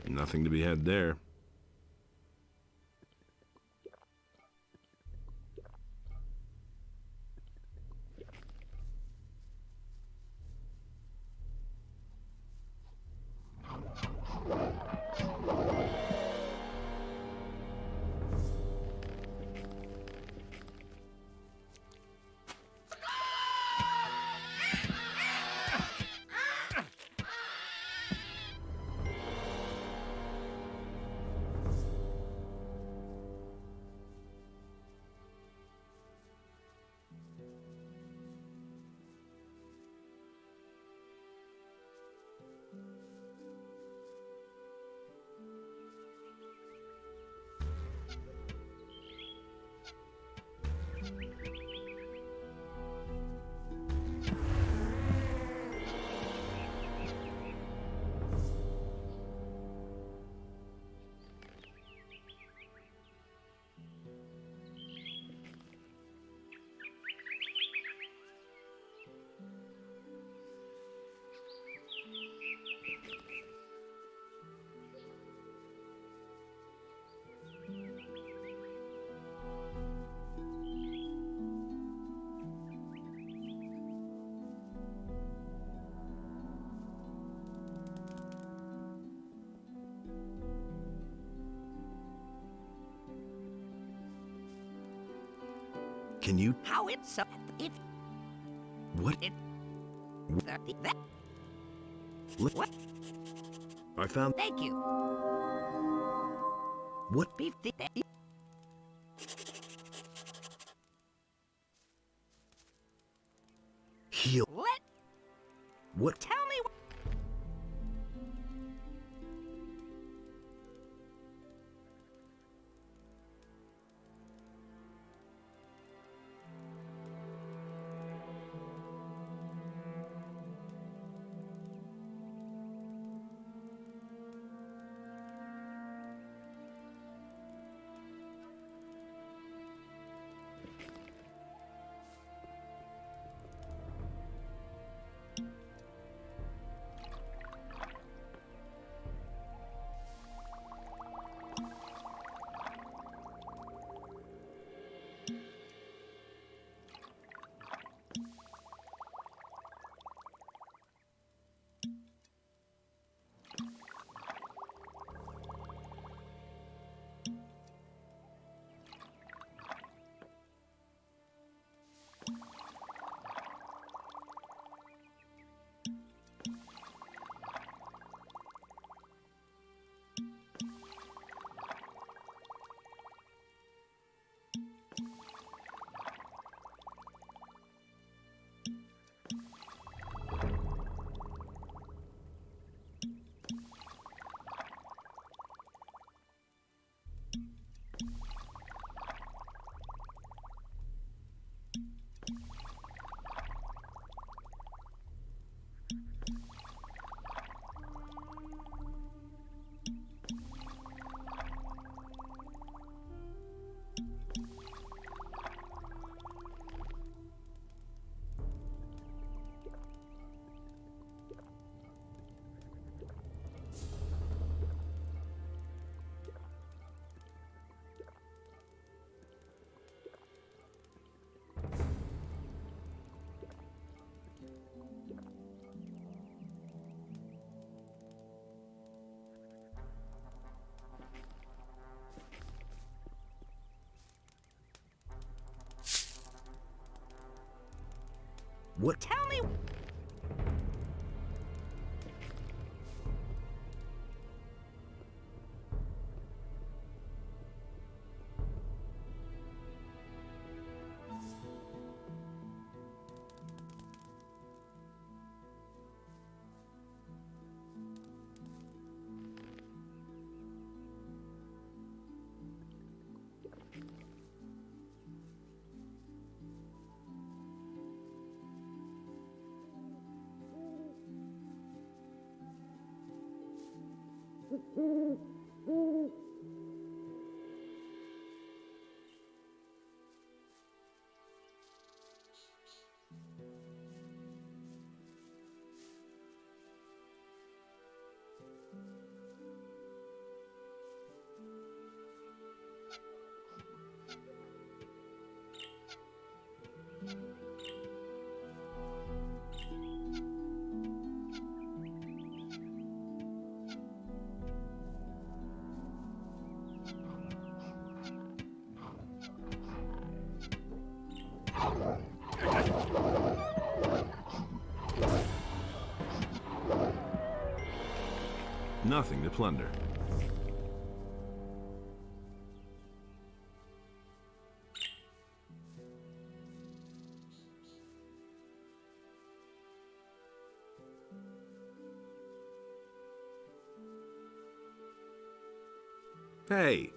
Nothing to be had there. Can you? How it's so if What? it that What? what? I found. Thank you. What? Beef Heal. What? What? Tell me what. What? Tell me. Nothing to plunder. Hey.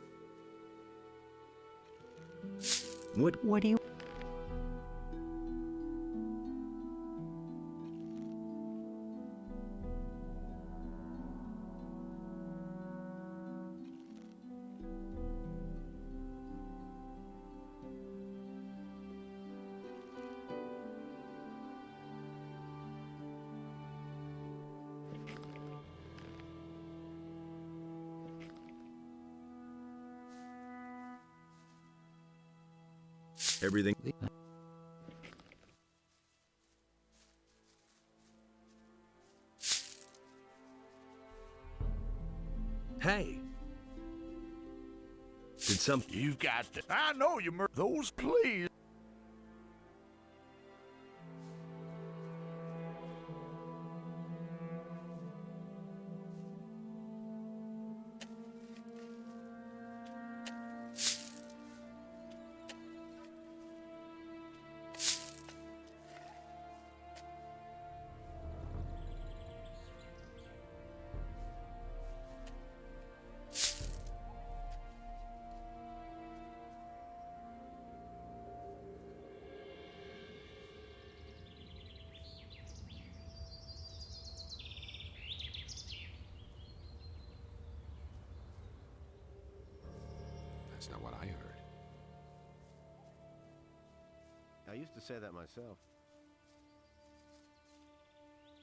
What do you... Everything. Hey. Did some... You've got to... I know you those, please. That's not what I heard. I used to say that myself.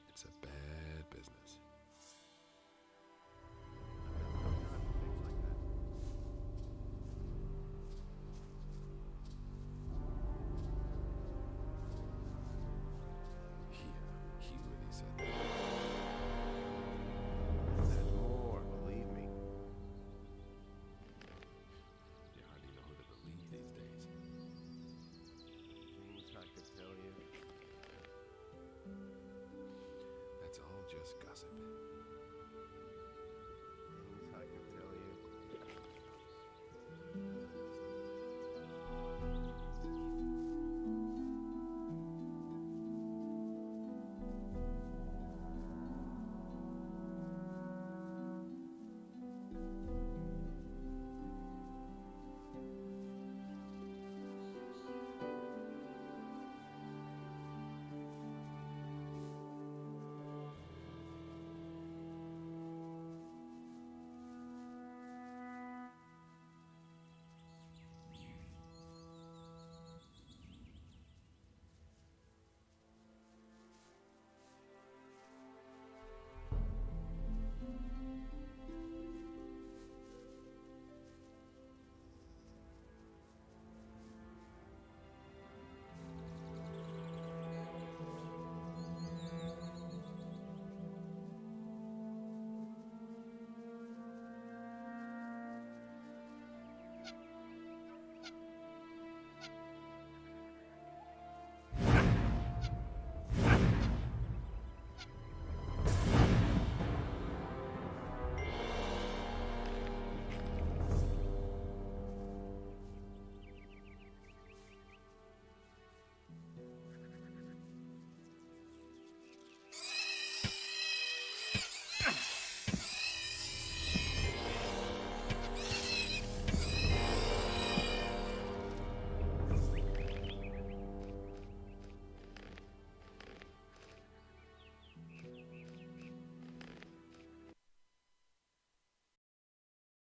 It's a bad business. He really said that. There's more, believe me. You hardly know who to believe these days. Things I could tell you. That's all just gossip.